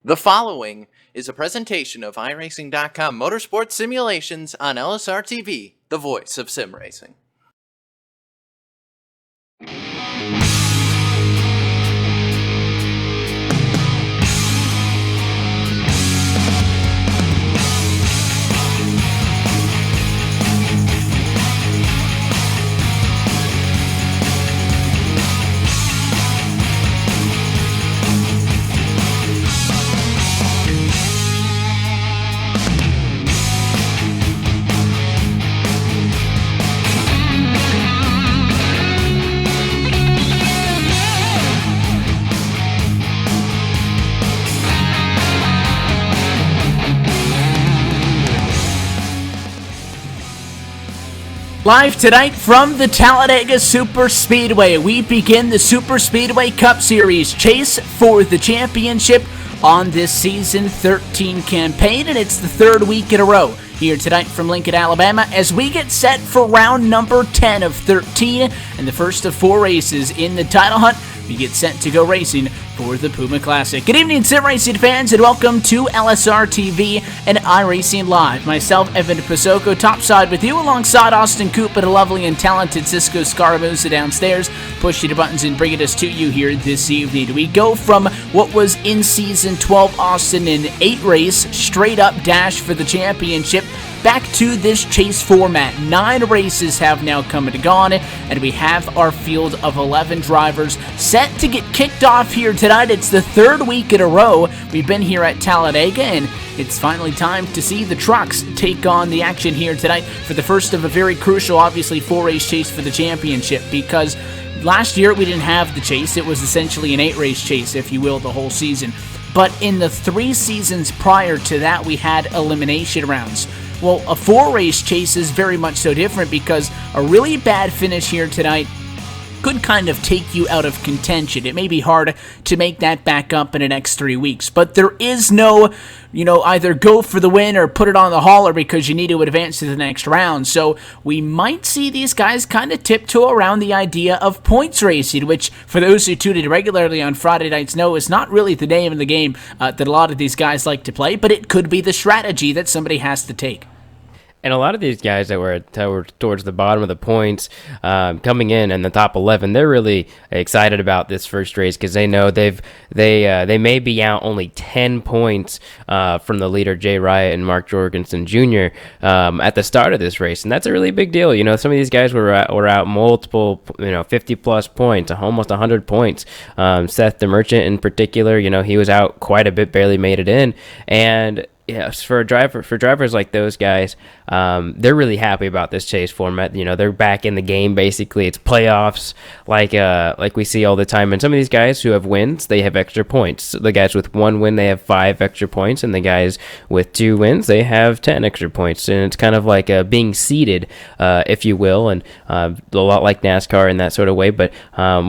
The following is a presentation of iRacing.com Motorsports Simulations on LSRTV, the voice of sim racing. Live tonight from the Talladega Superspeedway, we begin the Superspeedway Cup Series chase for the championship on this Season 13 campaign, and it's the third week in a row here tonight from Lincoln, Alabama, as we get set for round number 10 of 13 and the first of 4 races in the title hunt. We get set to go racing for the Puma Classic. Good evening, sim racing fans, and welcome to LSRTV and iRacing Live. Myself, Evan Pasoko, topside with you, alongside Austin Coop and a lovely and talented Cisco Scaramuza downstairs, pushing the buttons and bringing us to you here this evening. We go from what was in Season 12 Austin, an 8-race straight-up dash for the championship, back to this chase format. 9 races have now come and gone, and we have our field of 11 drivers set to get kicked off here tonight. It's the third week in a row we've been here at Talladega, and it's finally time to see the trucks take on the action here tonight for the first of a very crucial, obviously, 4-race chase for the championship, because last year we didn't have the chase. It was essentially an 8-race chase, if you will, the whole season. But in the 3 seasons prior to that, we had elimination rounds. Well, a 4-race chase is very much so different, because a really bad finish here tonight could kind of take you out of contention. It may be hard to make that back up in the next 3 weeks, but there is no, either go for the win or put it on the hauler because you need to advance to the next round. So we might see these guys kind of tiptoe around the idea of points racing, which, for those who tune in regularly on Friday nights know, is not really the name of the game that a lot of these guys like to play, but it could be the strategy that somebody has to take. And a lot of these guys that were towards the bottom of the points, coming in the top 11, they're really excited about this first race because they know they may be out only 10 points from the leader Jay Riot and Mark Jorgensen Jr. At the start of this race, and that's a really big deal. Some of these guys were out multiple 50 plus points, almost 100 points. Seth the Merchant in particular, he was out quite a bit, barely made it in, and yes, for drivers like those guys, they're really happy about this chase format. They're back in the game, basically. It's playoffs, like we see all the time. And some of these guys who have wins, they have extra points. The guys with 1 win, they have 5 extra points, and the guys with 2 wins, they have 10 extra points. And it's kind of like being seeded, if you will, and a lot like NASCAR in that sort of way. But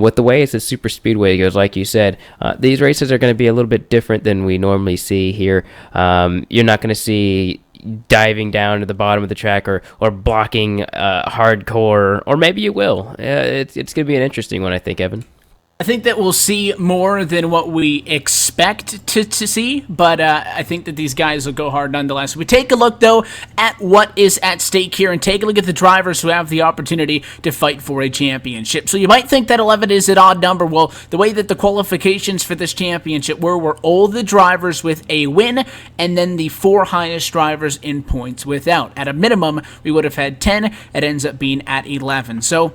with the way it's a super speedway goes, like you said, these races are going to be a little bit different than we normally see here. You're not going to see diving down to the bottom of the track or blocking hardcore, or maybe you will. It's going to be an interesting one, I think, Evan. I think that we'll see more than what we expect to see, but I think that these guys will go hard nonetheless. We take a look, though, at what is at stake here and take a look at the drivers who have the opportunity to fight for a championship. So you might think that 11 is an odd number. Well, the way that the qualifications for this championship were all the drivers with a win and then the 4 highest drivers in points without. At a minimum, we would have had 10. It ends up being at 11. So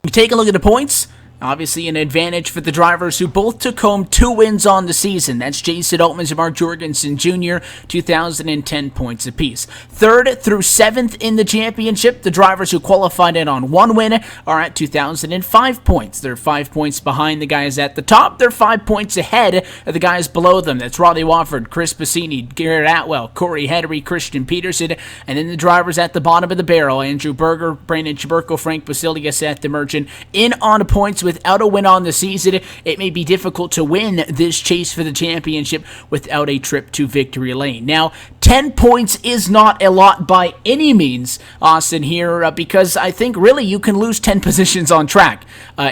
we take a look at the points. Obviously an advantage for the drivers who both took home 2 wins on the season. That's Jason Altmans and Mark Jorgensen Jr., 2,010 points apiece. 3rd through 7th in the championship, the drivers who qualified in on 1 win are at 2,005 points. They're 5 points behind the guys at the top. They're 5 points ahead of the guys below them. That's Rodney Wofford, Chris Bassini, Garrett Atwell, Corey Henry, Christian Peterson, and then the drivers at the bottom of the barrel, Andrew Berger, Brandon Chaburko, Frank Basilia, Seth the Merchant, in on points without a win on the season. It may be difficult to win this chase for the championship without a trip to victory lane. Now, 10 points is not a lot by any means, Austin, here, because I think really you can lose 10 positions on track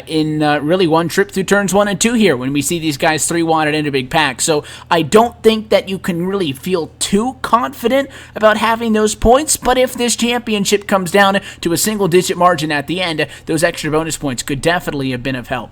in really one trip through turns 1 and 2 here when we see these guys 3 wide in a big pack. So I don't think that you can really feel too confident about having those points, but if this championship comes down to a single-digit margin at the end, those extra bonus points could definitely have been of help.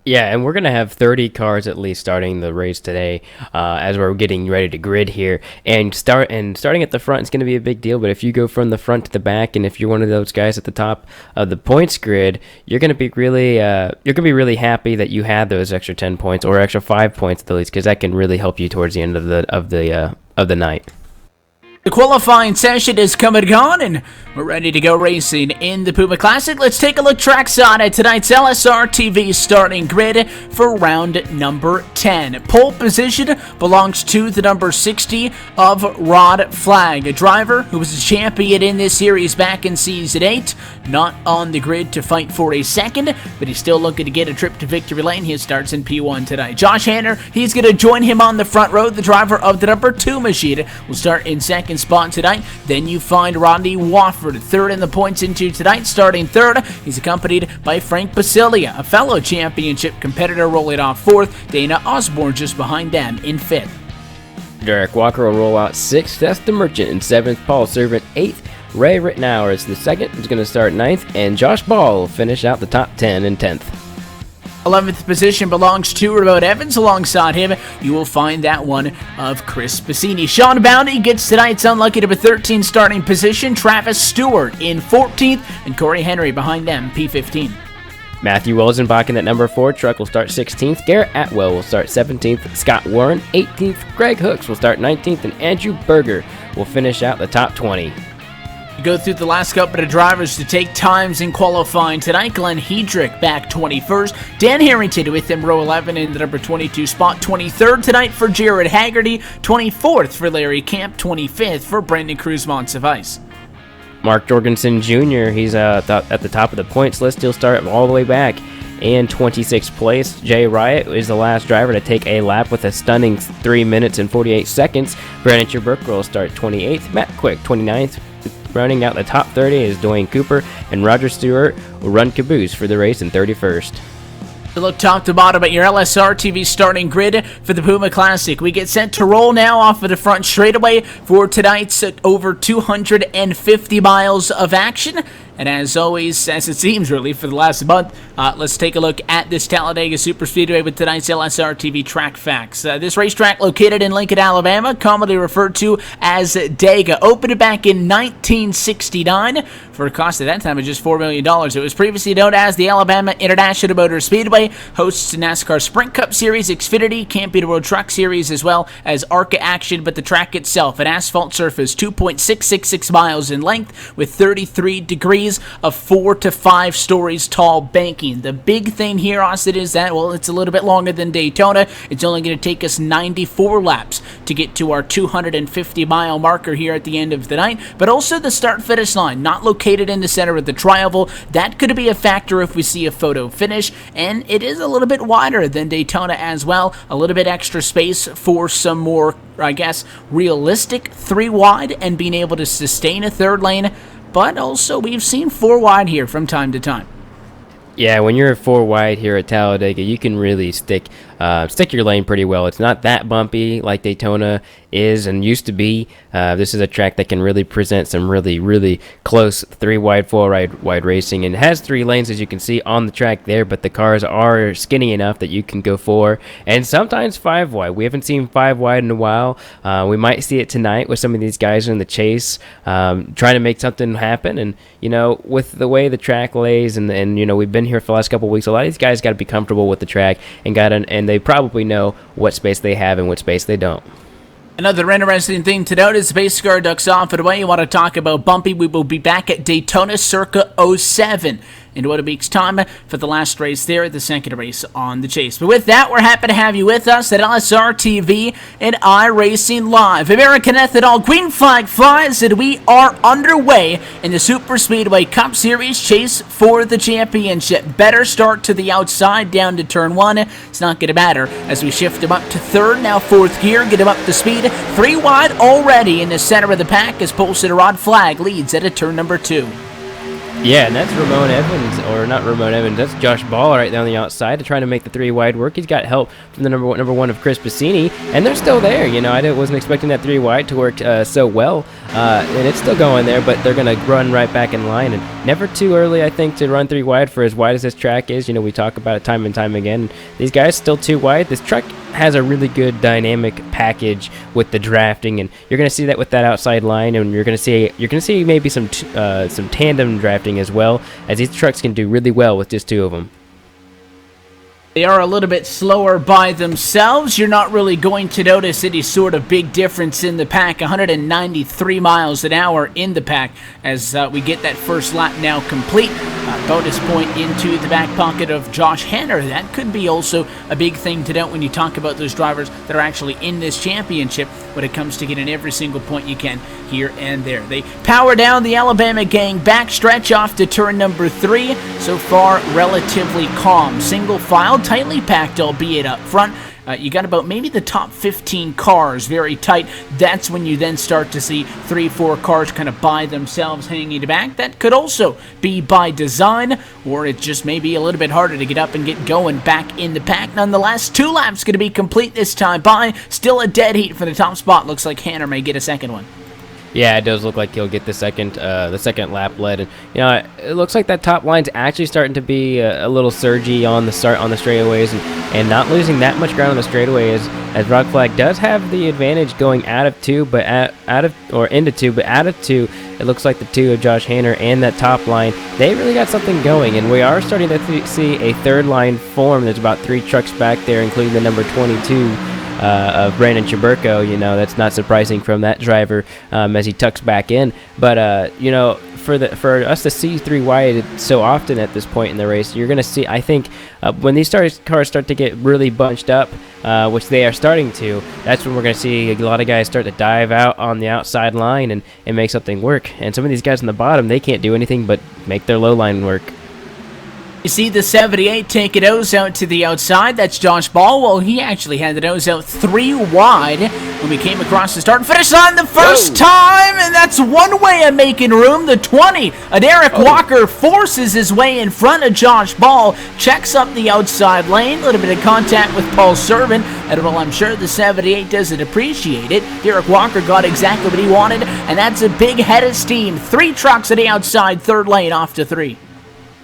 Yeah, and we're going to have 30 cars at least starting the race today as we're getting ready to grid here. And starting at the front is going to be a big deal, but if you go from the front to the back, and if you're one of those guys at the top of the points grid, you're going to be really happy that you had those extra 10 points or extra 5 points at least, because that can really help you towards the end of the night. The qualifying session is come and gone, and we're ready to go racing in the Puma Classic. Let's take a look trackside at tonight's LSRTV starting grid for round number 10. Pole position belongs to the number 60 of Rod Flag, a driver who was a champion in this series back in Season 8. Not on the grid to fight for a second, but he's still looking to get a trip to victory lane. He starts in P1 tonight. Josh Hanner, he's going to join him on the front row. The driver of the number 2 machine will start in second spot tonight. Then you find Rodney Wofford third in the points into tonight, starting third. He's accompanied by Frank Basilia, a fellow championship competitor, rolling off fourth. Dana Osborne just behind them in fifth. Derek Walker will roll out sixth. That's the Merchant in seventh. Paul Servant eighth. Ray Rittenauer is the second. He's going to start ninth, and Josh Ball will finish out the top 10 in 10th. 11th position belongs to Remote Evans. Alongside him, you will find that one of Chris Bassini. Sean Bounty gets tonight's unlucky number 13 starting position. Travis Stewart in 14th, and Corey Henry behind them, P15. Matthew Welzenbach in that number 4 truck will start 16th. Garrett Atwell will start 17th. Scott Warren 18th. Greg Hooks will start 19th, and Andrew Berger will finish out the top 20. Go through the last couple of drivers to take times in qualifying tonight. Glenn Hedrick back 21st. Dan Harrington with him row 11 in the number 22 spot. 23rd tonight for Jared Haggerty. 24th for Larry Camp. 25th for Brendan Cruz-Monsivice. Mark Jorgensen Jr., he's at the top of the points list. He'll start all the way back in 26th place. Jay Riot is the last driver to take a lap with a stunning 3 minutes and 48 seconds. Brandon Schuberger will start 28th. Matt Quick 29th. Rounding out the top 30 is Dwayne Cooper, and Roger Stewart will run caboose for the race in 31st. To look top to bottom at your LSRTV starting grid for the Puma Classic. We get set to roll now off of the front straightaway for tonight's over 250 miles of action. And as always, as it seems really for the last month, let's take a look at this Talladega Superspeedway with tonight's LSRTV track facts. This racetrack located in Lincoln, Alabama, commonly referred to as Dega, opened back in 1969 for a cost at that time of just $4 million. It was previously known as the Alabama International Motor Speedway, hosts the NASCAR Sprint Cup Series, Xfinity, Camping World Truck Series, as well as ARCA action, but the track itself, an asphalt surface 2.666 miles in length with 33 degrees of 4 to 5 stories tall banking. The big thing here, Austin, is that, well, it's a little bit longer than Daytona. It's only going to take us 94 laps to get to our 250-mile marker here at the end of the night, but also the start-finish line, not located in the center of the tri-oval. That could be a factor if we see a photo finish, and it is a little bit wider than Daytona as well. A little bit extra space for some more, I guess, realistic 3 wide and being able to sustain a third lane. But also, we've seen 4 wide here from time to time. Yeah, when you're 4 wide here at Talladega, you can really stick your lane pretty well. It's not that bumpy like Daytona is and used to be. This is a track that can really present some really, really close 3 wide, 4 wide racing, and it has 3 lanes, as you can see on the track there, but the cars are skinny enough that you can go 4 and sometimes 5 wide. We haven't seen 5 wide in a while. We might see it tonight with some of these guys in the chase trying to make something happen. And with the way the track lays and we've been here for the last couple of weeks, a lot of these guys got to be comfortable with the track and they probably know what space they have and what space they don't. Another interesting thing to note is the base car ducks off and away. You want to talk about bumpy? We will be back at Daytona circa 07. into about a week's time for the last race there, the second race on the Chase. But with that, we're happy to have you with us at LSRTV and iRacing Live. American Ethanol green flag flies, and we are underway in the Superspeedway Cup Series chase for the championship. Better start to the outside down to turn 1. It's not going to matter as we shift him up to third, now fourth gear, get him up to speed. 3 wide already in the center of the pack as Pole Rod Flag leads at a turn number 2. Yeah, and that's Ramon Evans, or not Ramon Evans, that's Josh Ball right there on the outside trying to make the 3 wide work. He's got help from the number one of Chris Bassini, and they're still there. You know, I wasn't expecting that 3 wide to work so well, and it's still going there, but they're going to run right back in line, and never too early, I think, to run 3 wide for as wide as this track is. You know, we talk about it time and time again. These guys still too wide. This truck has a really good dynamic package with the drafting, and you're going to see that with that outside line, and you're going to see maybe some tandem drafting as well, as these trucks can do really well with just 2 of them. They are a little bit slower by themselves. You're not really going to notice any sort of big difference in the pack. 193 miles an hour in the pack as we get that first lap now complete. Bonus point into the back pocket of Josh Hanner. That could be also a big thing to note when you talk about those drivers that are actually in this championship when it comes to getting every single point you can here and there. They power down the Alabama gang backstretch off to turn number 3. So far, relatively calm. Single file, tightly packed, albeit up front. You got about maybe the top 15 cars very tight. That's when you then start to see 3-4 cars kind of by themselves hanging back. That could also be by design, or it just may be a little bit harder to get up and get going back in the pack. Nonetheless, 2 laps going to be complete this time by. Still a dead heat for the top spot. Looks like Hanner may get a second one. Yeah, it does look like he'll get the second lap led, and you know it looks like that top line's actually starting to be a little surgy on the straightaways, and not losing that much ground on the straightaway as Rock Flag does have the advantage going out of 2, but into 2, but out of 2, it looks like the 2 of Josh Hanner and that top line, they really got something going, and we are starting to see a third line form. There's about 3 trucks back there, including the number 22. Of Brandon Chaburko. You know, that's not surprising from that driver as he tucks back in. But you know, for us to see 3 wide so often at this point in the race, you're going to see, I think, when these cars start to get really bunched up, which they are starting to, that's when we're going to see a lot of guys start to dive out on the outside line and make something work. And some of these guys on the bottom, they can't do anything but make their low line work. You see the 78 take a nose out to the outside. That's Josh Ball. Well, he actually had the nose out 3 wide when we came across the start and finish line the first time, and that's one way of making room. The 20, Derek Walker forces his way in front of Josh Ball, checks up the outside lane, a little bit of contact with Paul Servin, and well, I'm sure the 78 doesn't appreciate it. Derek Walker got exactly what he wanted, and that's a big head of steam. 3 trucks at the outside, third lane off to 3.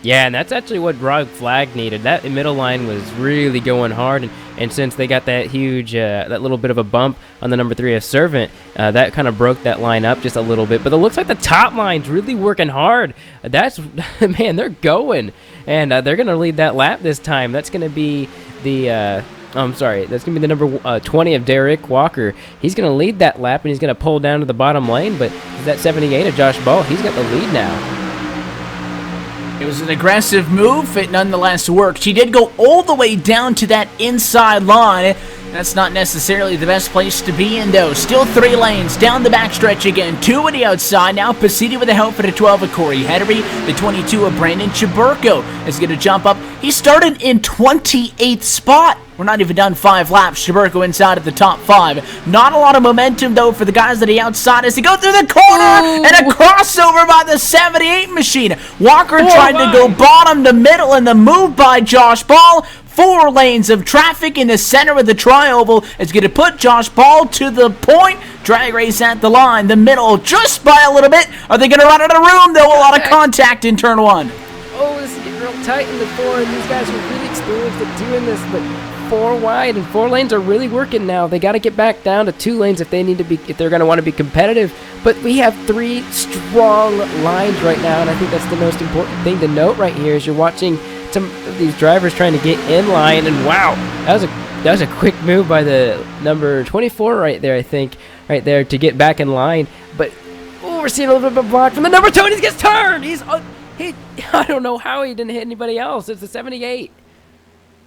Yeah, and that's actually what Rock Flag needed. That middle line was really going hard, and since they got that huge, that little bit of a bump on the number 3 of Servant, that kind of broke that line up just a little bit. But it looks like the top line's really working hard. That's, man, they're going, and they're going to lead that lap this time. That's going to be the... that's going to be the number 20 of Derek Walker. He's going to lead that lap, and he's going to pull down to the bottom lane, but that 78 of Josh Ball, he's got the lead now. It was an aggressive move. It nonetheless worked. He did go all the way down to that inside line. That's not necessarily the best place to be in, though. Still 3 lanes down the backstretch again. 2 on the outside. Now Pasiti with the help for the 12 of Corey Heddery. The 22 of Brandon Chaburko is going to jump up. He started in 28th spot. We're not even done 5 laps. Chaburko inside of the top 5. Not a lot of momentum, though, for the guys on the outside as they go through the corner and a crossover by the 78 machine. Walker tried to go bottom to middle, and the move by Josh Ball. 4 lanes of traffic in the center of the tri-oval is going to put Josh Ball to the point. Drag race at the line. The middle just by a little bit. Are they going to run out of room, though? A lot of contact in turn 1. Oh, this is getting real tight in the 4, and these guys are really experienced at doing this, but 4 wide and 4 lanes are really working now. They got to get back down to 2 lanes if they're going to want to be competitive. But we have 3 strong lines right now, and I think that's the most important thing to note right here is you're watching some of these drivers trying to get in line, and wow, that was a quick move by the number 24 right there, I think, right there to get back in line. But we're seeing a little bit of a block from the number 2, and he gets turned. I don't know how he didn't hit anybody else. It's a 78.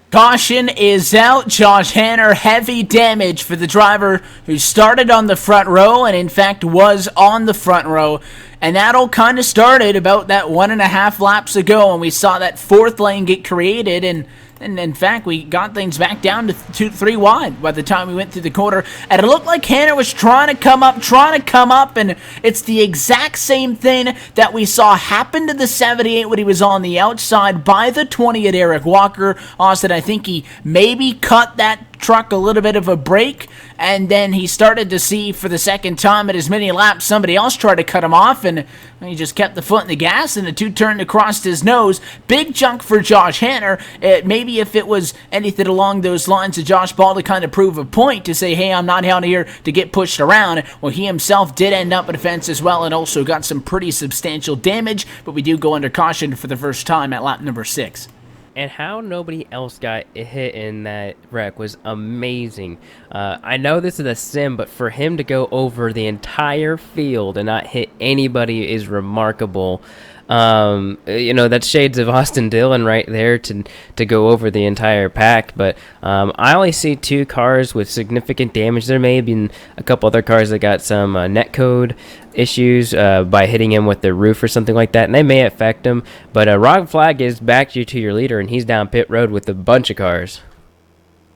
Caution is out. Josh Hanner, heavy damage for the driver who started on the front row and in fact was on the front row. And that all kind of started about that 1.5 laps ago when we saw that fourth lane get created, and in fact, we got things back down to 3 wide by the time we went through the corner. And it looked like Hanner was trying to come up, and it's the exact same thing that we saw happen to the 78 when he was on the outside by the 20 at Eric Walker. Austin, I think he maybe cut that truck a little bit of a break, and then he started to see for the second time at as many laps somebody else tried to cut him off, and he just kept the foot in the gas, and the two turned across his nose. Big chunk for Josh Hanner. Maybe if it was anything along those lines of Josh Ball to kind of prove a point to say, hey, I'm not out here to get pushed around. Well, he himself did end up in a fence as well and also got some pretty substantial damage, but we do go under caution for the first time at lap number 6. And how nobody else got hit in that wreck was amazing. I know this is a sim, but for him to go over the entire field and not hit anybody is remarkable. That's shades of Austin Dillon right there to go over the entire pack. But I only see 2 cars with significant damage. There may have been a couple other cars that got some netcode issues by hitting him with the roof or something like that, and they may affect him. But Rod Flag is back to your leader, and he's down pit road with a bunch of cars.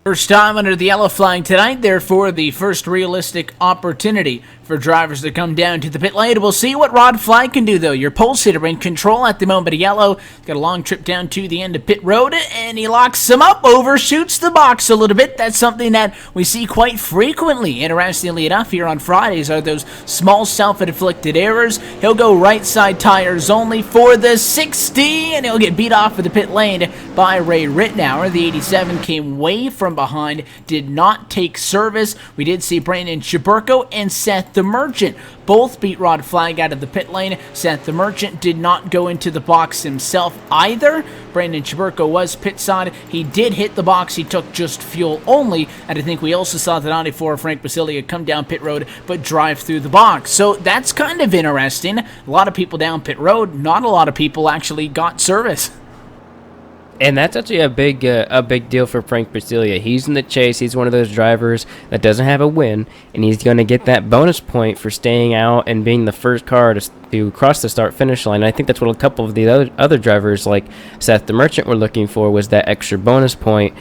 First time under the yellow flag tonight, therefore the first realistic opportunity for drivers to come down to the pit lane. We'll see what Rod Flag can do, though. Your pole sitter in control at the moment of yellow. He's got a long trip down to the end of pit road, and he locks him up, overshoots the box a little bit. That's something that we see quite frequently, interestingly enough, here on Fridays, are those small self-inflicted errors. He'll go right side tires only for the 60, and he'll get beat off of the pit lane by Ray Rittenauer. The 87 came way from behind, did not take service. We did see Brandon Chaburko and Seth the Merchant both beat Rod Flag out of the pit lane. Seth the Merchant did not go into the box himself either. Brandon Chaburko was pit side. He did hit the box. He took just fuel only, and I think we also saw the 94 Frank Basilia come down pit road but drive through the box. So that's kind of interesting. A lot of people down pit road, not a lot of people actually got service. And that's actually a big deal for Frank Basilia. He's in the chase. He's one of those drivers that doesn't have a win, and he's going to get that bonus point for staying out and being the first car to cross the start-finish line. I think that's what a couple of the other drivers, like Seth the Merchant, were looking for, was that extra bonus point.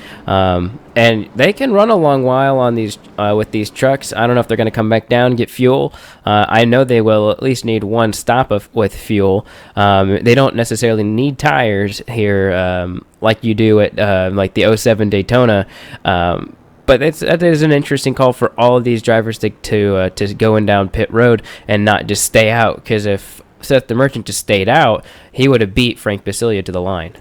And they can run a long while on these with these trucks. I don't know if they're going to come back down and get fuel. I know they will at least need one stop with fuel. They don't necessarily need tires here like you do at like the 07 Daytona. But that is an interesting call for all of these drivers to going down pit road and not just stay out. Because if Seth the Merchant just stayed out, he would have beat Frank Basilia to the line.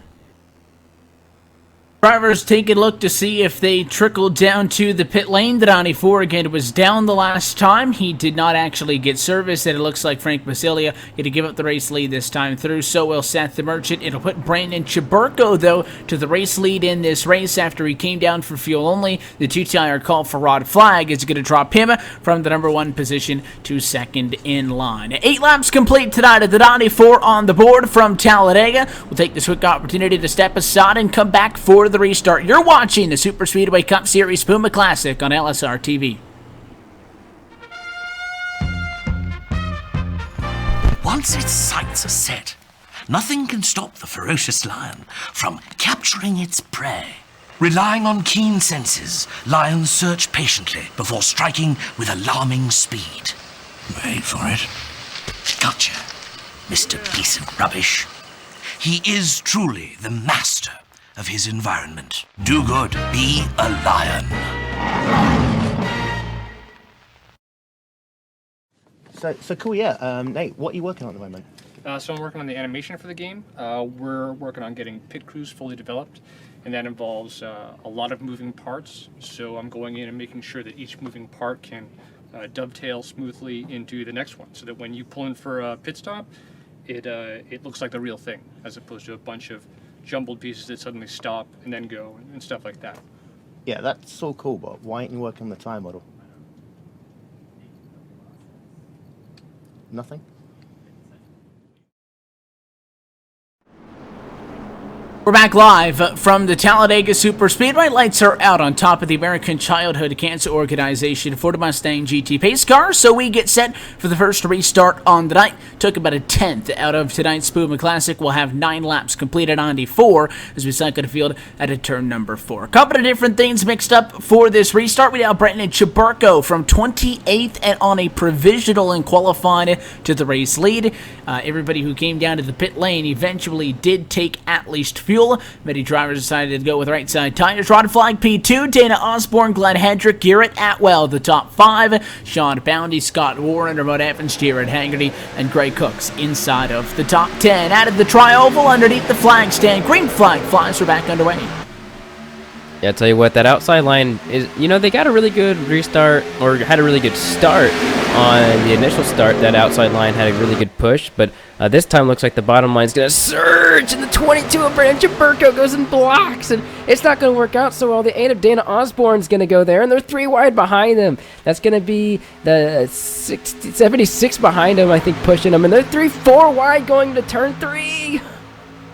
Drivers take a look to see if they trickled down to the pit lane. The 94 again was down the last time. He did not actually get service, and it looks like Frank Basilia going to give up the race lead this time through. So will Seth the Merchant. It'll put Brandon Chaburko, though, to the race lead in this race after he came down for fuel only. The 2-tire call for Rod Flag is going to drop him from the number 1 position to second in line. 8 laps complete tonight at the 94 on the board from Talladega. We'll take this quick opportunity to step aside and come back for the restart. You're watching the Superspeedway Cup Series Puma Classic on LSRTV. Once its sights are set, nothing can stop the ferocious lion from capturing its prey. Relying on keen senses, lions search patiently before striking with alarming speed. Wait for it. Gotcha, Mr. Piece of Rubbish. He is truly the master of his environment. Do good. Be a lion. So cool, yeah. Nate, what are you working on at the moment? So I'm working on the animation for the game. We're working on getting pit crews fully developed, and that involves a lot of moving parts. So I'm going in and making sure that each moving part can dovetail smoothly into the next one, so that when you pull in for a pit stop, it looks like the real thing, as opposed to a bunch of jumbled pieces that suddenly stop and then go and stuff like that. Yeah, that's so cool, but why aren't you working on the time model? Nothing? We're back live from the Talladega Superspeedway. Lights are out on top of the American Childhood Cancer Organization Ford Mustang GT pace car, so we get set for the first restart on the night. Took about a tenth out of tonight's Spoon Classic. We'll have 9 laps completed on D4 as we cycle the field at a turn number 4. A couple of different things mixed up for this restart. We have Brandon Chaburko from 28th and on a provisional and qualified to the race lead. Everybody who came down to the pit lane eventually did take at least fuel. Many drivers decided to go with right side tires. Rod Flag P2, Dana Osborne, Glenn Hendrick, Garrett Atwell, the top 5. Sean Boundy, Scott Warren, Remote Evans, Jared Haggerty, and Gray Cooks inside of the top 10. Out of the tri-oval underneath the flag stand. Green flag flies are back underway. Yeah, I'll tell you what, that outside line is, they got a really good restart, or had a really good start on the initial start. That outside line had a really good push, but this time looks like the bottom line's going to surge, and the 22 of Brandon Chaburko goes and blocks, and it's not going to work out so well. The 8 of Dana Osborne's going to go there, and they're 3 wide behind them. That's going to be the 76 behind him, I think, pushing them, and they're 4 wide going to turn 3.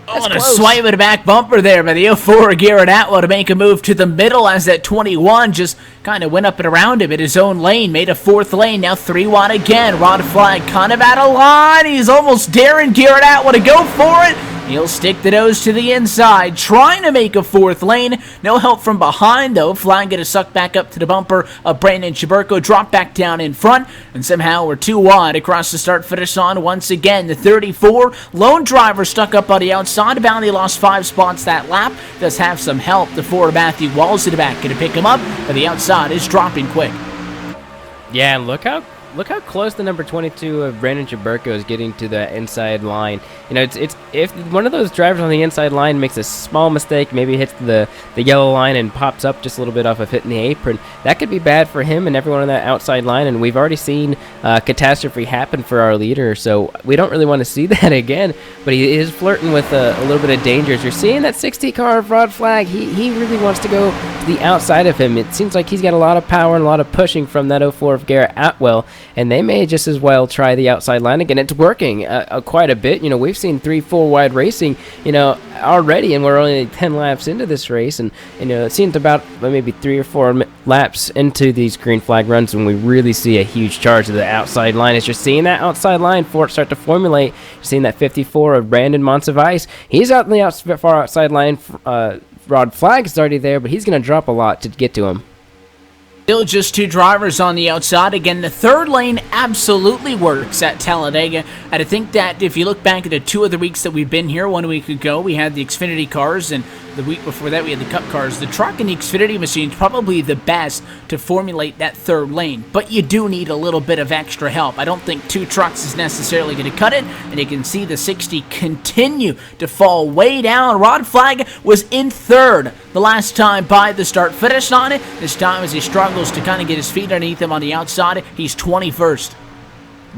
Oh, and a swipe at a back bumper there by the 04 Garrett Atwell to make a move to the middle as that 21 just kind of went up and around him in his own lane, made a 4th lane, now 3 wide again. Rod Flag kind of out of line. He's almost daring Garrett Atwell to go for it. He'll stick the nose to the inside, trying to make a 4th lane. No help from behind, though. Flag going to suck back up to the bumper of Brandon Chaburko, drop back down in front, and somehow we're 2 wide across the start-finish line once again. The 34, lone driver stuck up on the outside. Bounty lost 5 spots that lap. Does have some help. The 4, Matthew Walls in the back, going to pick him up, but the outside is dropping quick. Yeah, and look how close the number 22 of Brandon Chaburko is getting to the inside line. It's if one of those drivers on the inside line makes a small mistake, maybe hits the yellow line and pops up just a little bit off of hitting the apron, that could be bad for him and everyone on that outside line, and we've already seen catastrophe happen for our leader, so we don't really want to see that again, but he is flirting with a little bit of dangers. You're seeing that 60 car of Rod Flag, he really wants to go to the outside of him. It seems like he's got a lot of power and a lot of pushing from that 04 of Garrett Atwell, and they may just as well try the outside line again. It's working quite a bit. We've seen 3-4 wide racing, already, and we're only 10 laps into this race, and it seems about maybe 3 or 4 laps into these green flag runs when we really see a huge charge to the outside line. As you're seeing that outside line for it start to formulate, you're seeing that 54 of Brandon Montevice. He's out in the far outside line. Rod Flag is already there, but he's going to drop a lot to get to him. Still just 2 drivers on the outside. Again, the 3rd lane absolutely works at Talladega. And I think that if you look back at the 2 other weeks that we've been here, 1 week ago we had the Xfinity cars, and the week before that we had the Cup cars. The truck and the Xfinity machine is probably the best to formulate that 3rd lane, but you do need a little bit of extra help. I don't think 2 trucks is necessarily going to cut it, and you can see the 60 continue to fall way down. Rod Flag was in 3rd the last time by the start-finish line. This time as he struggles to kind of get his feet underneath him on the outside, he's 21st.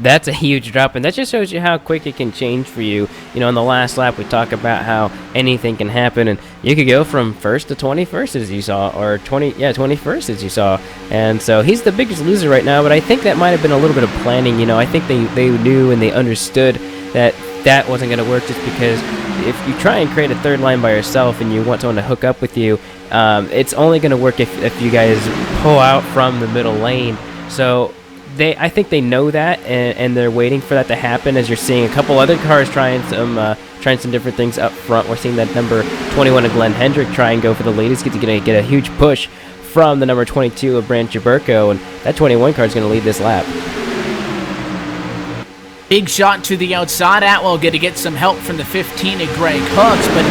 That's a huge drop, and that just shows you how quick it can change for you. In the last lap, we talk about how anything can happen, and you could go from 1st to 21st as you saw, or 21st as you saw. And so he's the biggest loser right now, but I think that might have been a little bit of planning. I think they knew and they understood that wasn't going to work, just because if you try and create a 3rd line by yourself and you want someone to hook up with you, it's only going to work if you guys pull out from the middle lane. So I think they know that, and they're waiting for that to happen. As you're seeing a couple other cars trying some different things up front. We're seeing that number 21 of Glenn Hendrick try and go for the lead. He's going to get a huge push from the number 22 of Brandon Chaburko, and that 21 car is going to lead this lap. Big shot to the outside. Atwell going to get some help from the 15 of Greg Hooks, but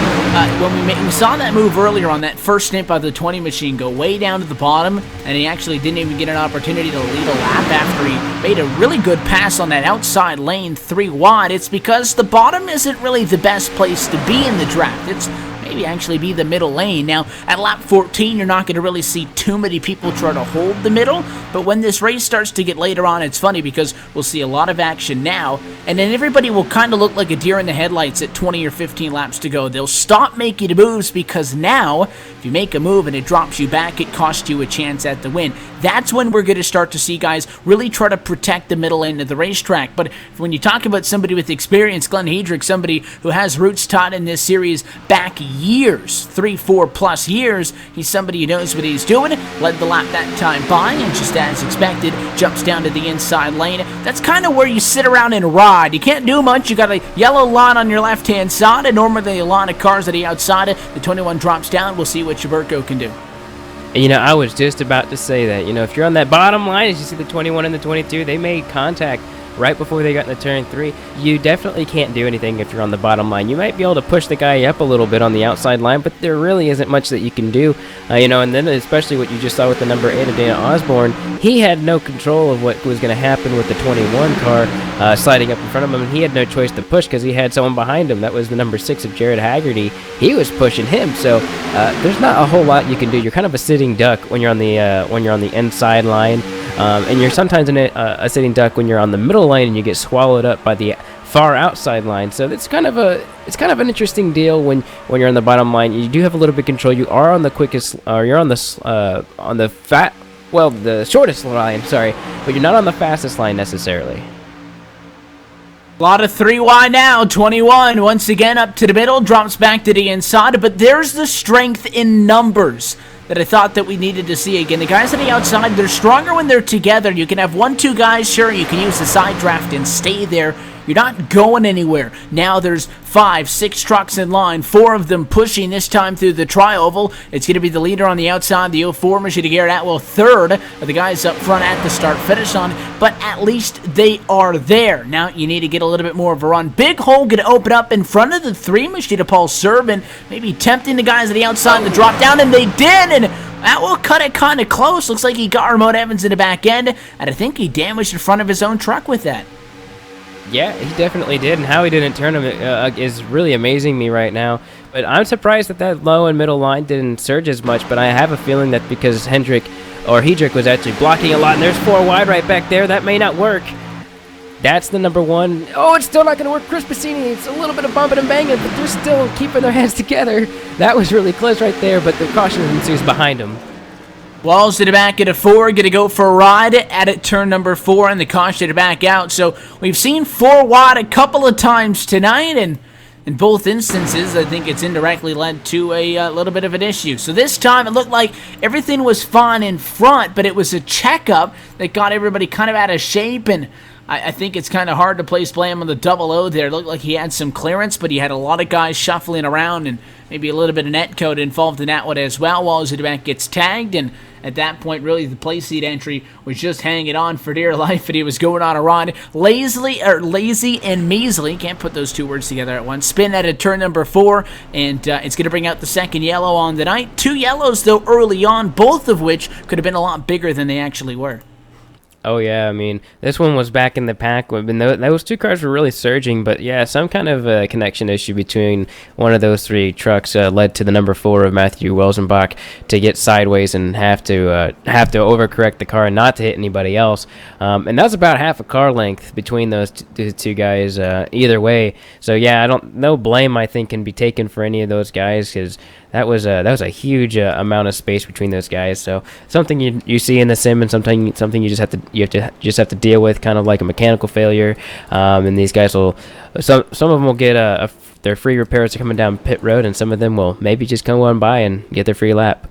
when we saw that move earlier on that first stint by the 20 machine go way down to the bottom, and he actually didn't even get an opportunity to lead a lap after he made a really good pass on that outside lane 3 wide. It's because the bottom isn't really the best place to be in the draft. It's maybe actually be the middle lane. Now, at lap 14, you're not going to really see too many people try to hold the middle, but when this race starts to get later on, it's funny because we'll see a lot of action now, and then everybody will kind of look like a deer in the headlights at 20 or 15 laps to go. They'll stop making moves because now, if you make a move and it drops you back, it costs you a chance at the win. That's when we're going to start to see guys really try to protect the middle end of the racetrack. But when you talk about somebody with experience, Glenn Hedrick, somebody who has roots taught in this series back years, 3-4 plus years. He's somebody who knows what he's doing. Led the lap that time by, and just as expected, jumps down to the inside lane. That's kind of where you sit around and ride. You can't do much. You got a yellow line on your left-hand side, and normally a line of cars on the outside. The 21 drops down. We'll see what Chaburko can do. And, I was just about to say that. If you're on that bottom line, as you see the 21 and the 22, they made contact right before they got into turn 3. You definitely can't do anything if you're on the bottom line. You might be able to push the guy up a little bit on the outside line, but there really isn't much that you can do. And then especially what you just saw with the number 8 of Dana Osborne, he had no control of what was going to happen with the 21 car sliding up in front of him, and he had no choice to push because he had someone behind him. That was the number 6 of Jared Haggerty. He was pushing him, so there's not a whole lot you can do. You're kind of a sitting duck when you're on the inside line. And you're sometimes in a sitting duck when you're on the middle lane and you get swallowed up by the far outside line. So it's kind of an interesting deal when you're on the bottom line. You do have a little bit of control. You are on the quickest, or you're on the shortest line. Sorry, but you're not on the fastest line necessarily. A lot of 3 wide now. 21 once again up to the middle, drops back to the inside, but there's the strength in numbers that I thought that we needed to see again. The guys on the outside, they're stronger when they're together. You can have 1-2 guys, sure, you can use the side draft and stay there. You're not going anywhere. Now there's 5-6 trucks in line, 4 of them pushing this time through the tri-oval. It's going to be the leader on the outside, the 04 machine to Garrett Atwell, third of the guys up front at the start-finish line, but at least they are there. Now you need to get a little bit more of a run. Big hole going to open up in front of the 3 machine to Paul Servin, maybe tempting the guys on the outside to drop down, and they did, and Atwell cut it kind of close. Looks like he got Ramon Evans in the back end, and I think he damaged the front of his own truck with that. Yeah, he definitely did, and how he didn't turn him is really amazing me right now. But I'm surprised that low and middle line didn't surge as much, but I have a feeling that because Hedrick was actually blocking a lot, and there's 4 wide right back there, that may not work. That's the number 1. Oh, it's still not going to work. Chris Bassini, it's a little bit of bumping and banging, but they're still keeping their hands together. That was really close right there, but the caution ensues behind him. Walls to the back at a 4, going to go for a ride at turn number 4, and the caution to back out. So we've seen 4 wide a couple of times tonight, and in both instances, I think it's indirectly led to a little bit of an issue. So this time, it looked like everything was fine in front, but it was a checkup that got everybody kind of out of shape, and I think it's kind of hard to place blame on the double O there. It looked like he had some clearance, but he had a lot of guys shuffling around and maybe a little bit of netcode involved in that one as well. Walls of the back gets tagged, and at that point, really, the play seat entry was just hanging on for dear life, and he was going on a run. Lazy and measly, can't put those 2 words together at once. Spin at turn number 4, and it's going to bring out the second yellow on the night. 2 yellows, though, early on, both of which could have been a lot bigger than they actually were. Oh, yeah, I mean, this one was back in the pack. Those 2 cars were really surging, but yeah, some kind of connection issue between one of those 3 trucks led to the number 4 of Matthew Welsenbach to get sideways and have to overcorrect the car and not to hit anybody else. And that's about half a car length between those 2 guys either way. So yeah, no blame I think can be taken for any of those guys because that was a huge amount of space between those guys. So something you see in the sim, and something you just have to deal with, kind of like a mechanical failure. And these guys will some of them will get their free repairs coming down pit road, and some of them will maybe just come on by and get their free lap.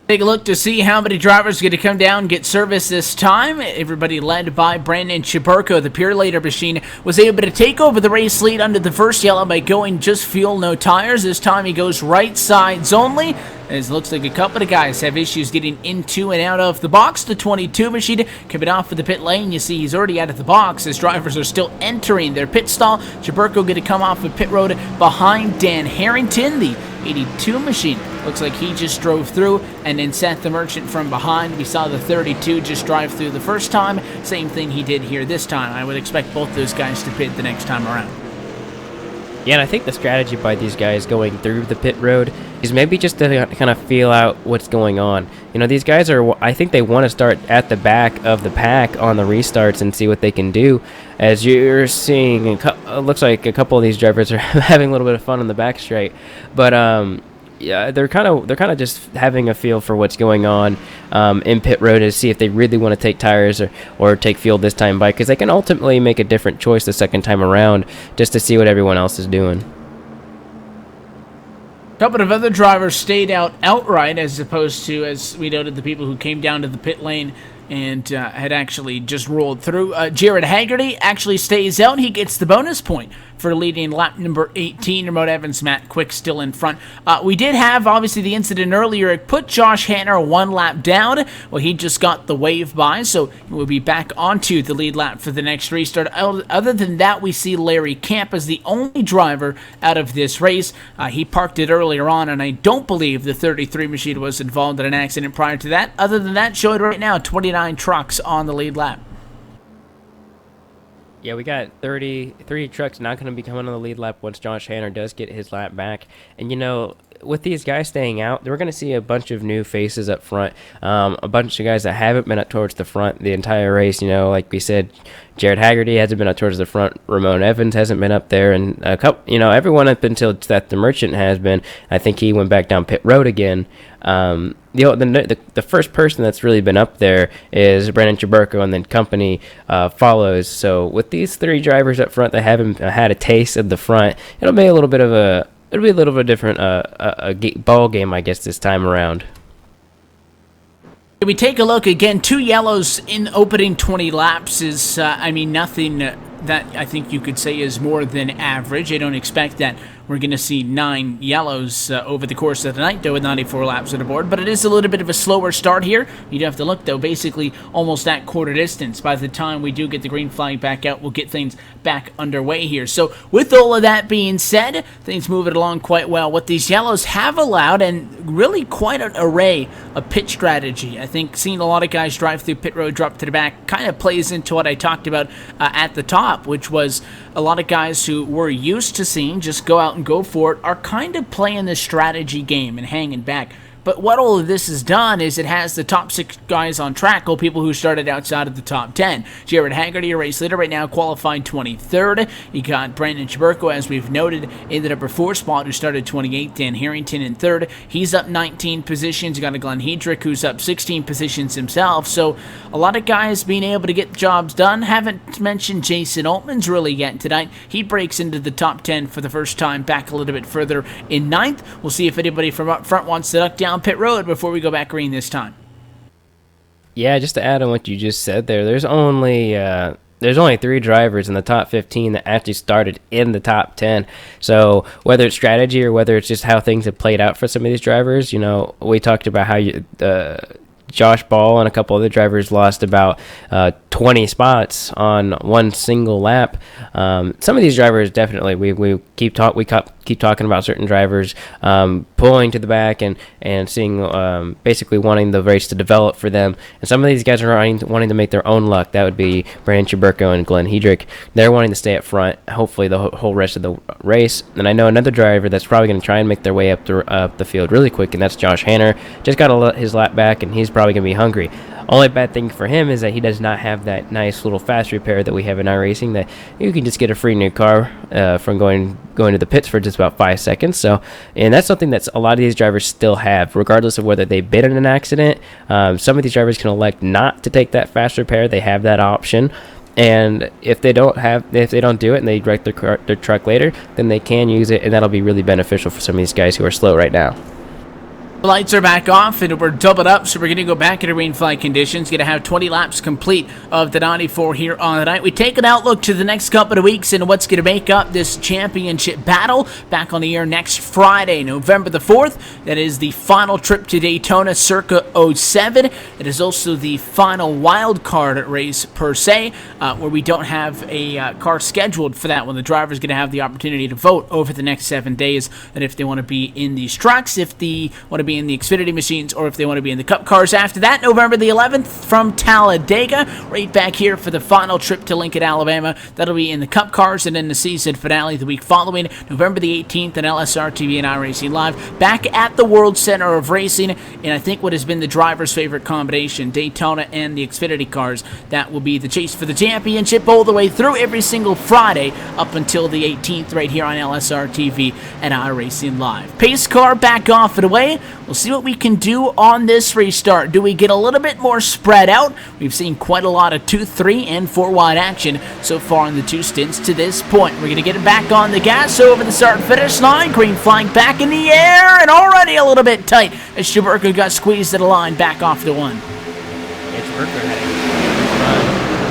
Take a look to see how many drivers are going to come down and get service this time. Everybody led by Brandon Chaburko. The Pure Later machine was able to take over the race lead under the first yellow by going just fuel, no tires. This time he goes right sides only. As it looks like a couple of guys have issues getting into and out of the box. The 22 machine coming off of the pit lane. You see he's already out of the box as drivers are still entering their pit stall. Chaburko going to come off of pit road behind Dan Harrington. The 82 machine looks like he just drove through, and then Seth the Merchant from behind. We saw the 32 just drive through the first time. Same thing he did here this time. I would expect both those guys to pit the next time around. Yeah, and I think the strategy by these guys going through the pit road is maybe just to kind of feel out what's going on. These guys I think they want to start at the back of the pack on the restarts and see what they can do. As you're seeing, it looks like a couple of these drivers are having a little bit of fun on the back straight. But yeah, they're kind of just having a feel for what's going on in pit road to see if they really want to take tires or take fuel this time by, because they can ultimately make a different choice the second time around just to see what everyone else is doing. A couple of other drivers stayed out outright, as opposed to, as we noted, the people who came down to the pit lane and had actually just rolled through. Jared Haggerty actually stays out. He gets the bonus point for leading lap number 18. Remote Evans, Matt Quick still in front. We did have, obviously, the incident earlier. It put Josh Hanner 1 lap down. Well, he just got the wave by, so we'll be back onto the lead lap for the next restart. Other than that, we see Larry Camp as the only driver out of this race. He parked it earlier on, and I don't believe the 33 machine was involved in an accident prior to that. Other than that, showed right now 29 trucks on the lead lap. Yeah, we got 30 trucks not going to be coming on the lead lap once Josh Hanner does get his lap back. And, you know, with these guys staying out, we're going to see a bunch of new faces up front, a bunch of guys that haven't been up towards the front the entire race. You know, like we said, Jared Haggerty hasn't been up towards the front. Ramon Evans hasn't been up there. And, everyone up until that the Merchant has been. I think he went back down pit road again. The first person that's really been up there is Brandon Chaburko, and then company follows. So with these 3 drivers up front that haven't had a taste of the front, it'll be a little bit of a different ball game, I guess, this time around. We take a look again. 2 yellows in opening 20 laps is, nothing that I think you could say is more than average. I don't expect that we're going to see 9 yellows over the course of the night, though, with 94 laps on the board. But it is a little bit of a slower start here. You'd have to look, though, basically almost at quarter distance. By the time we do get the green flag back out, we'll get things back underway here. So with all of that being said, things moving along quite well. What these yellows have allowed, and really quite an array of pit strategy. I think seeing a lot of guys drive through pit road, drop to the back, kind of plays into what I talked about at the top, which was a lot of guys who we're used to seeing just go out and go for it are kind of playing the strategy game and hanging back. But what all of this has done is it has the top 6 guys on track, all people who started outside of the top 10. Jared Haggerty, a race leader right now, qualified 23rd. You got Brandon Chaburko, as we've noted, in the number 4 spot, who started 28th. Dan Harrington in 3rd. He's up 19 positions. You got a Glenn Hedrick, who's up 16 positions himself. So a lot of guys being able to get jobs done. Haven't mentioned Jason Altman's really yet tonight. He breaks into the top 10 for the first time, back a little bit further in 9th. We'll see if anybody from up front wants to duck down pit road before we go back green this time. Yeah, just to add on what you just said there, there's only 3 drivers in the top 15 that actually started in the top 10. So whether it's strategy or whether it's just how things have played out for some of these drivers, you know, we talked about how Josh Ball and a couple other drivers lost about 20 spots on one single lap. Some of these drivers definitely, we keep talking about certain drivers pulling to the back and seeing basically wanting the race to develop for them. And some of these guys are wanting to make their own luck. That would be Brandon Chaburko and Glenn Hedrick. They're wanting to stay up front, hopefully the whole rest of the race. And I know another driver that's probably going to try and make their way up the field really quick, and that's Josh Hanner. Just got his lap back, and he's probably going to be hungry. Only bad thing for him is that he does not have that nice little fast repair that we have in iRacing, that you can just get a free new car from going to the pits for just about 5 seconds. So, and that's something that a lot of these drivers still have, regardless of whether they've been in an accident. Some of these drivers can elect not to take that fast repair. They have that option. And if they don't do it and they wreck their truck later, then they can use it, and that'll be really beneficial for some of these guys who are slow right now. The lights are back off, and we're doubled up, so we're going to go back into green flag conditions. Going to have 20 laps complete of the 94 here on the night. We take an outlook to the next couple of weeks and what's going to make up this championship battle. Back on the air next Friday, November the 4th. That is the final trip to Daytona Circa 07. It is also the final wild card race per se, where we don't have a car scheduled for that one. The driver's going to have the opportunity to vote over the next 7 days, and if they want to be in these trucks, if they want to be in the Xfinity machines, or if they want to be in the Cup cars. After that, November the 11th from Talladega, right back here for the final trip to Lincoln, Alabama. That'll be in the Cup cars, and then the season finale the week following, November the 18th, on LSRTV and iRacing Live, back at the World Center of Racing, and I think what has been the driver's favorite combination, Daytona and the Xfinity cars. That will be the chase for the championship all the way through every single Friday up until the 18th, right here on LSRTV and iRacing Live. Pace car back off and away. we'll see what we can do on this restart. Do we get a little bit more spread out? We've seen quite a lot of 2, 3, and 4 wide action so far in the 2 stints to this point. We're going to get it back on the gas over the start-finish line. Green flag back in the air, and already a little bit tight as Schuberger got squeezed at the line back off the 1. Schuberger had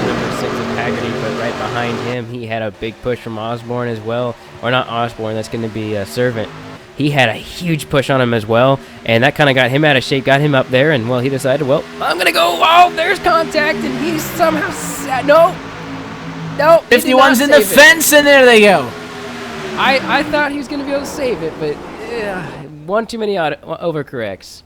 a number 6 of Haggerty, but right behind him, he had a big push from Osborne as well. Or not Osborne, that's going to be Servant. He had a huge push on him as well, and that kind of got him out of shape, got him up there, and, well, he decided, well, I'm going to go. Oh, there's contact, and he somehow no. 51's in the fence, and there they go. I thought he was going to be able to save it, but one too many overcorrects.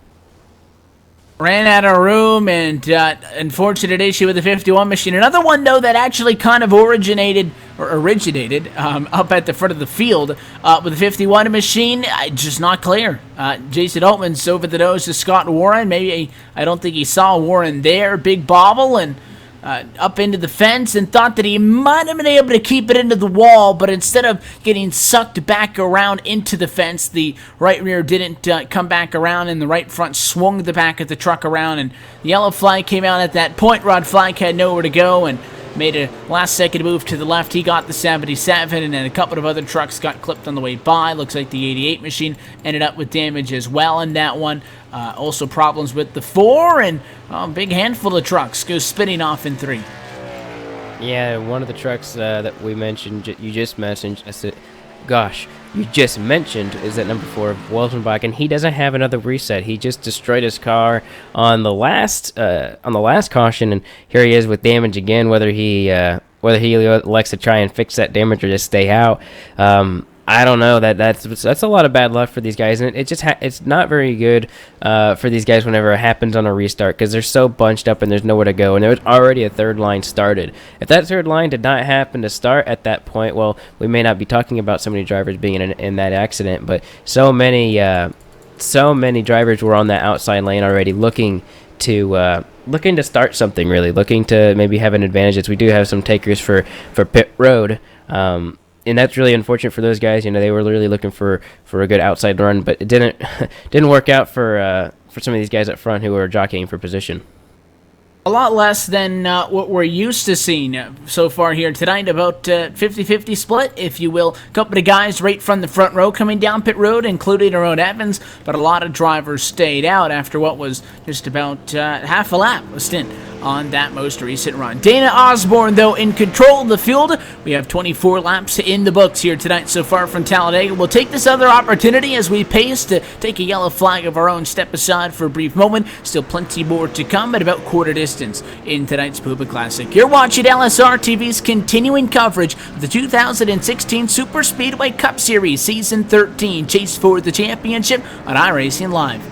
Ran out of room, and unfortunate issue with the 51 machine. Another one, though, that actually kind of originated up at the front of the field with the 51 machine. Just not clear. Jason Altman's over the nose to Scott Warren. Maybe I don't think he saw Warren there. Big bobble and up into the fence, and thought that he might have been able to keep it into the wall, but instead of getting sucked back around into the fence, the right rear didn't come back around, and the right front swung the back of the truck around, and the yellow flag came out at that point. Rod Flag had nowhere to go and made a last-second move to the left. He got the 77, and then a couple of other trucks got clipped on the way by. Looks like the 88 machine ended up with damage as well in that one. Also problems with the 4, and a big handful of trucks go spinning off in 3. Yeah, one of the trucks that we mentioned, you just mentioned, is that number 4, Weltenbach, and he doesn't have another reset. He just destroyed his car on the last caution, and here he is with damage again. Whether he elects to try and fix that damage or just stay out, I don't know. That's a lot of bad luck for these guys, and it's not very good for these guys whenever it happens on a restart, because they're so bunched up and there's nowhere to go, and there was already a third line started. If that third line did not happen to start at that point, well, we may not be talking about so many drivers being in that accident, but so many drivers were on that outside lane already looking to start something, really looking to maybe have an advantage. As we do have some takers for pit road. And that's really unfortunate for those guys. You know, they were really looking for a good outside run, but it didn't work out for some of these guys up front who were jockeying for position. A lot less than what we're used to seeing so far here tonight. About 50-50 split, if you will. A couple of guys right from the front row coming down pit road, including Aaron Evans, but a lot of drivers stayed out after what was just about half a lap, a stint on that most recent run. Dana Osborne, though, in control of the field. We have 24 laps in the books here tonight so far from Talladega. We'll take this other opportunity as we pace to take a yellow flag of our own, step aside for a brief moment. Still plenty more to come at about quarter distance in tonight's Puma Classic. You're watching LSRTV's continuing coverage of the 2016 Superspeedway Cup Series Season 13 Chase for the Championship on iRacing Live.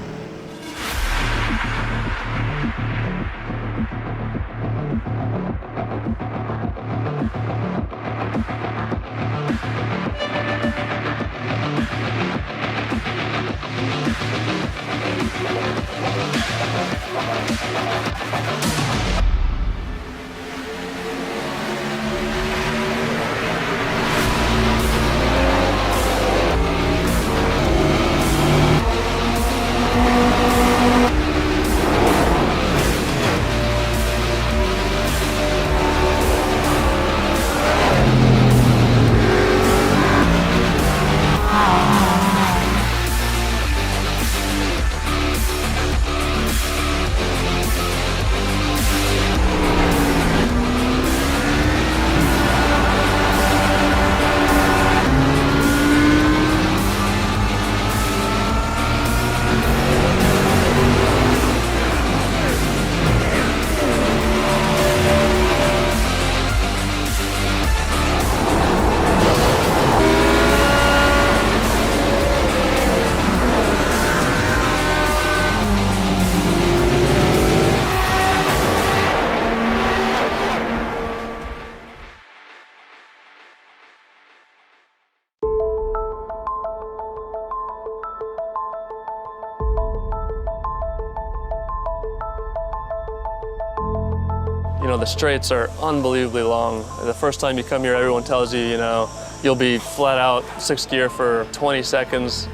You know, the straights are unbelievably long. The first time you come here, everyone tells you, you know, you'll be flat out 6th gear for 20 seconds.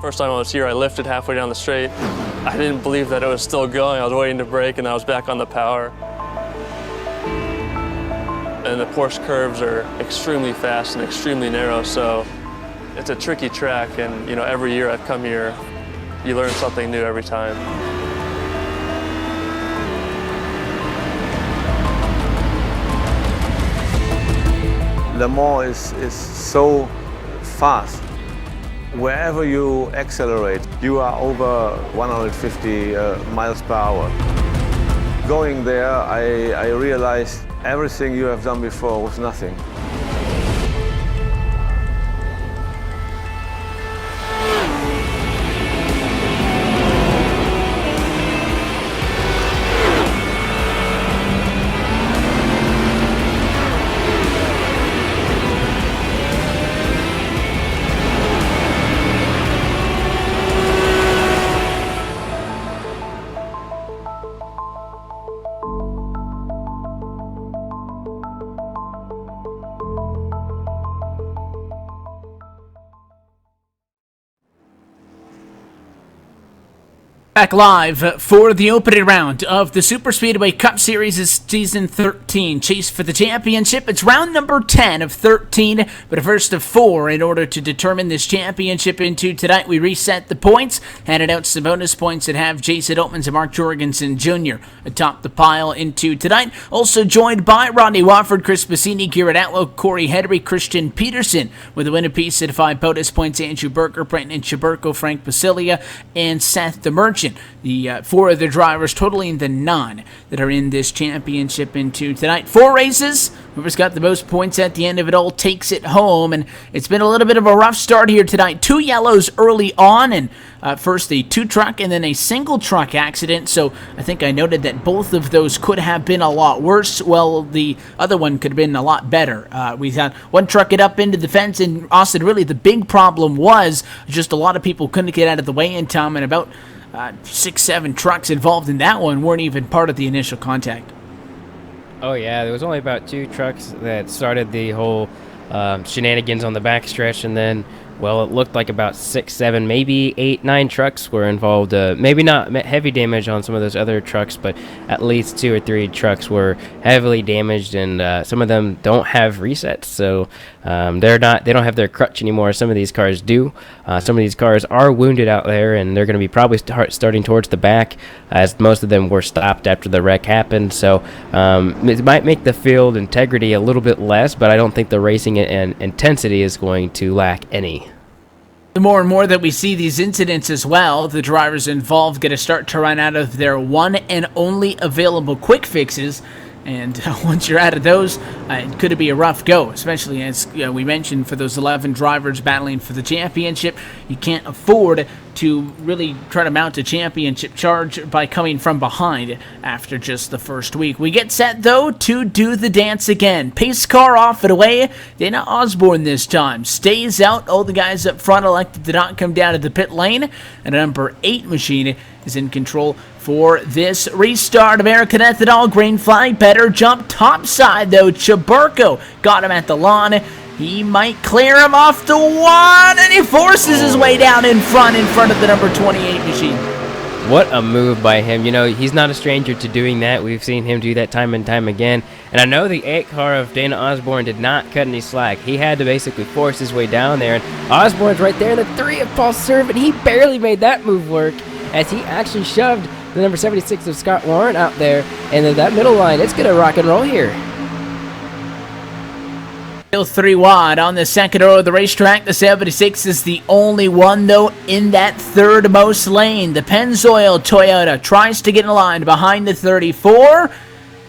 First time I was here, I lifted halfway down the straight. I didn't believe that it was still going. I was waiting to brake, and I was back on the power. And the Porsche curves are extremely fast and extremely narrow, so it's a tricky track. And you know, every year I've come here, you learn something new every time. Le Mans is so fast. Wherever you accelerate, you are over 150 miles per hour. Going there, I realized everything you have done before was nothing. Back live for the opening round of the Superspeedway Cup Series is Season 13. Chase for the championship. It's round number 10 of 13, but a first of 4 in order to determine this championship into tonight. We reset the points, handed out some bonus points that have Jason Oatmans and Mark Jorgensen Jr. atop the pile into tonight. Also joined by Rodney Watford, Chris Bassini, Garrett Atlow, Corey Henry, Christian Peterson with a win apiece at 5 bonus points. Andrew Berger, Brenton Chaburko, Frank Basilia, and Seth the Merchant. The 4 of the drivers totaling the 9 that are in this championship into tonight. 4 races. Whoever's got the most points at the end of it all takes it home. And it's been a little bit of a rough start here tonight. 2 yellows early on, and first a 2-truck and then a single truck accident. So I think I noted that both of those could have been a lot worse. Well, the other one could have been a lot better. We had one truck get up into the fence, and Austin, really the big problem was just a lot of people couldn't get out of the way in time, and about 6-7 trucks involved in that one weren't even part of the initial contact. Oh yeah, there was only about 2 trucks that started the whole shenanigans on the backstretch, and then, well, it looked like about 6, 7, maybe 8, 9 trucks were involved. Maybe not heavy damage on some of those other trucks, but at least 2 or 3 trucks were heavily damaged, and some of them don't have resets, so they don't have their crutch anymore. Some of these cars do. Some of these cars are wounded out there, and they're going to be probably starting towards the back, as most of them were stopped after the wreck happened. So it might make the field integrity a little bit less, but I don't think the racing and intensity is going to lack any. The more and more that we see these incidents as well, the drivers involved get to start to run out of their one and only available quick fixes. And once you're out of those, it could be a rough go, especially as we mentioned, for those 11 drivers battling for the championship. You can't afford to really try to mount a championship charge by coming from behind after just the first week. We get set, though, to do the dance again. Pace car off and away. Dana Osborne this time stays out. All the guys up front elected to not come down to the pit lane. And a number 8 machine is in control for this restart. American Ethanol, green flag, better jump topside, though. Chaburko got him at the lawn. He might clear him off the one, and he forces his way down in front of the number 28 machine. What a move by him. You know, he's not a stranger to doing that. We've seen him do that time and time again. And I know the 8 car of Dana Osborne did not cut any slack. He had to basically force his way down there. And Osborne's right there in the 3 of Paul Servant. He barely made that move work, as he actually shoved the number 76 of Scott Warren out there. And then that middle line, it's going to rock and roll here. 3 wide on the second row of the racetrack. The 76 is the only one, though, in that third most lane. The Pennzoil Toyota tries to get in line behind the 34,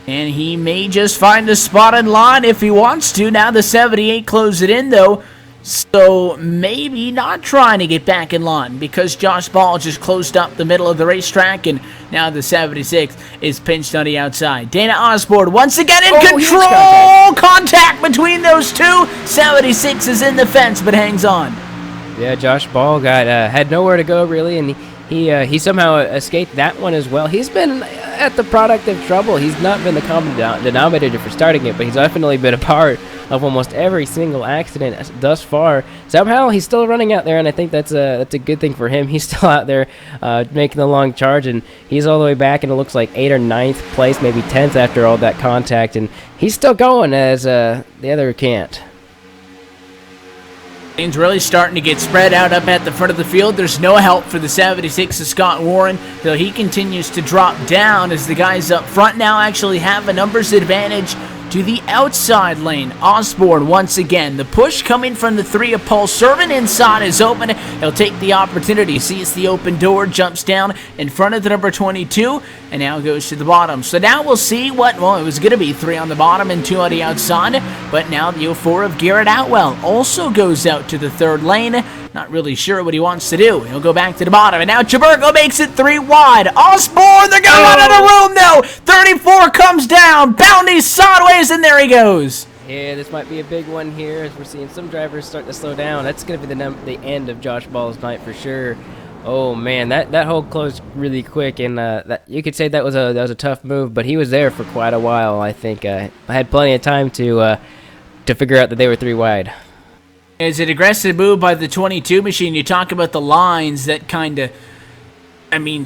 and he may just find a spot in line if he wants to. Now the 78 close it in, though, so maybe not trying to get back in line, because Josh Ball just closed up the middle of the racetrack, and now the 76 is pinched on the outside. Dana Osborne once again in control. Contact between those two. 76 is in the fence, but hangs on. Yeah, Josh Ball had nowhere to go, really, and he somehow escaped that one as well. He's been at the product of trouble. He's not been the common denominator for starting it, but he's definitely been a part of almost every single accident thus far. Somehow he's still running out there, and I think that's a good thing for him. He's still out there making the long charge, and he's all the way back, and it looks like 8th or 9th place, maybe 10th after all that contact, and he's still going as the other can't. Lane's really starting to get spread out up at the front of the field. There's no help for the 76 of Scott Warren, though he continues to drop down as the guys up front now actually have a numbers advantage to the outside lane. Osborne once again. The push coming from the 3 of Paul Servant inside is open. He'll take the opportunity. Sees the open door, jumps down in front of the number 22, and now goes to the bottom. So now we'll see what, well, it was going to be 3 on the bottom and 2 on the outside, but now the 04 of Garrett Outwell also goes out to the 3rd lane. Not really sure what he wants to do. He'll go back to the bottom, and now Chaburgo makes it 3 wide. Osborne, they're going out of the room, though. 34 comes down, bounding sideways, and there he goes. Yeah, this might be a big one here as we're seeing some drivers start to slow down. That's going to be the end of Josh Ball's night for sure. Oh man, that hole closed really quick, and that you could say that was a tough move, but he was there for quite a while. I think I had plenty of time to figure out that they were 3 wide. It's an aggressive move by the 22 machine. You talk about the lines that kind of,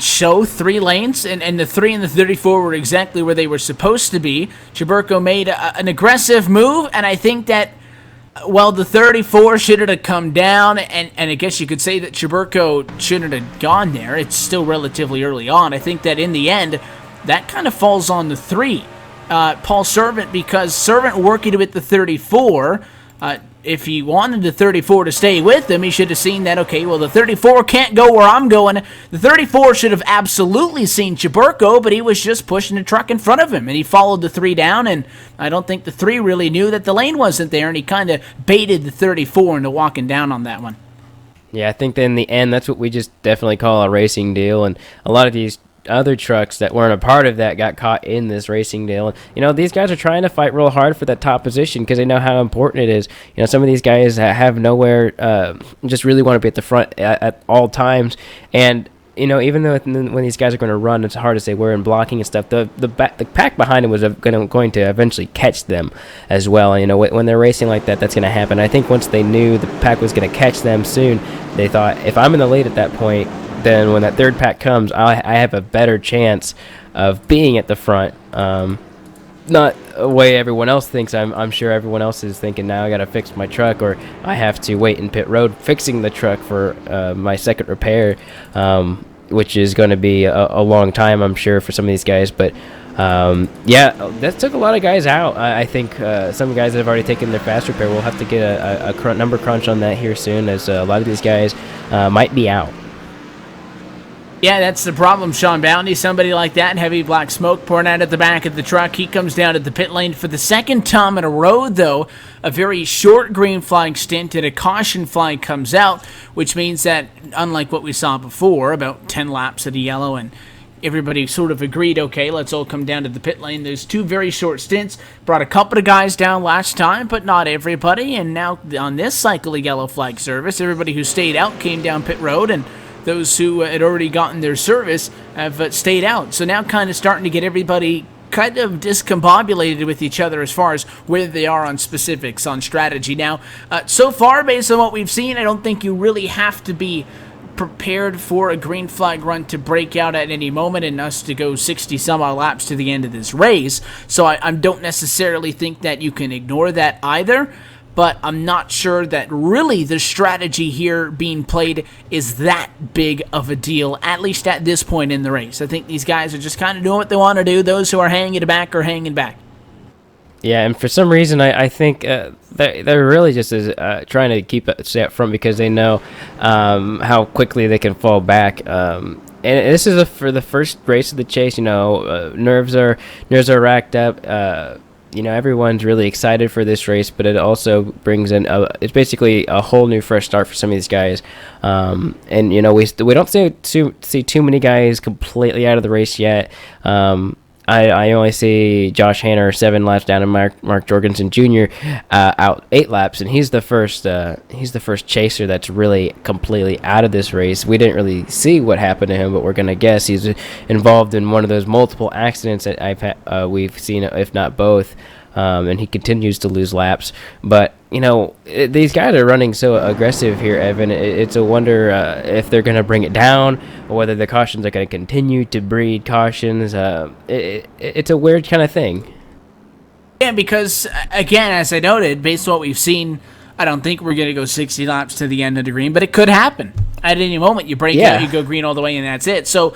show 3 lanes, and the 3 and the 34 were exactly where they were supposed to be. Chaburgo made an aggressive move, and I think that, well, the 34 should have come down, and I guess you could say that Chaburgo shouldn't have gone there. It's still relatively early on. I think that in the end, that kind of falls on the 3. Paul Servant, because Servant working with the 34, if he wanted the 34 to stay with him, he should have seen that, okay, well, the 34 can't go where I'm going. The 34 should have absolutely seen Chaburgo, but he was just pushing the truck in front of him, and he followed the 3 down, and I don't think the 3 really knew that the lane wasn't there, and he kind of baited the 34 into walking down on that one. Yeah, I think that in the end, that's what we just definitely call a racing deal, and a lot of these other trucks that weren't a part of that got caught in this racing deal. And, these guys are trying to fight real hard for that top position because they know how important it is. Some of these guys have nowhere, just really want to be at the front at all times. And, even though when these guys are going to run, it's hard to say where in blocking and stuff. The pack behind them was going to eventually catch them as well. When they're racing like that, that's going to happen. I think once they knew the pack was going to catch them soon, they thought, if I'm in the lead at that point, then when that 3rd pack comes, I have a better chance of being at the front. Not the way everyone else thinks. I'm sure everyone else is thinking, now I got to fix my truck, or I have to wait in pit road fixing the truck for my 2nd repair, which is going to be a long time, I'm sure, for some of these guys. But yeah, that took a lot of guys out. I think some guys that have already taken their fast repair will have to get a number crunch on that here soon, as a lot of these guys might be out. Yeah, that's the problem, Sean Bounty. Somebody like that, heavy black smoke pouring out at the back of the truck. He comes down to the pit lane for the 2nd time in a row, though. A very short green flag stint and a caution flag comes out, which means that, unlike what we saw before, about 10 laps of the yellow, and everybody sort of agreed, okay, let's all come down to the pit lane. There's 2 very short stints. Brought a couple of guys down last time, but not everybody. And now on this cycle of yellow flag service, everybody who stayed out came down pit road, and those who had already gotten their service have stayed out. So now kind of starting to get everybody kind of discombobulated with each other as far as where they are on specifics, on strategy. Now, so far, based on what we've seen, I don't think you really have to be prepared for a green flag run to break out at any moment and us to go 60 some odd laps to the end of this race. So I don't necessarily think that you can ignore that either. But I'm not sure that really the strategy here being played is that big of a deal, at least at this point in the race. I think these guys are just kind of doing what they want to do. Those who are hanging back are hanging back. Yeah, and for some reason, I think they're really just trying to keep it stay up front because they know how quickly they can fall back. And this is for the first race of the chase. Nerves are racked up. Everyone's really excited for this race, but it also brings in it's basically a whole new fresh start for some of these guys. We don't see too many guys completely out of the race yet. I only see Josh Hanner 7 laps down and Mark Jorgensen Jr. Out 8 laps, and he's the first chaser that's really completely out of this race. We didn't really see what happened to him, but we're gonna guess he's involved in one of those multiple accidents that we've seen, if not both. And he continues to lose laps. But, these guys are running so aggressive here, Evan. It's a wonder if they're going to bring it down or whether the cautions are going to continue to breed cautions. It's a weird kind of thing. Yeah, because, again, as I noted, based on what we've seen, I don't think we're going to go 60 laps to the end of the green, but it could happen. At any moment, you break out, you go green all the way, and that's it. So,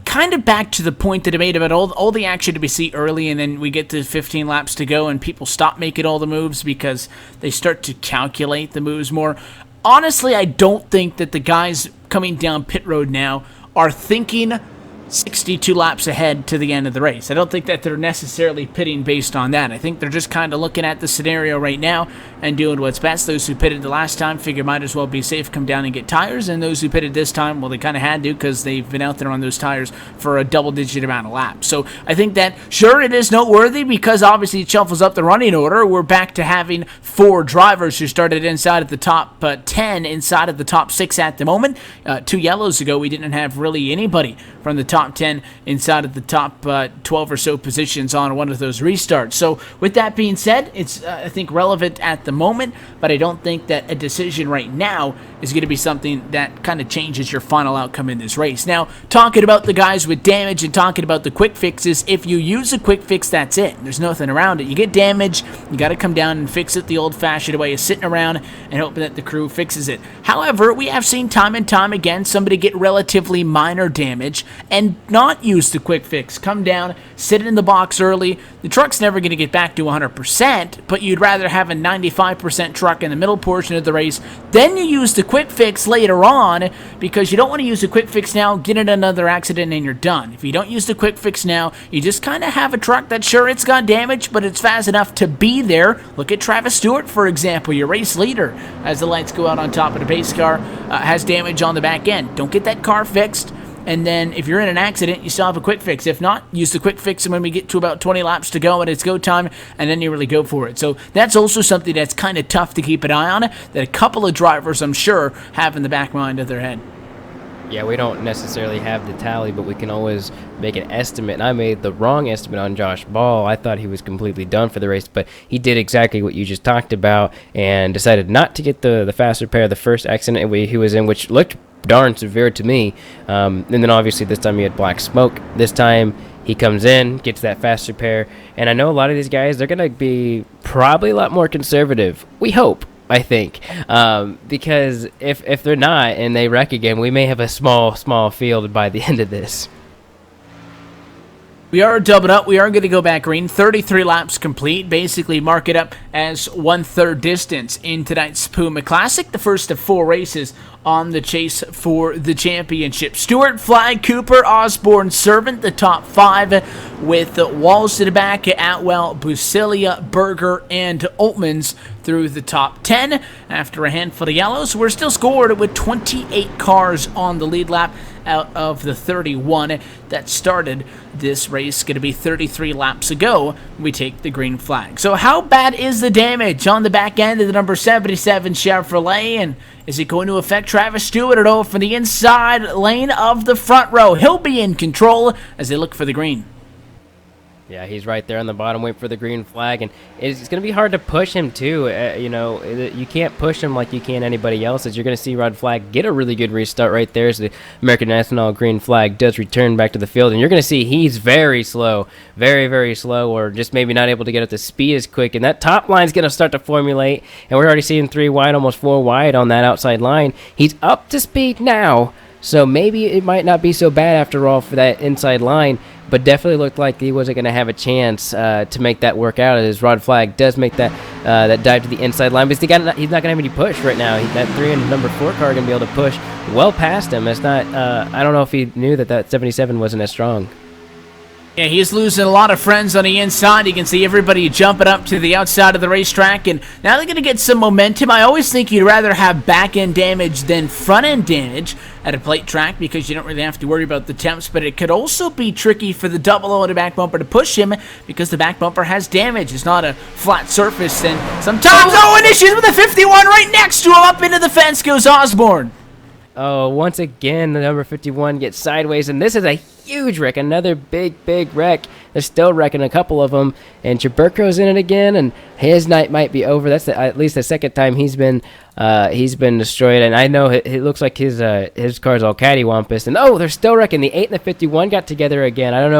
kind of back to the point that I made about all the action to be seen early, and then we get to 15 laps to go and people stop making all the moves because they start to calculate the moves more. Honestly, I don't think that the guys coming down pit road now are thinking 62 laps ahead to the end of the race. I don't think that they're necessarily pitting based on that. I think they're just kind of looking at the scenario right now and doing what's best. Those who pitted the last time figure might as well be safe, come down and get tires, and those who pitted this time, well, they kind of had to because they've been out there on those tires for a double-digit amount of laps. So I think that, sure, it is noteworthy because obviously it shuffles up the running order. We're back to having 4 drivers who started inside of the top 10, inside of the top 6 at the moment. 2 yellows ago, we didn't have really anybody from the top 10 inside of the top 12 or so positions on one of those restarts. So with that being said, it's I think relevant at the moment, but I don't think that a decision right now is going to be something that kind of changes your final outcome in this race. Now, talking about the guys with damage and talking about the quick fixes, if you use a quick fix, that's it. There's nothing around it. You get damage, you got to come down and fix it the old-fashioned way of sitting around and hoping that the crew fixes it. However, we have seen time and time again somebody get relatively minor damage and not use the quick fix. Come down, sit in the box early. The truck's never going to get back to 100%, but you'd rather have a 95% truck in the middle portion of the race. Then you use the quick fix later on because you don't want to use the quick fix now, get in another accident, and you're done. If you don't use the quick fix now, you just kind of have a truck that, sure, it's got damage, but it's fast enough to be there. Look at Travis Stewart, for example, your race leader, as the lights go out on top of the pace car, has damage on the back end. Don't get that car fixed. And then if you're in an accident, you still have a quick fix. If not, use the quick fix when we get to about 20 laps to go and it's go time, and then you really go for it. So that's also something that's kind of tough to keep an eye on, that a couple of drivers, I'm sure, have in the back mind of their head. Yeah, we don't necessarily have the tally, but we can always make an estimate. And I made the wrong estimate on Josh Ball. I thought he was completely done for the race, but he did exactly what you just talked about and decided not to get the fast repair. The first accident he was in, which looked darn severe to me, and then obviously this time he had black smoke. This time he comes in, gets that fast repair, and I know a lot of these guys, they're going to be probably a lot more conservative. We hope, I think, because if they're not and they wreck again, we may have a small field by the end of this. We are doubling up. We are going to go back green. 33 laps complete. Basically mark it up as 1/3 distance in tonight's Puma Classic, the first of 4 races on the chase for the championship. Stewart, Flag, Cooper, Osborne, Servant, the top 5, with Walls to the back, Atwell, Busilia, Berger, and Altmans through the top 10. After a handful of yellows, we're still scored with 28 cars on the lead lap out of the 31 that started this race. Going to be 33 laps ago, we take the green flag. So how bad is the damage on the back end of the number 77 Chevrolet, and is it going to affect Travis Stewart at all from the inside lane of the front row? He'll be in control as they look for the green. Yeah, he's right there on the bottom, waiting for the green flag, and it's going to be hard to push him, too. You can't push him like you can anybody else, as you're going to see Red Flag get a really good restart right there as the American National green flag does return back to the field, and you're going to see he's very slow, very, very slow, or just maybe not able to get up to speed as quick, and that top line's going to start to formulate, and we're already seeing 3 wide, almost 4 wide on that outside line. He's up to speed now, so maybe it might not be so bad after all for that inside line, but definitely looked like he wasn't going to have a chance to make that work out, as Rod Flag does make that dive to the inside line. But he's not going to have any push right now. That 3 and number 4 car are going to be able to push well past him. It's not. I don't know if he knew that 77 wasn't as strong. Yeah, he's losing a lot of friends on the inside. You can see everybody jumping up to the outside of the racetrack, and now they're going to get some momentum. I always think you'd rather have back-end damage than front-end damage at a plate track because you don't really have to worry about the temps, but it could also be tricky for the double O and the back bumper to push him because the back bumper has damage. It's not a flat surface, and sometimes, and issues with the 51 right next to him. Up into the fence goes Osborne. Oh, once again, the number 51 gets sideways, and this is a huge wreck, another big wreck. They're still wrecking a couple of them, and Chaburko's in it again, and his night might be over. That's at least the second time he's been destroyed, and I know it looks like his car's all cattywampus. And they're still wrecking. The 8 and the 51 got together again. I don't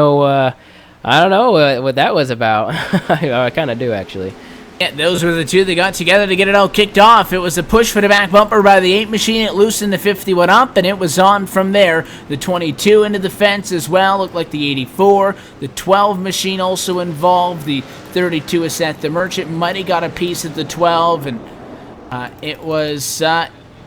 know what that was about. I kind of do, actually. Yeah, those were the two that got together to get it all kicked off. It was a push for the back bumper by the 8 machine. It loosened the 51 up, and it was on from there. The 22 into the fence as well. Looked like the 84. The 12 machine also involved. The 32 is at the Merchant. Mighty got a piece of the 12, and it was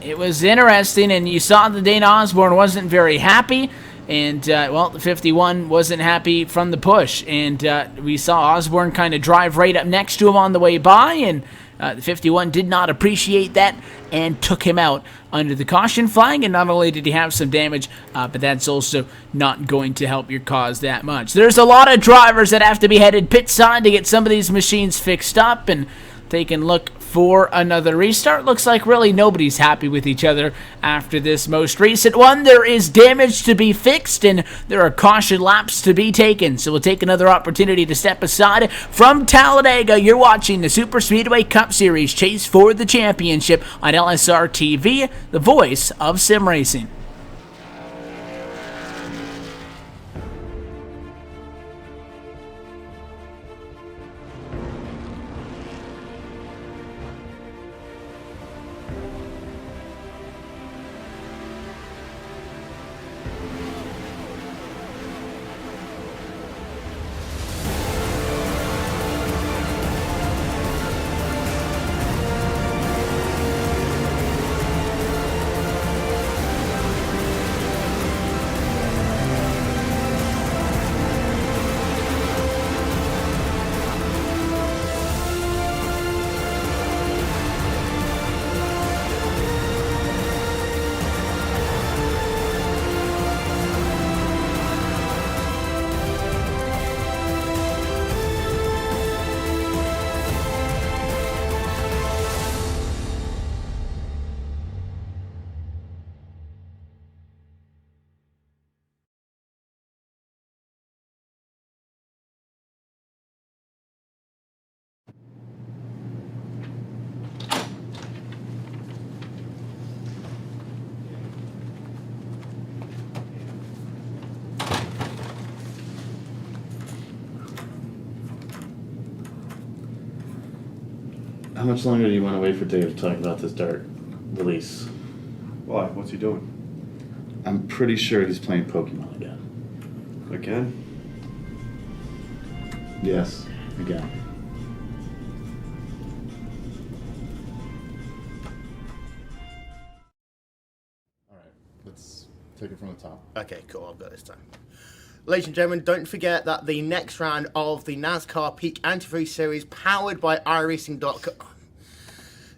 interesting. And you saw that Dana Osborne wasn't very happy. And, the 51 wasn't happy from the push. And we saw Osborne kind of drive right up next to him on the way by. And the 51 did not appreciate that and took him out under the caution flag. And not only did he have some damage, but that's also not going to help your cause that much. There's a lot of drivers that have to be headed pit side to get some of these machines fixed up. And they can look for another restart. Looks like really nobody's happy with each other after this most recent one. There is damage to be fixed, and there are caution laps to be taken. So we'll take another opportunity to step aside. From Talladega, you're watching the Superspeedway Cup Series Chase for the Championship on LSRTV, the voice of sim racing. How much longer do you want to wait for Dave to talk about this dart release? Why? What's he doing? I'm pretty sure he's playing Pokemon again. Again? Yes, again. Alright, let's take it from the top. Okay, cool. I've got this time. Ladies and gentlemen, don't forget that the next round of the NASCAR Peak Antifreeze Series, powered by iRacing.com.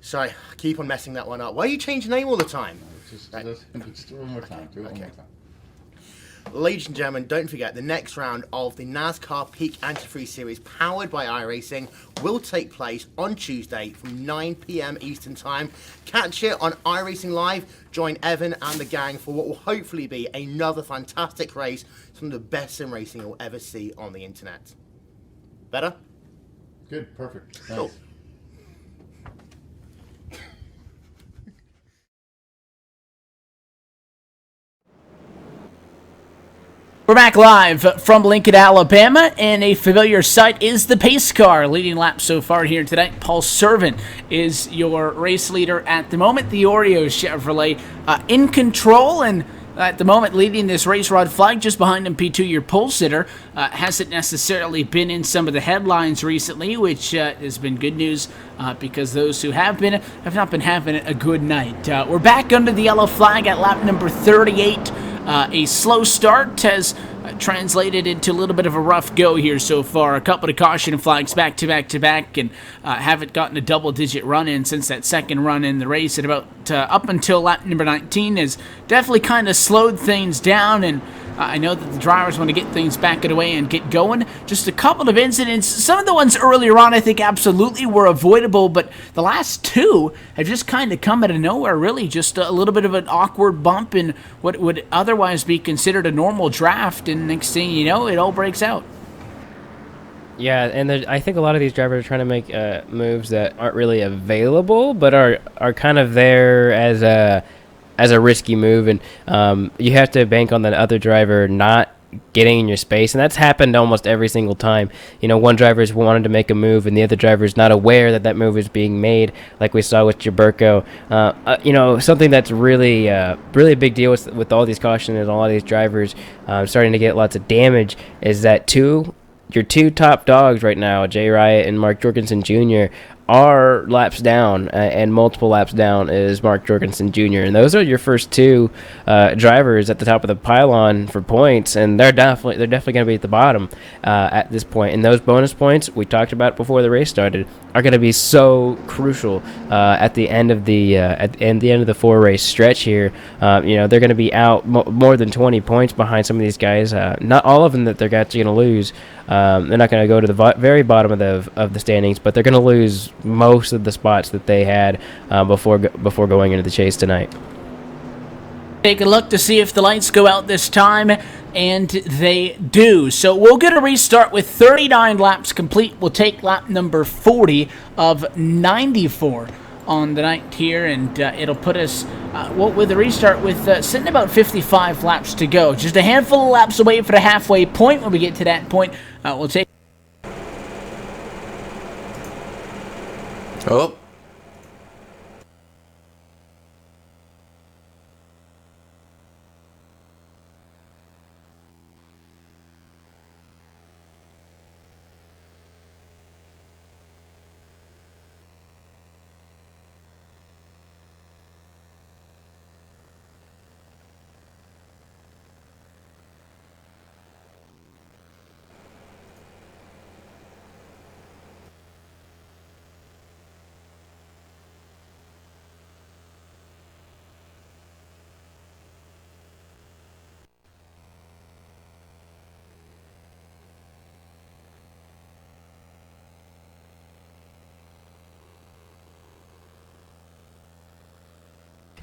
Sorry, I keep on messing that one up. Why are you changing the name all the time? Just do it one more time. Do it one more time. Ladies and gentlemen, don't forget the next round of the NASCAR Peak Antifreeze Series, powered by iRacing, will take place on Tuesday from 9 p.m. Eastern Time. Catch it on iRacing Live. Join Evan and the gang for what will hopefully be another fantastic race. Some of the best sim racing you'll ever see on the internet. Better? Good, perfect. Thanks. Cool. We're back live from Lincoln, Alabama, and a familiar sight is the pace car. Leading lap so far here tonight. Paul Servin is your race leader at the moment. The Oreo Chevrolet in control, and at the moment leading this race rod flag. Just behind him, P2, your pole sitter. Hasn't necessarily been in some of the headlines recently, which has been good news because those who have not been having a good night. We're back under the yellow flag at lap number 38. A slow start has translated into a little bit of a rough go here so far. A couple of caution flags back to back to back, and haven't gotten a double-digit run-in since that second run in the race at about up until lap number 19 has definitely kind of slowed things down, and I know that the drivers want to get things back away and get going. Just a couple of incidents. Some of the ones earlier on I think absolutely were avoidable, but the last two have just kind of come out of nowhere, really. Just a little bit of an awkward bump in what would otherwise be considered a normal draft, and next thing you know, it all breaks out. Yeah, and I think a lot of these drivers are trying to make moves that aren't really available, but are kind of there as a risky move, and you have to bank on the other driver not getting in your space, and that's happened almost every single time. One driver's wanted to make a move, and the other driver's not aware that that move is being made, like we saw with Jaburko. Something that's really a big deal with all these cautions and all of these drivers starting to get lots of damage is that your two top dogs right now, Jay Riot and Mark Jorgensen Jr., are laps down, and multiple laps down is Mark Jorgensen Jr., and those are your first two drivers at the top of the pylon for points, and they're definitely going to be at the bottom at this point. And those bonus points we talked about before the race started are going to be so crucial at the end of the end of the 4-race stretch here. They're going to be out more than 20 points behind some of these guys. Not all of them that they're actually going to lose. They're not going to go to the very bottom of the standings, but they're going to lose most of the spots that they had before going into the chase tonight. Take a look to see if the lights go out this time, and they do. So we'll get a restart with 39 laps complete. We'll take lap number 40 of 94 on the night here, and it'll put us with a restart with sitting about 55 laps to go. Just a handful of laps away for the halfway point. When we get to that point, we'll take... Oh.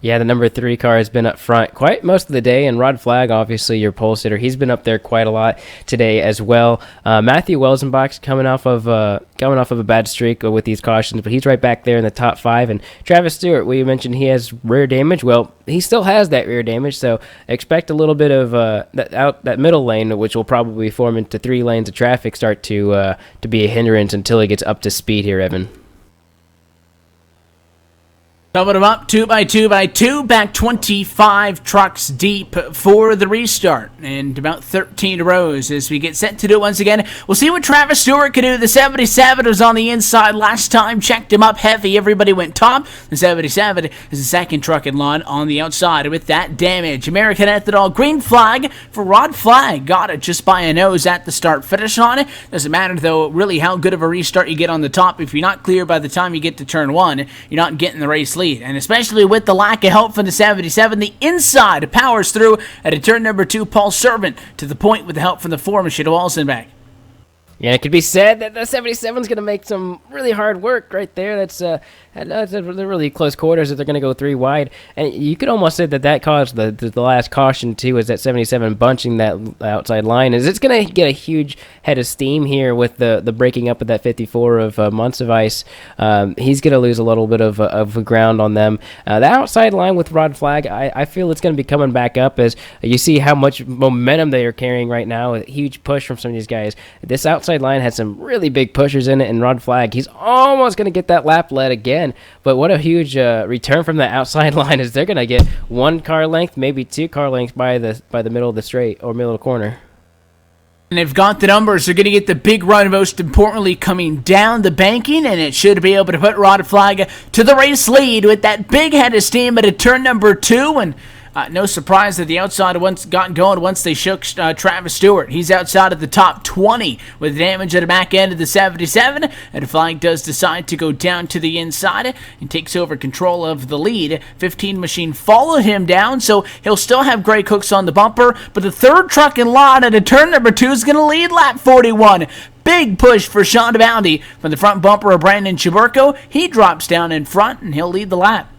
Yeah, the number 3 car has been up front quite most of the day, and Rod Flagg, obviously your pole sitter, he's been up there quite a lot today as well. Matthew Welsenbach's coming off of a bad streak with these cautions, but he's right back there in the top 5. And Travis Stewart, we mentioned he has rear damage. Well, he still has that rear damage, so expect a little bit of that middle lane, which will probably form into 3 lanes of traffic, start to be a hindrance until he gets up to speed here, Evan. Coming them up 2 by 2 by 2, back 25 trucks deep for the restart, and about 13 rows as we get set to do it once again. We'll see what Travis Stewart can do. The 77 was on the inside last time, checked him up heavy, everybody went top. The 77 is the second truck in line on the outside with that damage. American Ethanol, green flag for Rod Flagg, got it just by a nose at the start-finish line. Doesn't matter though really how good of a restart you get on the top. If you're not clear by the time you get to turn 1, you're not getting the race lead. And especially with the lack of help from the 77, the inside powers through at turn number 2. Paul Servant to the point with the help from the 4, Michelle Walsenbach. Yeah, it could be said that the 77 is going to make some really hard work right there. That's really close quarters if they're going to go 3 wide. And you could almost say that caused the last caution, too, is that 77 bunching that outside line. Is it's going to get a huge head of steam here with the breaking up of that 54 of Monsivice. He's going to lose a little bit of ground on them. The outside line with Rod Flagg, I feel it's going to be coming back up as you see how much momentum they are carrying right now. A huge push from some of these guys. This outside line had some really big pushers in it, and Rod Flagg, he's almost going to get that lap led again. But what a huge return from the outside line is they're going to get 1 car length, maybe 2 car lengths by the middle of the straight or middle of the corner. And they've got the numbers. They're going to get the big run, most importantly, coming down the banking, and it should be able to put Rod Flagg to the race lead with that big head of steam at turn number 2. And No surprise that the outside once got going once they shook Travis Stewart. He's outside of the top 20 with damage at the back end of the 77, and Flag does decide to go down to the inside and takes over control of the lead. 15 Machine followed him down, so he'll still have Greg Hooks on the bumper, but the third truck in line at a turn number 2 is going to lead lap 41. Big push for Sean Bounty from the front bumper of Brandon Chiburko. He drops down in front, and he'll lead the lap.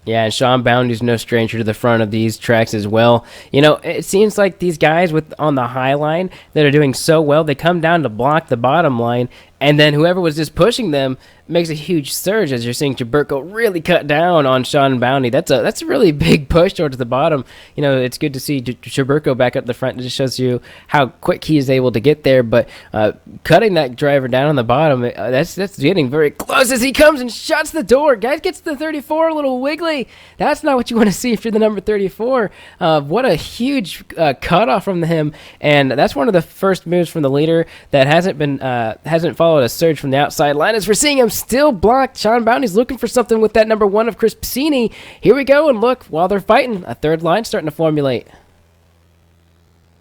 Yeah, and Sean Bounty's no stranger to the front of these tracks as well. You know, it seems like these guys on the high line that are doing so well, they come down to block the bottom line, and then whoever was just pushing them makes a huge surge as you're seeing Chiburko really cut down on Sean Bounty. That's a really big push towards the bottom. You know, it's good to see Chiburko back up the front. It just shows you how quick he is able to get there. But cutting that driver down on the bottom, that's getting very close as he comes and shuts the door. Guys gets the 34 a little wiggly. That's not what you want to see if you're the number 34. What a huge cutoff from him. And that's one of the first moves from the leader that hasn't followed a surge from the outside line as we're seeing him still blocked. Sean Bounty's looking for something with that number 1 of Chris Piscini. Here we go, and look, while they're fighting, a third line starting to formulate.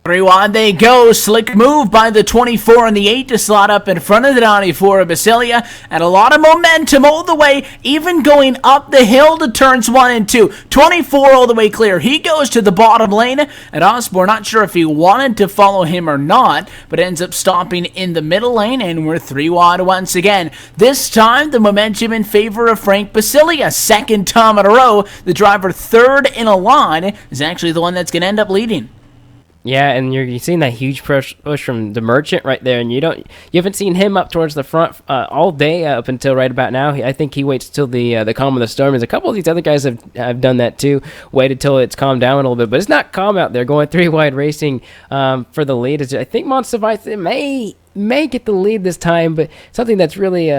3 wide they go. Slick move by the 24 and the 8 to slot up in front of the 94 of Basilia. And a lot of momentum all the way, even going up the hill to turns 1 and 2. 24 all the way clear. He goes to the bottom lane. And Osborne, not sure if he wanted to follow him or not, but ends up stopping in the middle lane. And we're 3 wide once again. This time, the momentum in favor of Frank Basilia. Second time in a row, the driver third in a line is actually the one that's going to end up leading. Yeah, and you're seeing that huge push from the Merchant right there, and you haven't seen him up towards the front all day up until right about now. I think he waits till the calm of the storm. As a couple of these other guys have done that too, waited till it's calmed down a little bit, but it's not calm out there. Going 3 wide racing for the lead. I think Montsevice may get the lead this time, but something that's really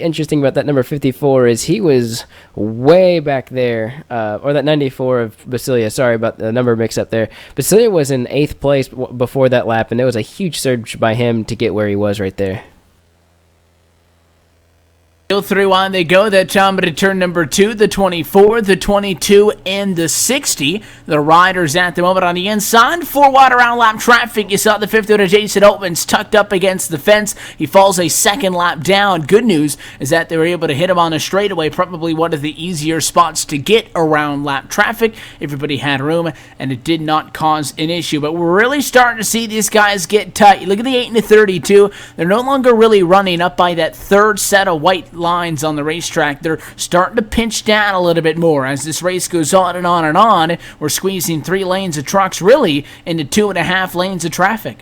interesting about that number 54 is he was way back there, or that 94 of Basilia. Sorry about the number mix up there. Basilia was in 8th place before that lap, and there was a huge surge by him to get where he was right there. Still 3 wide they go. That time at turn number 2, the 24, the 22, and the 60. The riders at the moment on the inside. 4 wide around lap traffic. You saw the 50 to Jason Oatman's tucked up against the fence. He falls a second lap down. Good news is that they were able to hit him on a straightaway, probably one of the easier spots to get around lap traffic. Everybody had room, and it did not cause an issue. But we're really starting to see these guys get tight. Look at the 8 and the 32. They're no longer really running up by that third set of white lines on the racetrack. They're starting to pinch down a little bit more as this race goes on and on and on. We're squeezing 3 lanes of trucks really into 2.5 lanes of traffic.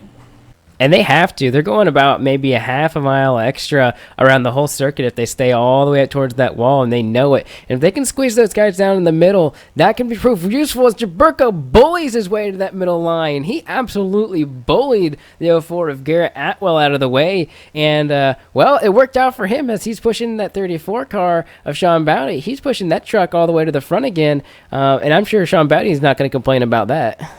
And they have to. They're going about maybe a half a mile extra around the whole circuit if they stay all the way up towards that wall, and they know it. And if they can squeeze those guys down in the middle, that can be proof useful as Chiburko bullies his way to that middle line. He absolutely bullied the 04 of Garrett Atwell out of the way. And, well, it worked out for him as he's pushing that 34 car of Sean Bounty. He's pushing that truck all the way to the front again. And I'm sure Sean Bounty is not going to complain about that.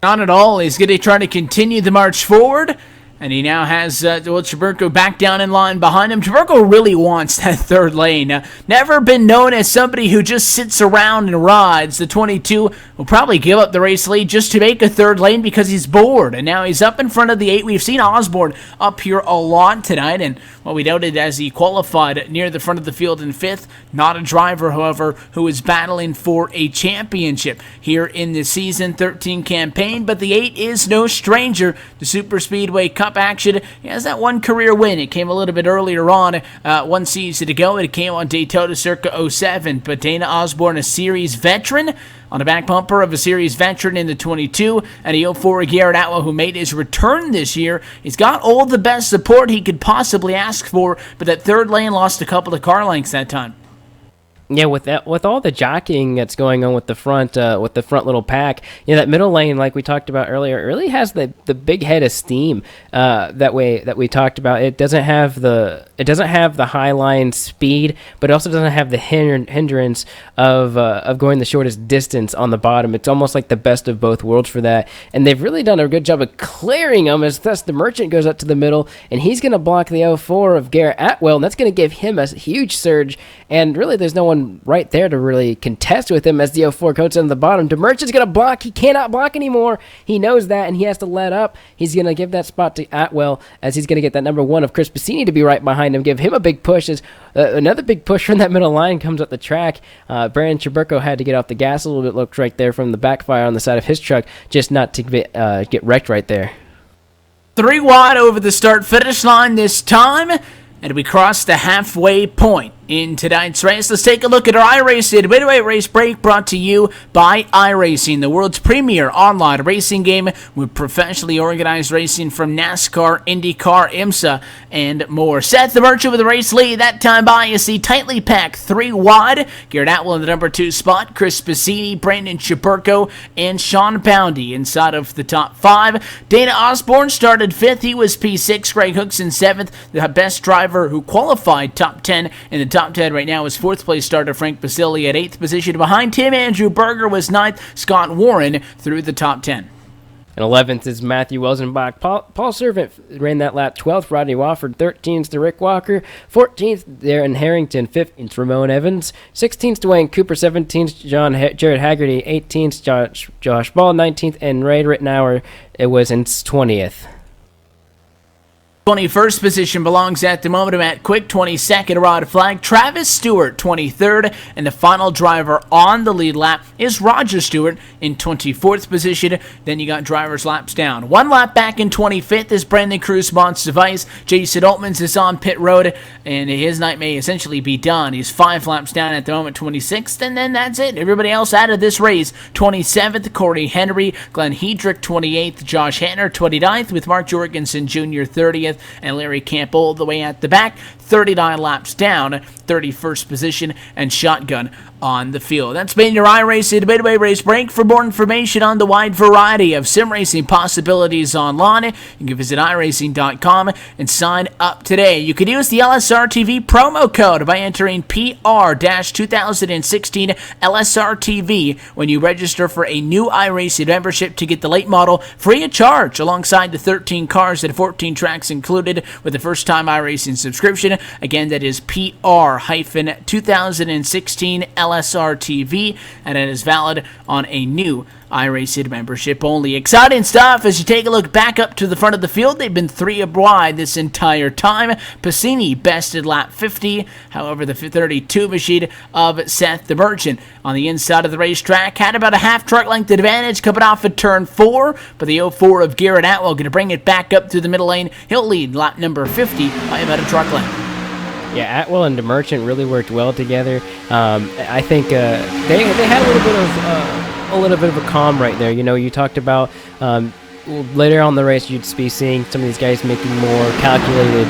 Not at all. He's going to try to continue the march forward. And he now has Chiburko back down in line behind him. Chiburko really wants that third lane. Never been known as somebody who just sits around and rides. The 22 will probably give up the race lead just to make a third lane because he's bored. And now he's up in front of the 8. We've seen Osborne up here a lot tonight. And what we noted as he qualified near the front of the field in 5th. Not a driver, however, who is battling for a championship here in the Season 13 campaign. But the 8 is no stranger to Superspeedway Cup action. He has that one career win. It came a little bit earlier on, one season ago. It came on Daytona circa 07. But Dana Osborne, a series veteran, on the back bumper of a series veteran in the 22, and the 04 Garrett Atwell, who made his return this year. He's got all the best support he could possibly ask for, but that third lane lost a couple of car lengths that time. Yeah, with all the jockeying that's going on with the front little pack, that middle lane, like we talked about earlier, it really has the big head of steam that we talked about. It doesn't have the it doesn't have the high line speed, but it also doesn't have the hindrance of going the shortest distance on the bottom. It's almost like the best of both worlds for that, and they've really done a good job of clearing them as thus the Merchant goes up to the middle, and he's going to block the 04 of Garrett Atwell, and that's going to give him a huge surge, and really there's no one right there to really contest with him as the 04 coats on the bottom. The Merchant's going to block. He cannot block anymore. He knows that, and he has to let up. He's going to give that spot to Atwell as he's going to get that number 1 of Chris Bassini to be right behind him, give him a big push as another big push from that middle line comes up the track. Brandon Chaburko had to get off the gas a little bit, looked right there from the backfire on the side of his truck, just not to get wrecked right there. 3 wide over the start-finish line this time, and we cross the halfway point in tonight's race. Let's take a look at our iRacing Midway Race Break, brought to you by iRacing, the world's premier online racing game with professionally organized racing from NASCAR, IndyCar, IMSA, and more. Seth the Merchant with the race lead. That time by, you see tightly packed 3 wide. Garrett Atwell in the number 2 spot. Chris Bassini, Brandon Chaburko, and Sean Boundy inside of the top 5. Dana Osborne started 5th. He was P6. Greg Hooks in 7th. The best driver who qualified top 10 in the top 10 right now is 4th place starter Frank Basile at 8th position. Behind him, Andrew Berger was 9th. Scott Warren through the top 10. And 11th is Matthew Welsenbach. Paul Servant ran that lap. 12th, Rodney Wofford. 13th to Rick Walker. 14th, Darren Harrington. 15th, Ramon Evans. 16th, Dwayne Cooper. 17th, Jared Haggerty. 18th, Josh Ball. 19th, and Ray Rittenauer. It was in 20th. 21st position belongs at the moment to Matt Quick. 22nd, Rod Flag. Travis Stewart, 23rd. And the final driver on the lead lap is Roger Stewart in 24th position. Then you got drivers laps down. 1 lap back in 25th is Brandon Cruz Device. Jason Altmans is on pit road, and his night may essentially be done. He's 5 laps down at the moment, 26th, and then that's it. Everybody else out of this race. 27th, Corey Henry. Glenn Hedrick, 28th. Josh Hantner, 29th, with Mark Jorgensen Jr., 30th. And Larry Camp all the way at the back, 39 laps down, 31st position, and shotgun on the field. That's been your iRacing Midway Race Break. For more information on the wide variety of sim racing possibilities online, you can visit iRacing.com and sign up today. You can use the LSRTV promo code by entering PR-2016 LSRTV when you register for a new iRacing membership to get the late model free of charge alongside the 13 cars and 14 tracks included with the first time iRacing subscription. Again, that is PR-2016 LSRTV, and it is valid on a new iRacing membership only. Exciting stuff as you take a look back up to the front of the field. They've been 3 wide this entire time. Bassini bested lap 50. However, the 32 machine of Seth the Merchant on the inside of the racetrack had about a half truck length advantage coming off at turn 4, but the 04 of Garrett Atwell going to bring it back up through the middle lane. He'll lead lap number 50 by about a truck length. Yeah, Atwell and DeMerchant really worked well together. I think they had a little bit of a calm right there. You know, you talked about later on in the race you'd be seeing some of these guys making more calculated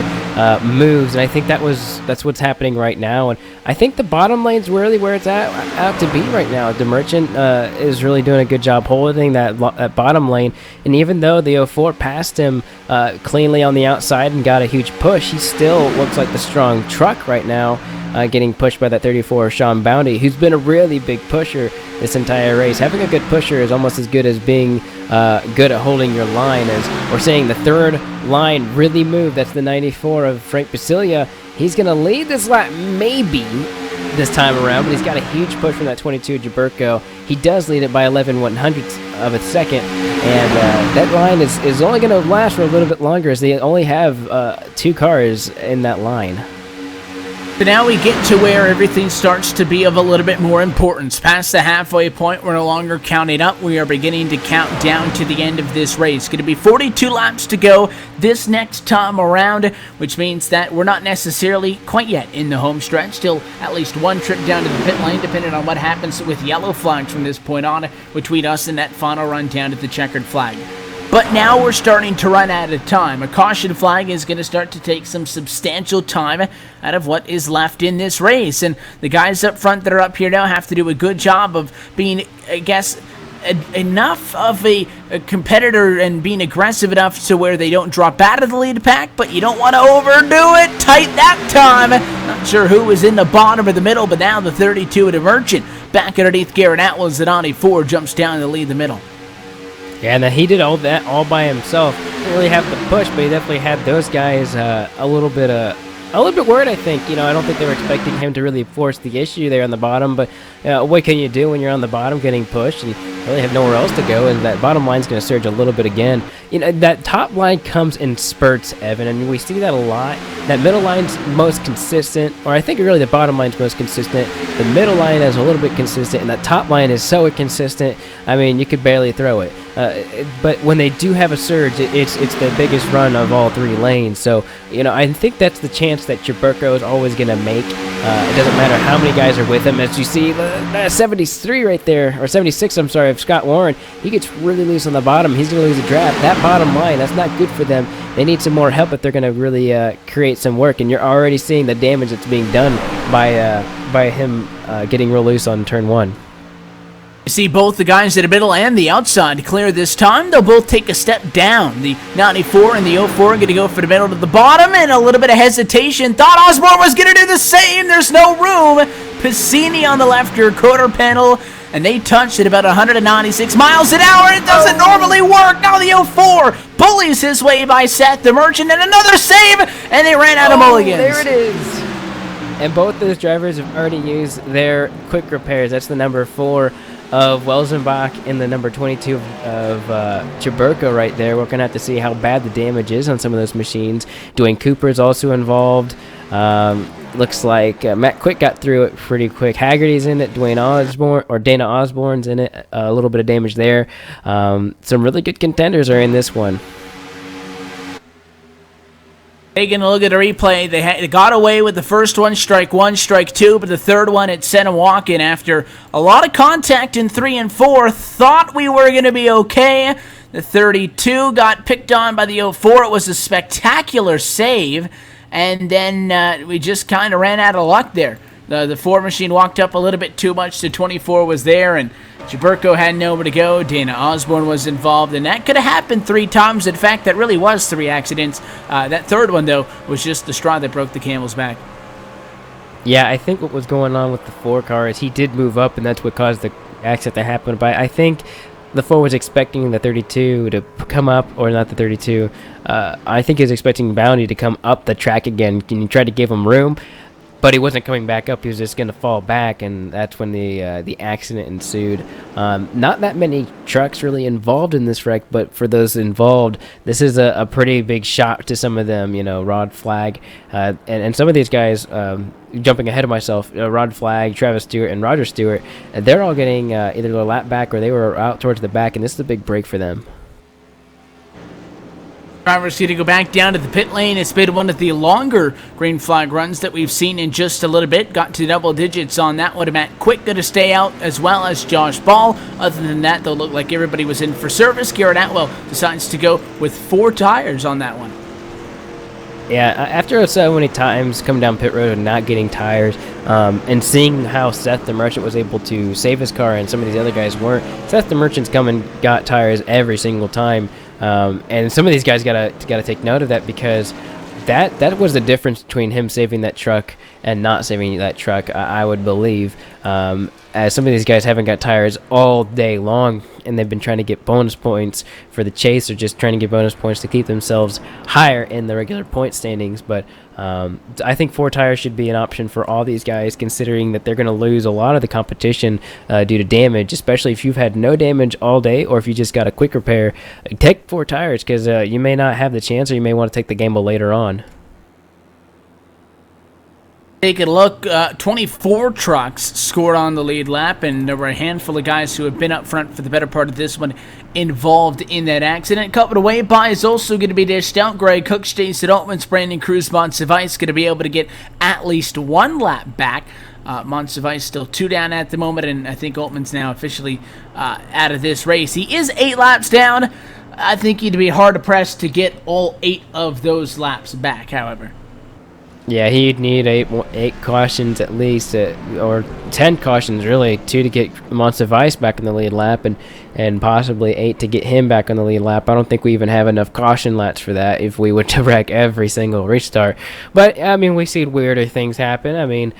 moves, and I think that's what's happening right now. And I think the bottom lane's really where it's out to be right now. DeMerchant is really doing a good job holding that bottom lane, and even though the 04 passed him cleanly on the outside and got a huge push, he still looks like the strong truck right now, getting pushed by that 34 Sean Boundy, who's been a really big pusher this entire race. Having a good pusher is almost as good as being good at holding your line. As we're saying, the third line really moved. That's the 94 of Frank Basilia. He's going to lead this lap maybe this time around, but he's got a huge push from that 22 Jaburko. He does lead it by 11/100ths of a second, and that line is only going to last for a little bit longer as they only have 2 cars in that line. So now we get to where everything starts to be of a little bit more importance. Past the halfway point, we're no longer counting up. We are beginning to count down to the end of this race. Going to be 42 laps to go this next time around, which means that we're not necessarily quite yet in the home stretch. Still at least 1 trip down to the pit lane, depending on what happens with yellow flags from this point on, between us and that final run down to the checkered flag. But now we're starting to run out of time. A caution flag is going to start to take some substantial time out of what is left in this race. And the guys up front that are up here now have to do a good job of being, I guess, enough of a competitor and being aggressive enough to where they don't drop out of the lead pack, but you don't want to overdo it. Tight that time. Not sure who was in the bottom or the middle, but now the 32 at Merchant. Back underneath Garrett Atwell, Zanani 4 jumps down to lead the middle. Yeah, and he did all that all by himself. Didn't really have the push, but he definitely had those guys a little bit worried, I think. I don't think they were expecting him to really force the issue there on the bottom, but what can you do when you're on the bottom getting pushed and really have nowhere else to go, and that bottom line's going to surge a little bit again. That top line comes in spurts, Evan, and we see that a lot. That middle line's most consistent, or I think really the bottom line's most consistent. The middle line is a little bit consistent, and that top line is so inconsistent, I mean, you could barely throw it. But when they do have a surge, it's the biggest run of all 3 lanes. So, I think that's the chance that Cheburko is always going to make. It doesn't matter how many guys are with him. As you see, 73 right there, or 76, I'm sorry, of Scott Warren, he gets really loose on the bottom. He's going to lose a draft. That bottom line, that's not good for them. They need some more help if they're going to really create some work. And you're already seeing the damage that's being done by him getting real loose on turn 1. You see both the guys at the middle and the outside clear this time. They'll both take a step down. The 94 and the 04 are going to go for the middle to the bottom, and a little bit of hesitation. Thought Osborne was going to do the same. There's no room. Piscini on the left rear quarter panel, and they touched at about 196 miles an hour. It doesn't normally work. Now the 04 bullies his way by Seth the Merchant, and another save, and they ran out of mulligans. There it is. And both those drivers have already used their quick repairs. That's the number 4 of Welzenbach and the number 22 of Cheburko right there. We're going to have to see how bad the damage is on some of those machines. Dwayne Cooper's also involved. Looks like Matt Quick got through it pretty quick. Haggerty's in it. Dana Osborne's in it. A little bit of damage there. Some really good contenders are in this one. Taking a look at the replay, they got away with the first one, strike 1, strike 2, but the third one it sent a walk-in after a lot of contact in 3 and 4. Thought we were going to be okay. The 32 got picked on by the 04. It was a spectacular save, and then we just kind of ran out of luck there. The 4 machine walked up a little bit too much. The 24 was there, and Cheburko had nowhere to go. Dana Osborne was involved, and that could have happened 3 times. In fact, that really was 3 accidents. That third one, though, was just the straw that broke the camel's back. Yeah, I think what was going on with the 4 car is he did move up, and that's what caused the accident to happen. But I think the 4 was expecting the 32 to come up, or not the 32. I think he was expecting Bounty to come up the track again. And he tried to give him room, but he wasn't coming back up. He was just going to fall back, and that's when the accident ensued. Not that many trucks really involved in this wreck, but for those involved, this is a pretty big shock to some of them. Rod Flagg, and some of these guys, jumping ahead of myself, Rod Flagg, Travis Stewart, and Roger Stewart, they're all getting either their lap back or they were out towards the back, and this is a big break for them. Drivers going to go back down to the pit lane. It's been one of the longer green flag runs that we've seen in just a little bit. Got to double digits on that one. Matt Quick going to stay out, as well as Josh Ball. Other than that, they'll look like everybody was in for service. Garrett Atwell decides to go with 4 tires on that one. Yeah, after so many times coming down pit road and not getting tires, and seeing how Seth the Merchant was able to save his car and some of these other guys weren't, Seth the Merchant's come and got tires every single time. And some of these guys gotta take note of that, because that was the difference between him saving that truck and not saving that truck, I would believe. As some of these guys haven't got tires all day long, and they've been trying to get bonus points for the chase, or just trying to get bonus points to keep themselves higher in the regular point standings. But I think 4 tires should be an option for all these guys, considering that they're going to lose a lot of the competition due to damage, especially if you've had no damage all day, or if you just got a quick repair. Take 4 tires, because you may not have the chance, or you may want to take the gamble later on. Taking a look, 24 trucks scored on the lead lap, and there were a handful of guys who have been up front for the better part of this one involved in that accident. Coupled away by is also going to be dished out. Greg Cook stays at Altman's. Brandon Cruz, Monsivice going to be able to get at least 1 lap back. Monsivice still 2 down at the moment, and I think Altman's now officially out of this race. He is 8 laps down. I think he'd be hard pressed to get all 8 of those laps back, however. Yeah, he'd need eight cautions at least, or 10 cautions really, 2 to get Monsivice back in the lead lap, and possibly 8 to get him back on the lead lap. I don't think we even have enough caution laps for that if we were to wreck every single restart. But I mean, we see weirder things happen. I mean,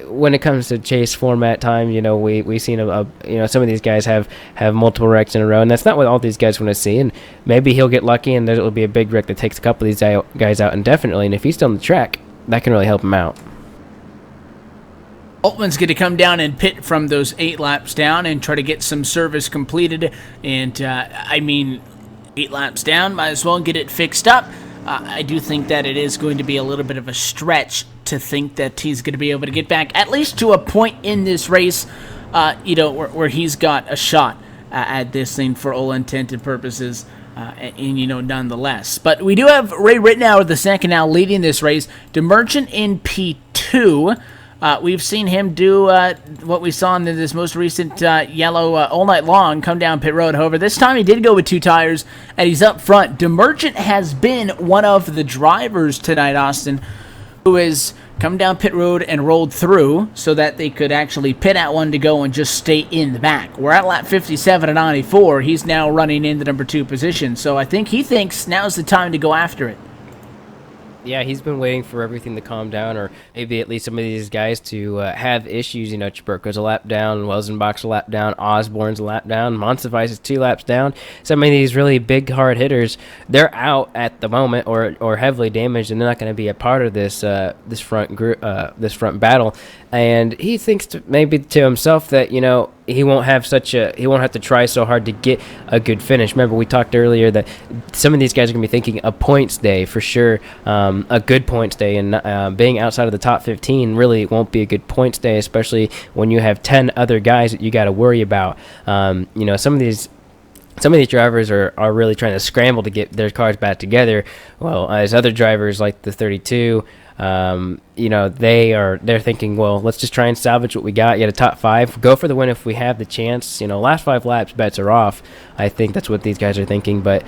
when it comes to chase format time, you know, we've seen some of these guys have multiple wrecks in a row, and that's not what all these guys want to see. And maybe he'll get lucky, and there will be a big wreck that takes a couple of these guys out indefinitely. And if he's still on the track, that can really help him out. Altman's going to come down and pit from those 8 laps down and try to get some service completed. And, I mean, 8 laps down, might as well get it fixed up. I do think that it is going to be a little bit of a stretch to think that he's going to be able to get back at least to a point in this race, where he's got a shot at this thing for all intent and purposes. Nonetheless. But we do have Ray Rittenauer, the second, now leading this race. DeMerchant in P2. We've seen him do what we saw in this most recent yellow all night long, come down pit road. However, this time he did go with 2 tires, and he's up front. DeMerchant has been one of the drivers tonight, Austin, who has come down pit road and rolled through so that they could actually pit at 1 to go and just stay in the back. We're at lap 57 and 94. He's now running in the number 2 position. So I think he thinks now's the time to go after it. Yeah, he's been waiting for everything to calm down, or maybe at least some of these guys to have issues. You know, Chaburko's a lap down, Welzenbach's a lap down, Osborne's a lap down, Monsivice is 2 laps down. Some of these really big, hard hitters, they're out at the moment or heavily damaged, and they're not going to be a part of this front battle. And he thinks maybe to himself that, you know, he won't have to try so hard to get a good finish. Remember, we talked earlier that some of these guys are going to be thinking a points day for sure, a good points day, and being outside of the top 15 really won't be a good points day, especially when you have 10 other guys that you got to worry about. Some of these drivers are really trying to scramble to get their cars back together. Well, as other drivers like the 32, they're thinking, well, let's just try and salvage what we got. Get a top 5, go for the win if we have the chance. Last 5 laps, bets are off. I think that's what these guys are thinking. But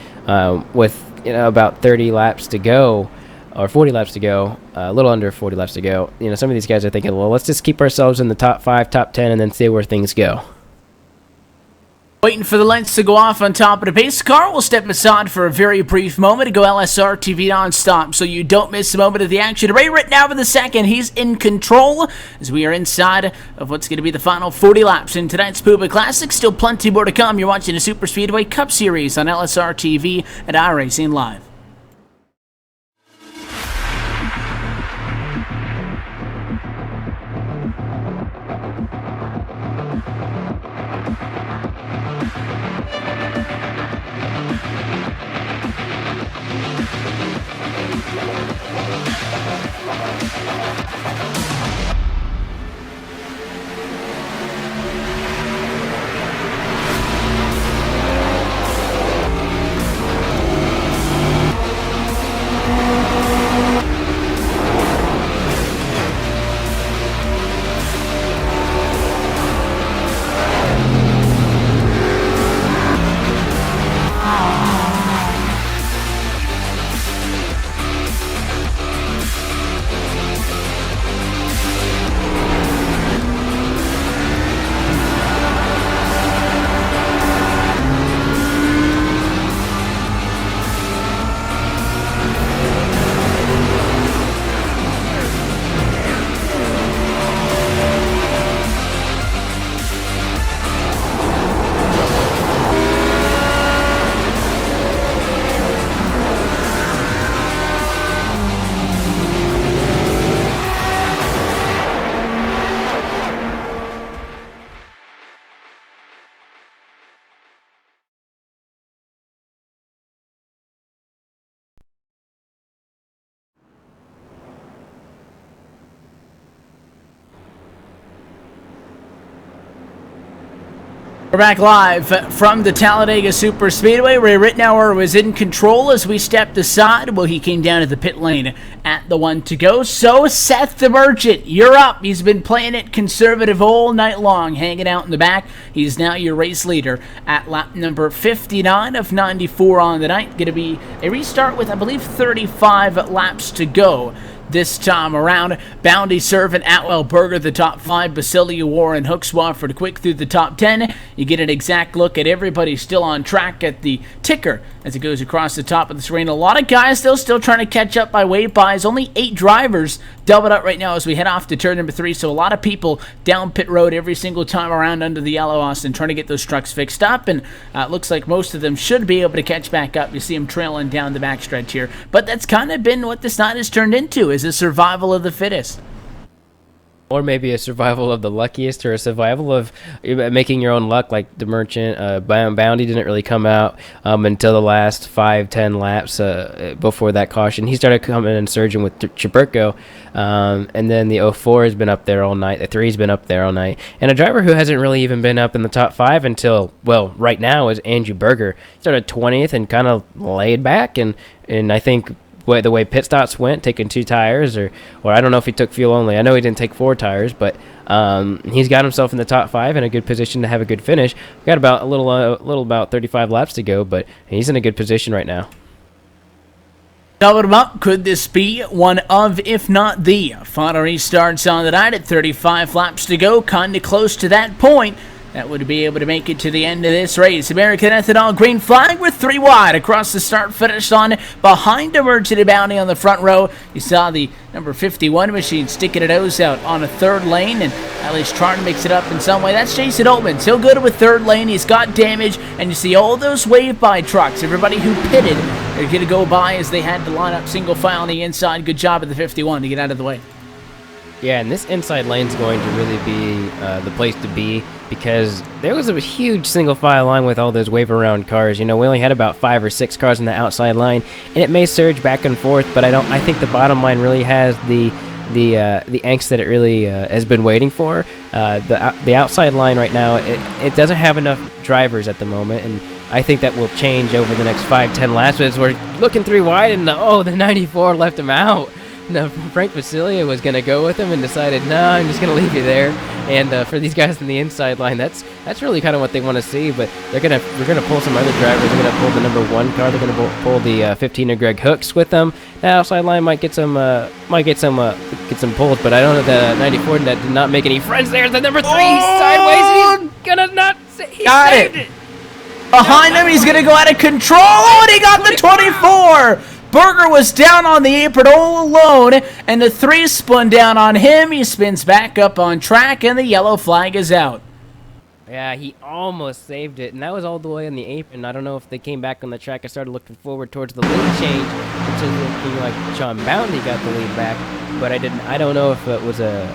with about 30 laps to go, or 40 laps to go, a little under 40 laps to go, some of these guys are thinking, well, let's just keep ourselves in the top 5, top 10, and then see where things go. Waiting for the lights to go off on top of the pace car. We'll step aside for a very brief moment to go LSRTV nonstop so you don't miss a moment of the action. Ray Rittenauer in the second. He's in control as we are inside of what's going to be the final 40 laps in tonight's Puma Classic. Still plenty more to come. You're watching the Superspeedway Cup Series on LSRTV and iRacing Live. We're back live from the Talladega Superspeedway. Ray Rittenauer was in control as we stepped aside. Well, he came down to the pit lane at the 1 to go. So, Seth DeMerchant, you're up. He's been playing it conservative all night long, hanging out in the back. He's now your race leader at lap number 59 of 94 on the night. Going to be a restart with, I believe, 35 laps to go. this time around. Bounty, Servant, Atwell, Berger, the top 5. Basilia, Warren, Hook, Swafford, quick through the top 10. You get an exact look at everybody still on track at the ticker as it goes across the top of the screen. A lot of guys still trying to catch up by wave buys. Only 8 drivers doubled up right now as we head off to turn number 3. So a lot of people down pit road every single time around under the yellow, Austin, trying to get those trucks fixed up. And it looks like most of them should be able to catch back up. You see them trailing down the backstretch here. But that's kind of been what this night has turned into, is a survival of the fittest. Or maybe a survival of the luckiest, or a survival of making your own luck, like the Merchant. Bounty didn't really come out until the last 5-10 laps before that caution. He started coming and surging with Chaburko, and then the 04 has been up there all night. The 3's been up there all night. And a driver who hasn't really even been up in the top 5 until, well, right now is Andrew Berger. He started 20th and kind of laid back, and I think the way pit stops went, taking 2 tires, or I don't know if he took fuel only. I know he didn't take 4 tires, but he's got himself in the top 5 in a good position to have a good finish. We got about a little about 35 laps to go, but he's in a good position right now. Doubled him up. Could this be one of, if not the final restarts on the night at 35 laps to go? Kind of close to that point. That would be able to make it to the end of this race. American Ethanol green flag with 3 wide across the start-finish line behind Emergency Bounty on the front row. You saw the number 51 machine sticking a nose out on a 3rd lane, and at least trying to mix it up in some way. That's Jason Oatman. Still good with 3rd lane. He's got damage, and you see all those wave-by trucks. Everybody who pitted are going to go by as they had to line up single file on the inside. Good job at the 51 to get out of the way. Yeah, and this inside lane is going to really be the place to be, because there was a huge single file line with all those wave around cars. You know, we only had about 5 or 6 cars in the outside line, and it may surge back and forth, but I think the bottom line really has the angst that it really has been waiting for. The outside line right now, it doesn't have enough drivers at the moment, and I think that will change over the next 5-10 laps. As we're looking 3 wide, and the 94 left him out. No, Frank Basilia was going to go with him and decided, no, I'm just going to leave you there. And for these guys in the inside line, that's really kind of what they want to see. But we're going to pull some other drivers. They're going to pull the number 1 car. They're going to pull the 15 of Greg Hooks with them. The outside line might get some pulls, but I don't know, the 94 that did not make any friends there. The number 3 sideways. And he's gonna not. He got saved it. Behind him, he's going to go out of control. Oh, and he got the 24. Berger was down on the apron all alone, and the 3 spun down on him. He spins back up on track, and the yellow flag is out. Yeah, he almost saved it, and that was all the way on the apron. I don't know if they came back on the track. I started looking forward towards the lead change, which is looking like Sean Bounty got the lead back, but I don't know if it was an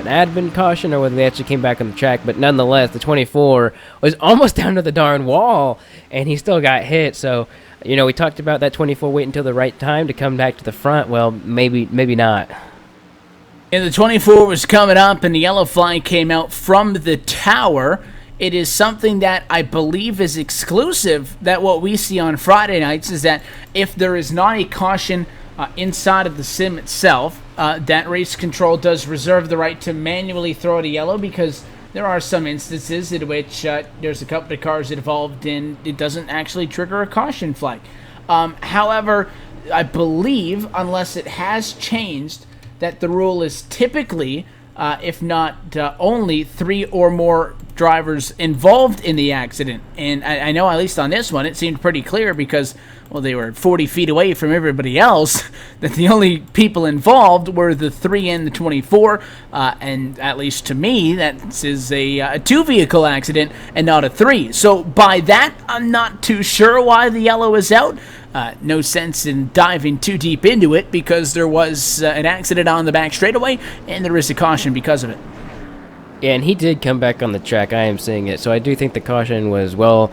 admin caution or whether they actually came back on the track. But nonetheless, the 24 was almost down to the darn wall, and he still got hit. So, you know, we talked about that 24 waiting until the right time to come back to the front. Well, maybe not. And the 24 was coming up, and the yellow flag came out from the tower. It is something that I believe is exclusive, that what we see on Friday nights is that if there is not a caution inside of the sim itself, that race control does reserve the right to manually throw it a yellow, because there are some instances in which there's a couple of cars involved and it doesn't actually trigger a caution flag. However, I believe, unless it has changed, that the rule is typically, if not only, 3 or more drivers involved in the accident. And I know, at least on this one, it seemed pretty clear because, well, they were 40 feet away from everybody else, that the only people involved were the 3 and the 24. And at least to me, that is a 2-vehicle accident and not a 3. So by that, I'm not too sure why the yellow is out. No sense in diving too deep into it, because there was an accident on the back straightaway, and there is a caution because of it. Yeah, and he did come back on the track. I am seeing it. So I do think the caution was well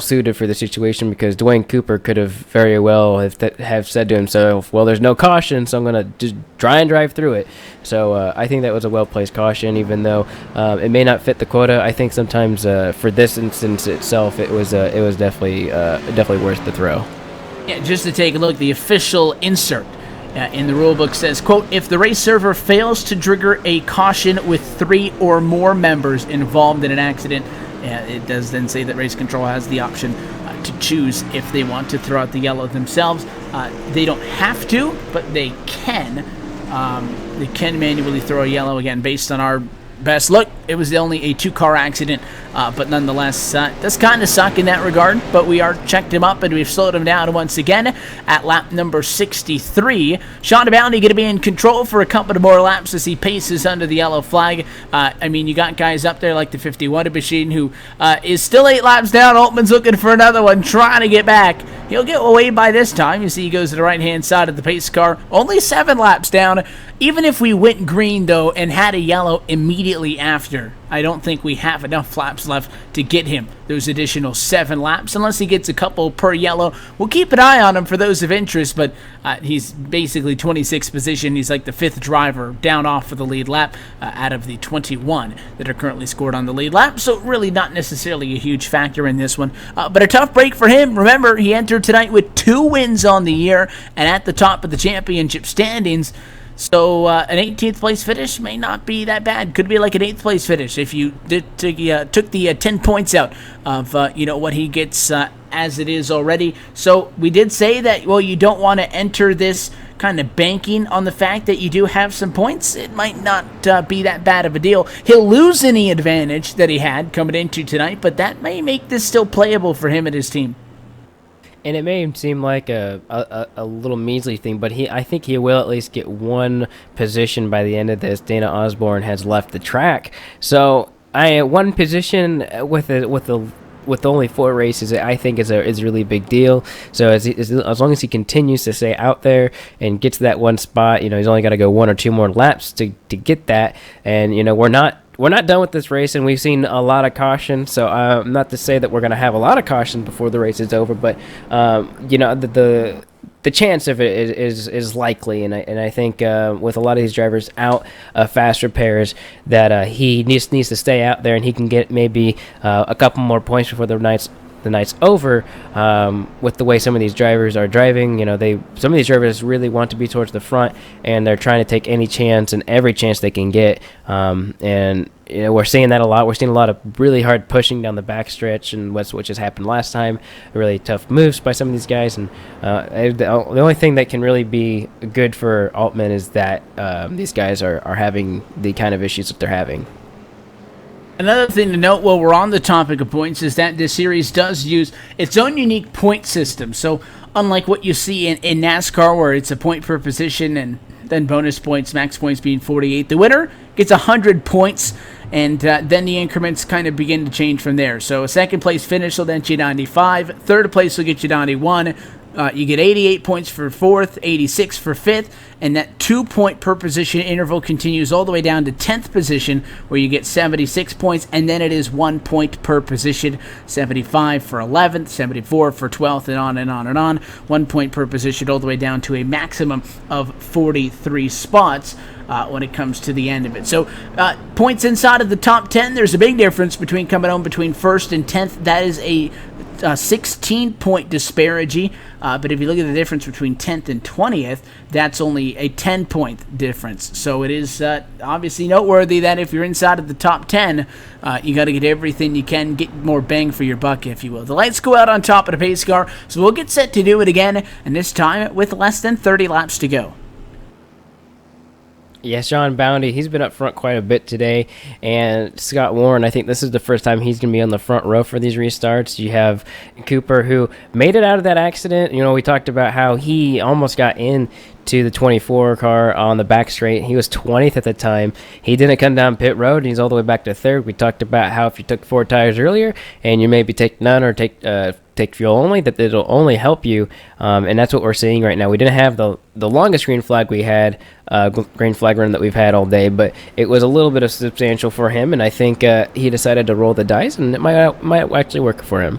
suited for the situation, because Dwayne Cooper could have very well have said to himself, well, there's no caution, so I'm going to just try and drive through it. So I think that was a well-placed caution, even though it may not fit the quota. I think sometimes for this instance itself, it was definitely worth the throw. Yeah, just to take a look, the official insert in the rulebook says, quote, if the race server fails to trigger a caution with 3 or more members involved in an accident, it does then say that race control has the option to choose if they want to throw out the yellow themselves. They don't have to, but they can. They can manually throw a yellow, again, based on our best look. It was only a 2-car accident, but nonetheless, does kind of suck in that regard, but we are checked him up and we've slowed him down once again at lap number 63. Sean Bounty going to be in control for a couple of more laps as he paces under the yellow flag. I mean, you got guys up there like the 51 machine who is still 8 laps down. Altman's looking for another one, trying to get back. He'll get away by this time. You see he goes to the right-hand side of the pace car. Only 7 laps down. Even if we went green, though, and had a yellow immediately after, I don't think we have enough laps left to get him those additional 7 laps, unless he gets a couple per yellow. We'll keep an eye on him for those of interest, but he's basically 26th position. He's like the 5th driver down off of the lead lap out of the 21 that are currently scored on the lead lap, so really not necessarily a huge factor in this one. But a tough break for him. Remember, he entered tonight with 2 wins on the year and at the top of the championship standings. So an 18th place finish may not be that bad. Could be like an 8th place finish if you took the 10 points out of what he gets as it is already. So we did say that, well, you don't want to enter this kind of banking on the fact that you do have some points. It might not be that bad of a deal. He'll lose any advantage that he had coming into tonight, but that may make this still playable for him and his team. And it may seem like a little measly thing, but I think he will at least get 1 position by the end of this. Dana Osborne has left the track, so 1 position with only 4 races, I think is a really big deal. So as long as he continues to stay out there and gets that 1 spot, he's only got to go 1 or 2 more laps to get that. And we're not done with this race, and we've seen a lot of caution. So not to say that we're going to have a lot of caution before the race is over, but the chance of it is likely, and I think with a lot of these drivers out of fast repairs, that he needs to stay out there, and he can get maybe a couple more points before the night's over. With the way some of these drivers are driving, some of these drivers really want to be towards the front, and they're trying to take any chance and every chance they can get. And we're seeing that a lot. We're seeing a lot of really hard pushing down the backstretch, and which has happened last time. Really tough moves by some of these guys, and the only thing that can really be good for Altman is that these guys are having the kind of issues that they're having. Another thing to note while we're on the topic of points is that this series does use its own unique point system. So unlike what you see in NASCAR, where it's a point per position and then bonus points, max points being 48, the winner gets 100 points, and then the increments kind of begin to change from there. So a 2nd place finish will then get you 95, 3rd place will get you 91, you get 88 points for 4th, 86 for 5th, and that 2-point per position interval continues all the way down to 10th position, where you get 76 points, and then it is 1 point per position, 75 for 11th, 74 for 12th, and on and on and on. 1 point per position all the way down to a maximum of 43 spots when it comes to the end of it. So points inside of the top 10, there's a big difference between coming home between 1st and 10th. That is a 16-point disparity, but if you look at the difference between 10th and 20th, that's only a 10-point difference. So it is obviously noteworthy that if you're inside of the top 10, you got to get everything you can, get more bang for your buck, if you will. The lights go out on top of the pace car, so we'll get set to do it again, and this time with less than 30 laps to go. Yeah, Sean Bounty, he's been up front quite a bit today, and Scott Warren, I think this is the first time he's going to be on the front row for these restarts. You have Cooper, who made it out of that accident. We talked about how he almost got into the 24 car on the back straight. He was 20th at the time. He didn't come down pit road, and he's all the way back to 3rd. We talked about how if you took 4 tires earlier, and you maybe take none or take fuel only, that it'll only help you, and that's what we're seeing right now. We didn't have the longest green flag we had, green flag run that we've had all day, but it was a little bit of substantial for him, and I think he decided to roll the dice, and it might actually work for him.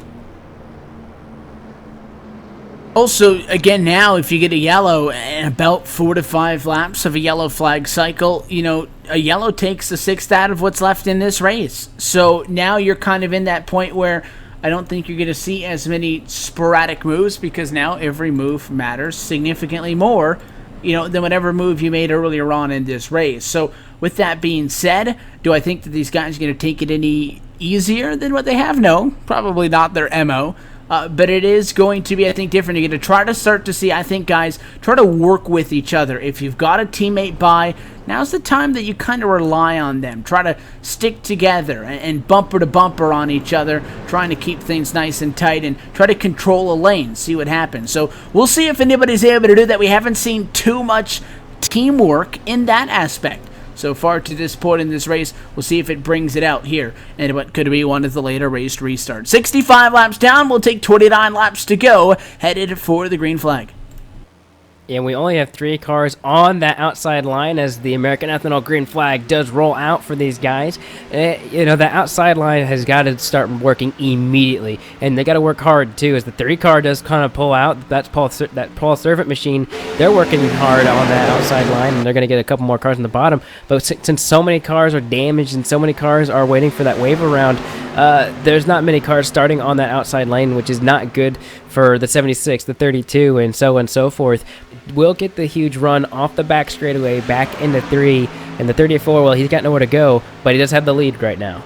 Also, again, now if you get a yellow and about 4 to 5 laps of a yellow flag cycle, a yellow takes the 6th out of what's left in this race. So now you're kind of in that point where I don't think you're going to see as many sporadic moves, because now every move matters significantly more, than whatever move you made earlier on in this race. So with that being said, do I think that these guys are going to take it any easier than what they have? No, probably not their MO. but it is going to be, I think, different. You're going to try to start to see, I think, guys, try to work with each other. If you've got a teammate by, now's the time that you kind of rely on them. Try to stick together and bumper to bumper on each other, trying to keep things nice and tight and try to control a lane, see what happens. So we'll see if anybody's able to do that. We haven't seen too much teamwork in that aspect so far to this point in this race. We'll see if it brings it out here and what could be one of the later race restarts. 65 laps down, we'll take 29 laps to go, headed for the green flag. And we only have 3 cars on that outside line as the American Ethanol green flag does roll out for these guys. The outside line has got to start working immediately, and they got to work hard too. As the 3 car does kind of pull out, that Paul Servant machine, they're working hard on that outside line, and they're going to get a couple more cars on the bottom. But since so many cars are damaged and so many cars are waiting for that wave around, there's not many cars starting on that outside lane, which is not good for the 76, the 32, and so forth. Will get the huge run off the back straightaway back into 3, and the 34, well, he's got nowhere to go, but he does have the lead right now.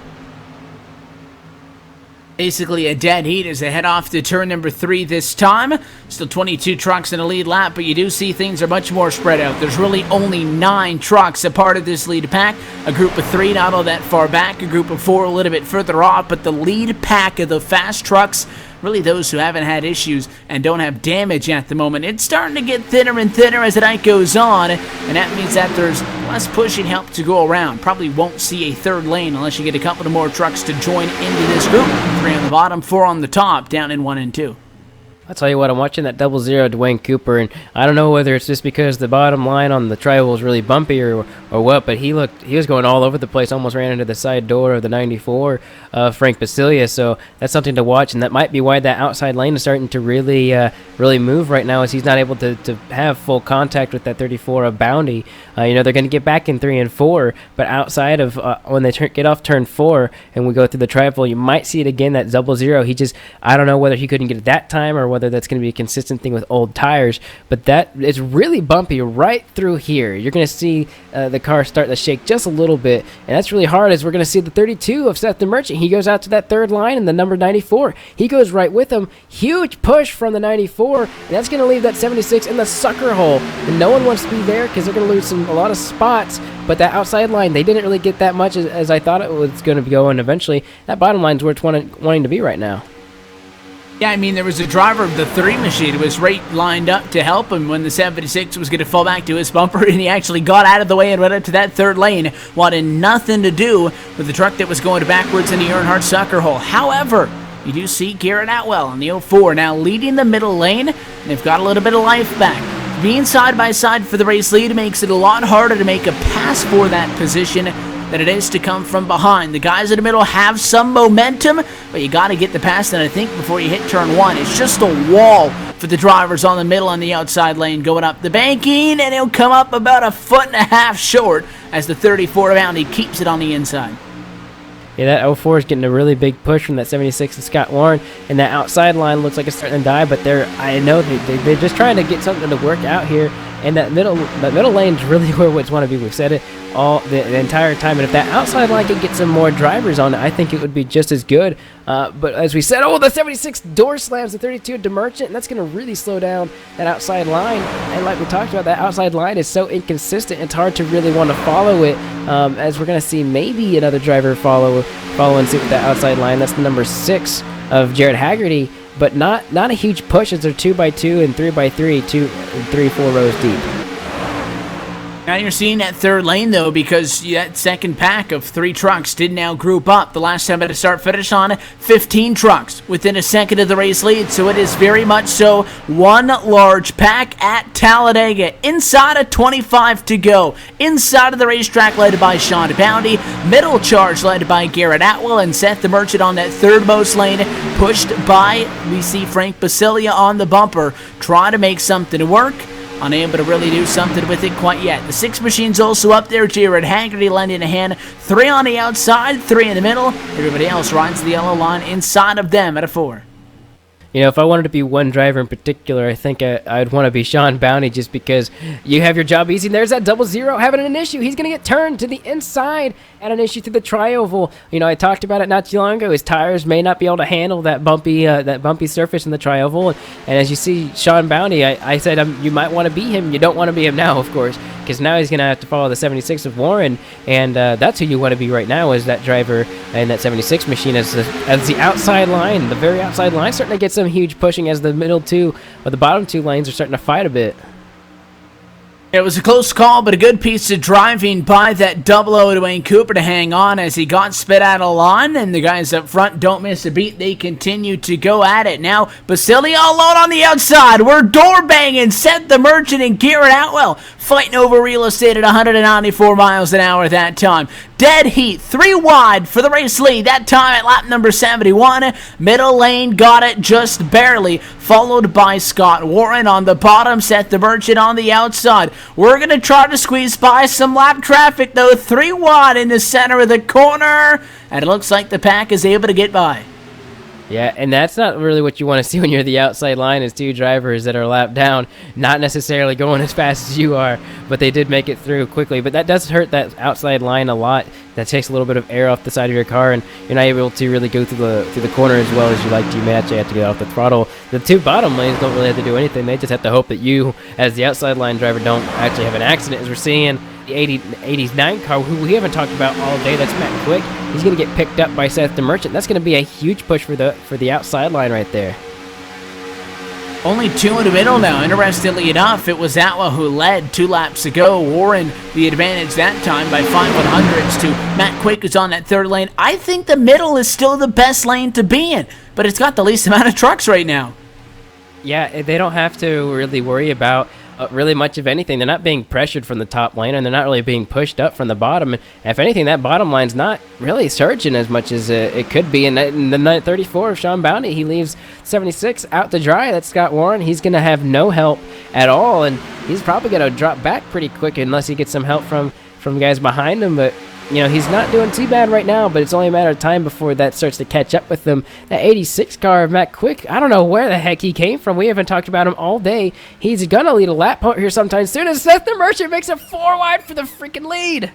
Basically a dead heat as they head off to turn number 3 this time. Still 22 trucks in a lead lap, but you do see things are much more spread out. There's really only 9 trucks a part of this lead pack. A group of 3 not all that far back, a group of 4 a little bit further off, but the lead pack of the fast trucks, really those who haven't had issues and don't have damage at the moment, it's starting to get thinner and thinner as the night goes on, and that means that there's less pushing help to go around. Probably won't see a third lane unless you get a couple of more trucks to join into this group. 3 on the bottom, 4 on the top, down in 1 and 2. I'll tell you what, I'm watching that 00 Dwayne Cooper, and I don't know whether it's just because the bottom line on the tri-oval is really bumpy or what, but he was going all over the place, almost ran into the side door of the 94 Frank Basilia, so that's something to watch, and that might be why that outside lane is starting to really move right now, as he's not able to have full contact with that 34 of Bounty. They're going to get back in 3 and 4, but outside of when they get off turn 4 and we go through the tri-oval, you might see it again, that 00. I don't know whether he couldn't get it that time or whether that's going to be a consistent thing with old tires, but that is really bumpy right through here. You're going to see the car start to shake just a little bit, and that's really hard, as we're going to see the 32 of Seth the Merchant. He goes out to that 3rd line, and the number 94, he goes right with him. Huge push from the 94, and that's going to leave that 76 in the sucker hole, and no one wants to be there because they're going to lose a lot of spots. But that outside line, they didn't really get that much as I thought it was going to be going. Eventually, that bottom line's where it's wanting to be right now. Yeah, I mean, there was a driver of the 3 machine who was right lined up to help him when the 76 was going to fall back to his bumper, and he actually got out of the way and went up to that 3rd lane, wanted nothing to do with the truck that was going backwards in the Earnhardt sucker hole. However, you do see Garrett Atwell on the 04 now leading the middle lane, and they've got a little bit of life back. Being side by side for the race lead makes it a lot harder to make a pass for that position than it is to come from behind. The guys in the middle have some momentum, but you got to get the pass, and I think before you hit turn 1, it's just a wall for the drivers on the middle on the outside lane going up the banking, and he'll come up about 1.5 feet short as the 34 Bounty keeps it on the inside. Yeah, that 04 is getting a really big push from that 76 of Scott Warren, and that outside line looks like it's starting to die, but I know they're just trying to get something to work out here, and that middle lane is really where it's want to be. We've said it all the entire time, and if that outside line could get some more drivers on it, I think it would be just as good. But as we said, the 76 door slams the 32 to Merchant, and that's going to really slow down that outside line. And like we talked about, that outside line is so inconsistent, it's hard to really want to follow it, as we're going to see maybe another driver follow and see with that outside line. That's the number 6 of Jared Haggerty, but not a huge push as they're 2x2 and 3x3, 2, 3, 4 rows deep. Now you're seeing that 3rd lane, though, because that second pack of 3 trucks did now group up. The last time at a start-finish on 15 trucks within a second of the race lead, so it is very much so one large pack at Talladega. Inside of 25 to go. Inside of the racetrack led by Sean Bounty. Middle charge led by Garrett Atwell and Seth the Merchant on that 3rd most lane. Pushed by, we see Frank Basilia on the bumper. Trying to make something work. Unable to really do something with it quite yet. The 6 machines also up there. Jared Haggerty lending a hand. 3 on the outside, 3 in the middle. Everybody else rides the yellow line inside of them at a 4. if I wanted to be one driver in particular, I think I'd want to be Sean Bounty, just because you have your job easy. There's that 0 having an issue. He's going to get turned to the inside at an issue through the tri-oval. I talked about it not too long ago. His tires may not be able to handle that bumpy surface in the tri-oval. And as you see Sean Bounty, I said you might want to be him. You don't want to be him now, of course, because now he's going to have to follow the 76 of Warren, and that's who you want to be right now, is that driver in that 76 machine as the outside line, the very outside line, starting to get some huge pushing as the middle two or the bottom two lanes are starting to fight a bit. It was a close call, but a good piece of driving by that 00 Dwayne Cooper to hang on as he got spit out of line, and the guys up front don't miss a beat. They continue to go at it. Now, Basilio alone on the outside. We're door banging. Seth the Merchant and Garrett Atwell fighting over real estate at 194 miles an hour that time. Dead heat, 3 wide for the race lead. That time at lap number 71. Middle lane got it just barely, followed by Scott Warren on the bottom. Seth the Merchant on the outside. We're going to try to squeeze by some lap traffic, though. 3 wide in the center of the corner, and it looks like the pack is able to get by. Yeah, and that's not really what you want to see when you're the outside line, is 2 drivers that are lapped down, not necessarily going as fast as you are, but they did make it through quickly. But that does hurt that outside line a lot. That takes a little bit of air off the side of your car, and you're not able to really go through the corner as well as you like to. You may actually have to get off the throttle. The 2 bottom lanes don't really have to do anything. They just have to hope that you, as the outside line driver, don't actually have an accident, as we're seeing the 89 car, who we haven't talked about all day. That's Matt Quick. He's going to get picked up by Seth the Merchant. That's going to be a huge push for the outside line right there. Only 2 in the middle now. Interestingly enough, it was Atwell who led 2 laps ago. Warren the advantage that time by 5/100ths to Matt Quick, who's on that 3rd lane. I think the middle is still the best lane to be in, but it's got the least amount of trucks right now. Yeah, they don't have to really worry about really much of anything. They're not being pressured from the top lane, and they're not really being pushed up from the bottom. And if anything, that bottom line's not really surging as much as it could be. And in the 34 of Sean Bounty, he leaves 76 out to dry. That's Scott Warren. He's going to have no help at all, and he's probably going to drop back pretty quick unless he gets some help from guys behind him. But he's not doing too bad right now, but it's only a matter of time before that starts to catch up with him. That 86 car of Matt Quick, I don't know where the heck he came from. We haven't talked about him all day. He's going to lead a lap point here sometime soon, as Seth the Merchant makes it 4 wide for the freaking lead.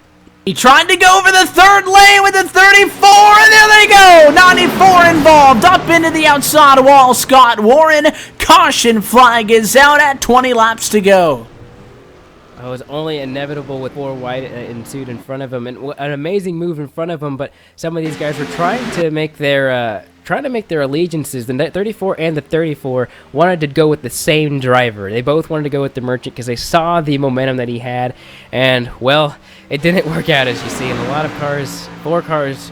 He tried to go over the 3rd lane with the 34, and there they go! 94 involved, up into the outside wall. Scott Warren, caution flag is out at 20 laps to go. It was only inevitable with 4 wide ensued in front of him, and an amazing move in front of him. But some of these guys were trying to make their allegiances. The 34 and the 34 wanted to go with the same driver. They both wanted to go with the Merchant because they saw the momentum that he had, and well, it didn't work out, as you see. And a lot of cars, 4 cars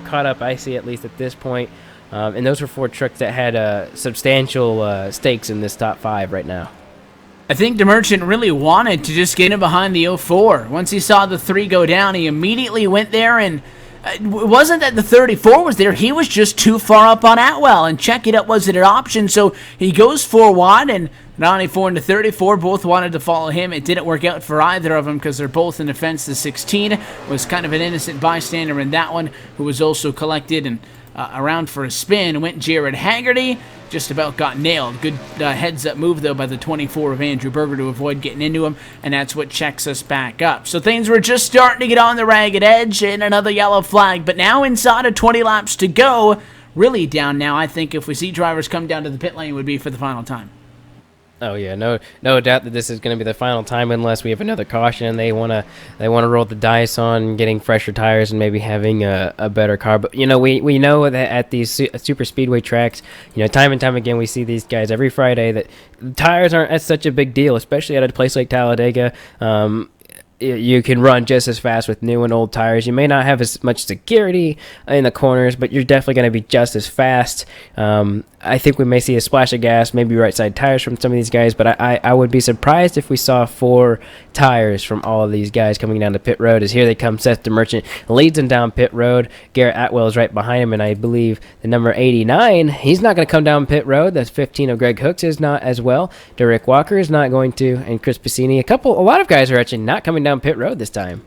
caught up, I see, at least at this point. And those were 4 trucks that had substantial stakes in this top 5 right now. I think the Merchant really wanted to just get him behind the 04. Once he saw the 3 go down, he immediately went there, and it wasn't that the 34 was there. He was just too far up on Atwell, and check it up wasn't an option, so he goes 4 wide, and 94 and the 34 both wanted to follow him. It didn't work out for either of them because they're both in the fence. The 16 was kind of an innocent bystander in that one, who was also collected and around for a spin. Went Jared Haggerty. Just about got nailed. Good heads-up move, though, by the 24 of Andrew Berger to avoid getting into him, and that's what checks us back up. So things were just starting to get on the ragged edge, and another yellow flag. But now inside of 20 laps to go, really down now. I think if we see drivers come down to the pit lane, it would be for the final time. Oh yeah, no doubt that this is going to be the final time unless we have another caution and they want to roll the dice on getting fresher tires and maybe having a better car. But we know that at these super speedway tracks, time and time again we see these guys every Friday that tires aren't such a big deal, especially at a place like Talladega. You can run just as fast with new and old tires. You may not have as much security in the corners, but you're definitely going to be just as fast. I think we may see a splash of gas, maybe right side tires from some of these guys, but I would be surprised if we saw 4 tires from all of these guys coming down to pit road. As here they come, Seth the Merchant leads them down pit road. Garrett Atwell is right behind him, and I believe the number 89, he's not going to come down pit road. That's 15 of Greg Hooks is not as well. Derek Walker is not going to, and Chris Piscini. A lot of guys are actually not coming down pit road this time.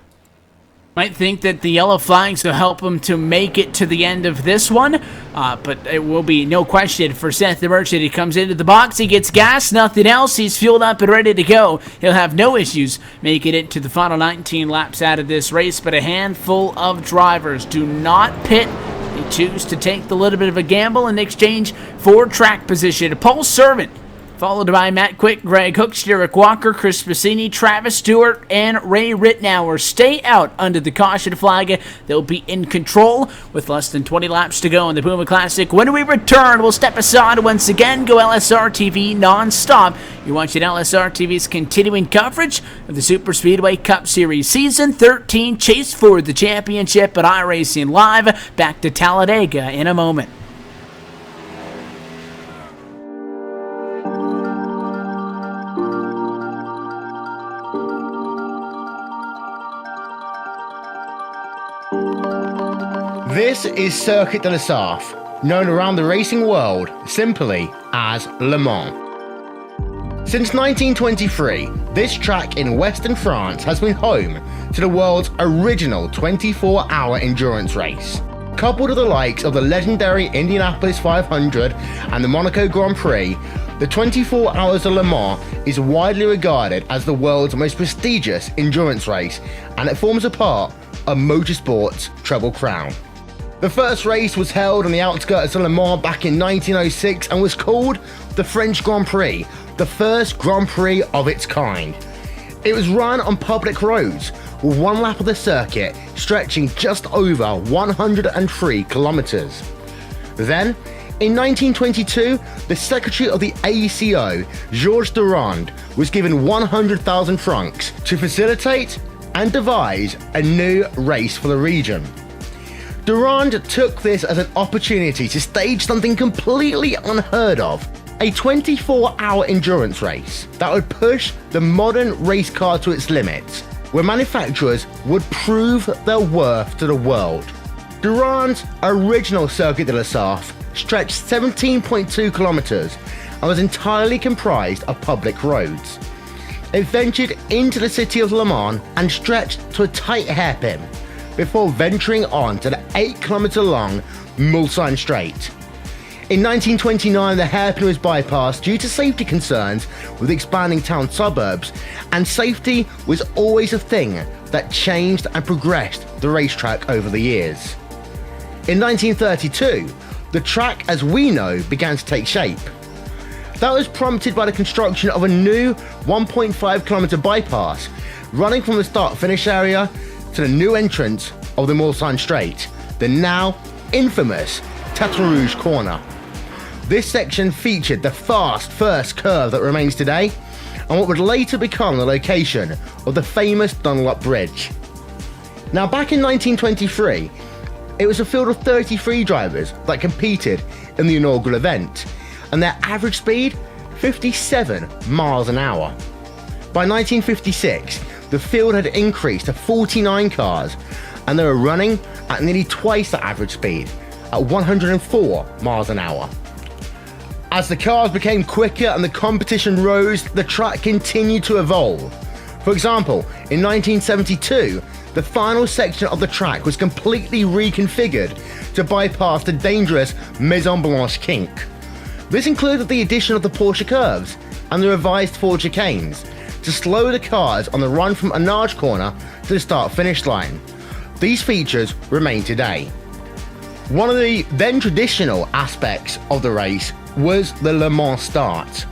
Might think that the yellow flags will help him to make it to the end of this one, but it will be no question for Seth the Merchant. He comes into the box, he gets gas, nothing else, he's fueled up and ready to go. He'll have no issues making it to the final 19 laps out of this race, but a handful of drivers do not pit. They choose to take the little bit of a gamble in exchange for track position. Paul Servant, followed by Matt Quick, Greg Hooks, Derek Walker, Chris Bassini, Travis Stewart, and Ray Rittenauer stay out under the caution flag. They'll be in control with less than 20 laps to go in the Puma Classic. When we return, we'll step aside once again, go LSRTV non-stop. You're watching LSRTV's continuing coverage of the Superspeedway Cup Series Season 13 Chase for the Championship at iRacing Live. Back to Talladega in a moment. This is Circuit de la Sarthe, known around the racing world simply as Le Mans. Since 1923, this track in western France has been home to the world's original 24-hour endurance race. Coupled with the likes of the legendary Indianapolis 500 and the Monaco Grand Prix, the 24 Hours of Le Mans is widely regarded as the world's most prestigious endurance race, and it forms a part of motorsport's Treble Crown. The first race was held on the outskirts of Le Mans back in 1906 and was called the French Grand Prix, the first Grand Prix of its kind. It was run on public roads, with one lap of the circuit stretching just over 103 kilometers. Then, in 1922, the secretary of the AECO, Georges Durand, was given 100,000 francs to facilitate and devise a new race for the region. Durand took this as an opportunity to stage something completely unheard of, a 24-hour endurance race that would push the modern race car to its limits, where manufacturers would prove their worth to the world. Durand's original Circuit de la Sarthe stretched 17.2 kilometers and was entirely comprised of public roads. It ventured into the city of Le Mans and stretched to a tight hairpin, before venturing on to the 8-kilometer long Mulsanne Straight. In 1929, the hairpin was bypassed due to safety concerns with expanding town suburbs, and safety was always a thing that changed and progressed the racetrack over the years. In 1932, the track as we know began to take shape. That was prompted by the construction of a new 1.5-kilometer bypass running from the start-finish area to the new entrance of the Mulsanne Straight, the now infamous Tête Rouge corner. This section featured the fast first curve that remains today, and what would later become the location of the famous Dunlop Bridge. Now, back in 1923, it was a field of 33 drivers that competed in the inaugural event, and their average speed, 57 miles an hour. By 1956, the field had increased to 49 cars, and they were running at nearly twice the average speed, at 104 miles an hour. As the cars became quicker and the competition rose, the track continued to evolve. For example, in 1972, the final section of the track was completely reconfigured to bypass the dangerous Maison Blanche kink. This included the addition of the Porsche curves and the revised Ford chicanes to slow the cars on the run from Arnage corner to the start-finish line. These features remain today. One of the then traditional aspects of the race was the Le Mans start.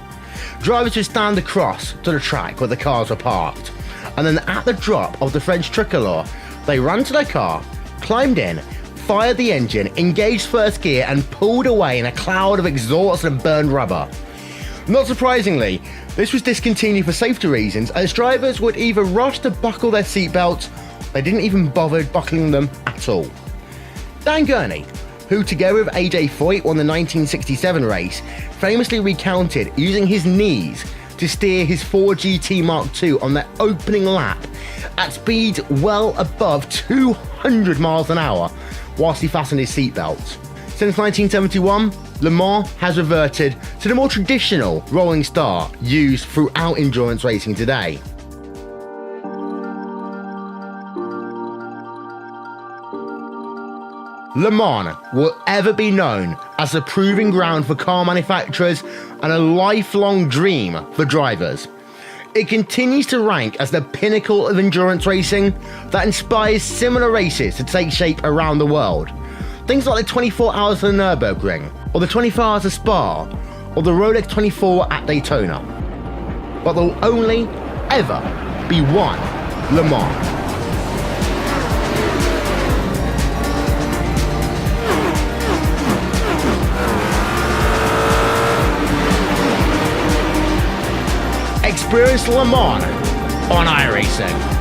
Drivers would stand across to the track where the cars were parked, and then at the drop of the French tricolor, they ran to their car, climbed in, fired the engine, engaged first gear, and pulled away in a cloud of exhaust and burned rubber. Not surprisingly, this was discontinued for safety reasons, as drivers would either rush to buckle their seatbelts, they didn't even bother buckling them at all. Dan Gurney, who together with AJ Foyt won the 1967 race, famously recounted using his knees to steer his Ford GT Mark II on their opening lap at speeds well above 200 miles an hour whilst he fastened his seatbelt. Since 1971, Le Mans has reverted to the more traditional rolling start used throughout endurance racing today. Le Mans will ever be known as the proving ground for car manufacturers and a lifelong dream for drivers. It continues to rank as the pinnacle of endurance racing that inspires similar races to take shape around the world. Things like the 24 Hours of the Nürburgring, or the 24 Hours of Spa, or the Rolex 24 at Daytona. But there will only ever be one Le Mans. Experience Le Mans on iRacing.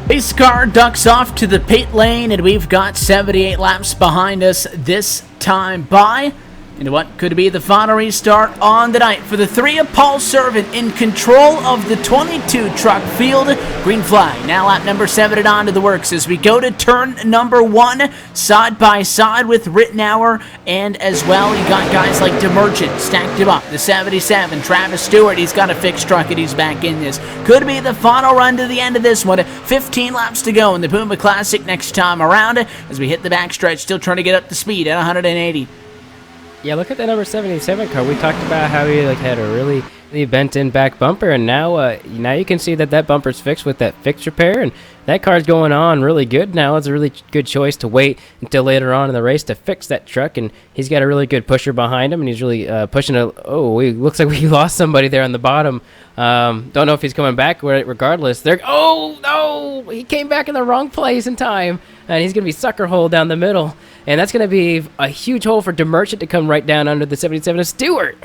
Pace car ducks off to the pit lane, and we've got 78 laps behind us this time by. And what could be the final restart on the night for the 3 of Paul Servant in control of the 22 truck field. Green flag. Now lap number 7 and on to the works as we go to turn number 1, side by side with Rittenauer, and as well you got guys like DeMerchant stacked him up. The 77, Travis Stewart, he's got a fixed truck and he's back in this. Could be the final run to the end of this one. 15 laps to go in the Puma Classic next time around as we hit the backstretch, still trying to get up to speed at 180. Yeah, look at that number 77 car. We talked about how he had a really bent-in back bumper, and now you can see that bumper's fixed with that fixed repair, and that car's going on really good now. It's a really good choice to wait until later on in the race to fix that truck, and he's got a really good pusher behind him, and he's really pushing it. Oh, looks like we lost somebody there on the bottom. Don't know if he's coming back. Regardless, oh no, he came back in the wrong place in time, and he's gonna be sucker hole down the middle. And that's going to be a huge hole for DeMerchant to come right down under the 77 of Stewart.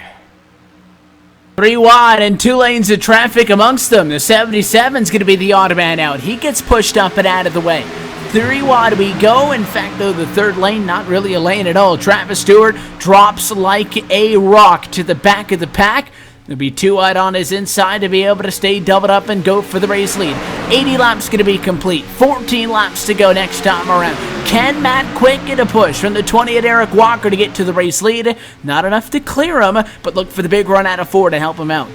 3 wide and 2 lanes of traffic amongst them. The 77's going to be the odd man out. He gets pushed up and out of the way. 3 wide we go. In fact, though, the 3rd lane, not really a lane at all. Travis Stewart drops like a rock to the back of the pack. There'll be 2 wide on his inside to be able to stay doubled up and go for the race lead. 80 laps going to be complete. 14 laps to go next time around. Can Matt Quick get a push from the 20 at Eric Walker to get to the race lead? Not enough to clear him, but look for the big run out of 4 to help him out.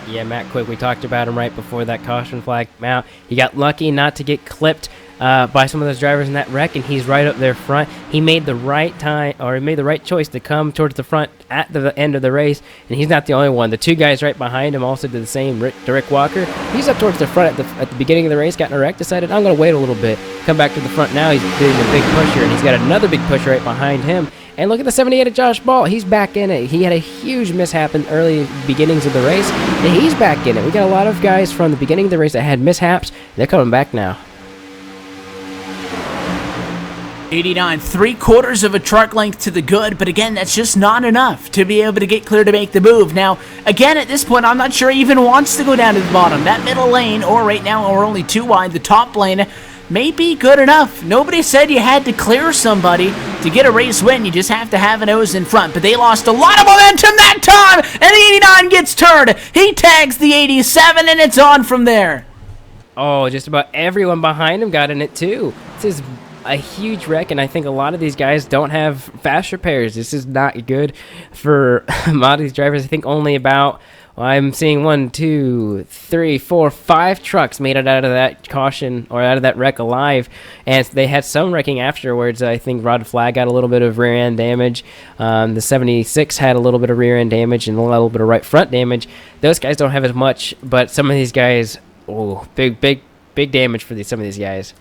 Yeah, Matt Quick, we talked about him right before that caution flag came out. He got lucky not to get clipped by some of those drivers in that wreck, and he's right up there front. He made the right choice to come towards the front at the end of the race, and he's not the only one. The 2 guys right behind him also did the same. Rick Walker, he's up towards the front at the beginning of the race, got in a wreck, decided, I'm going to wait a little bit, come back to the front now. He's doing a big pusher, and he's got another big pusher right behind him. And look at the 78 of Josh Ball. He's back in it. He had a huge mishap in early beginnings of the race, and he's back in it. We got a lot of guys from the beginning of the race that had mishaps. They're coming back now. 89, 3/4 of a truck length to the good, but again, that's just not enough to be able to get clear to make the move. Now, again, at this point, I'm not sure he even wants to go down to the bottom. That middle lane, or right now, we're only 2 wide, the top lane, may be good enough. Nobody said you had to clear somebody to get a race win. You just have to have a nose in front, but they lost a lot of momentum that time, and the 89 gets turned. He tags the 87, and it's on from there. Oh, just about everyone behind him got in it, too. This is a huge wreck, and I think a lot of these guys don't have fast repairs. This is not good for a lot of these drivers. I think only about, I'm seeing 1, 2, 3, 4, 5 trucks made it out of that caution or out of that wreck alive, and they had some wrecking afterwards. I think Rod Flag got a little bit of rear end damage. The 76 had a little bit of rear end damage and a little bit of right front damage. Those guys don't have as much, but some of these guys, big damage for some of these guys.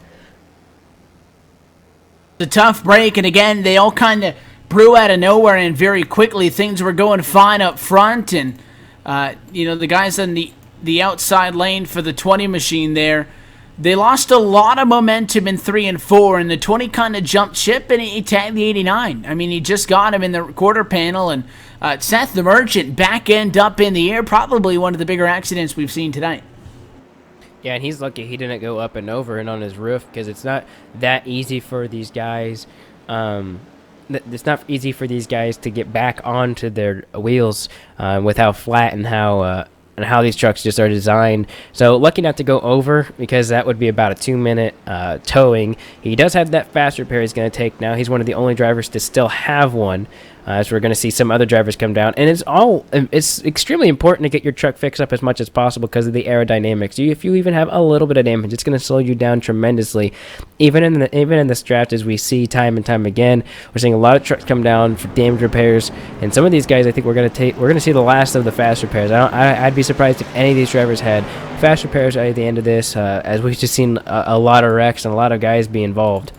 It's a tough break, and again, they all kind of brew out of nowhere, and very quickly things were going fine up front, and the guys in the outside lane for the 20 machine there, they lost a lot of momentum in 3 and 4, and the 20 kind of jumped ship, and he tagged the 89. I mean, he just got him in the quarter panel, and Seth the Merchant back end up in the air, probably one of the bigger accidents we've seen tonight. Yeah, and he's lucky he didn't go up and over and on his roof, because it's not that easy for these guys. It's not easy for these guys to get back onto their wheels with how flat and how these trucks just are designed. So lucky not to go over, because that would be about a 2-minute towing. He does have that fast repair he's going to take now. He's one of the only drivers to still have one. as we're going to see some other drivers come down. And it's extremely important to get your truck fixed up as much as possible because of the aerodynamics. If you even have a little bit of damage, it's going to slow you down tremendously. Even in this draft, as we see time and time again, we're seeing a lot of trucks come down for damage repairs. And some of these guys, I think we're going to see the last of the fast repairs. I'd be surprised if any of these drivers had fast repairs at the end of this, as we've just seen a lot of wrecks and a lot of guys be involved.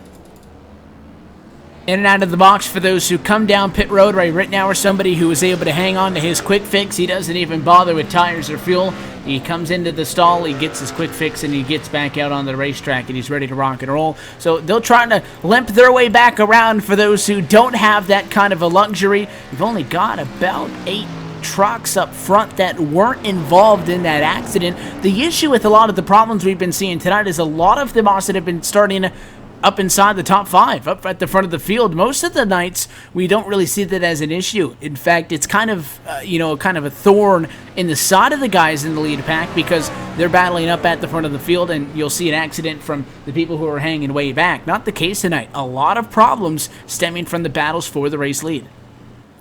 In and out of the box for those who come down pit road right now, or somebody who is able to hang on to his quick fix. He doesn't even bother with tires or fuel. He comes into the stall, he gets his quick fix, and he gets back out on the racetrack, and he's ready to rock and roll. So they'll try to limp their way back around for those who don't have that kind of a luxury. You've only got about 8 trucks up front that weren't involved in that accident. The issue with a lot of the problems we've been seeing tonight is a lot of them also have been starting up inside the top 5, up at the front of the field. Most of the nights, we don't really see that as an issue. In fact, it's kind of, kind of a thorn in the side of the guys in the lead pack because they're battling up at the front of the field, and you'll see an accident from the people who are hanging way back. Not the case tonight. A lot of problems stemming from the battles for the race lead.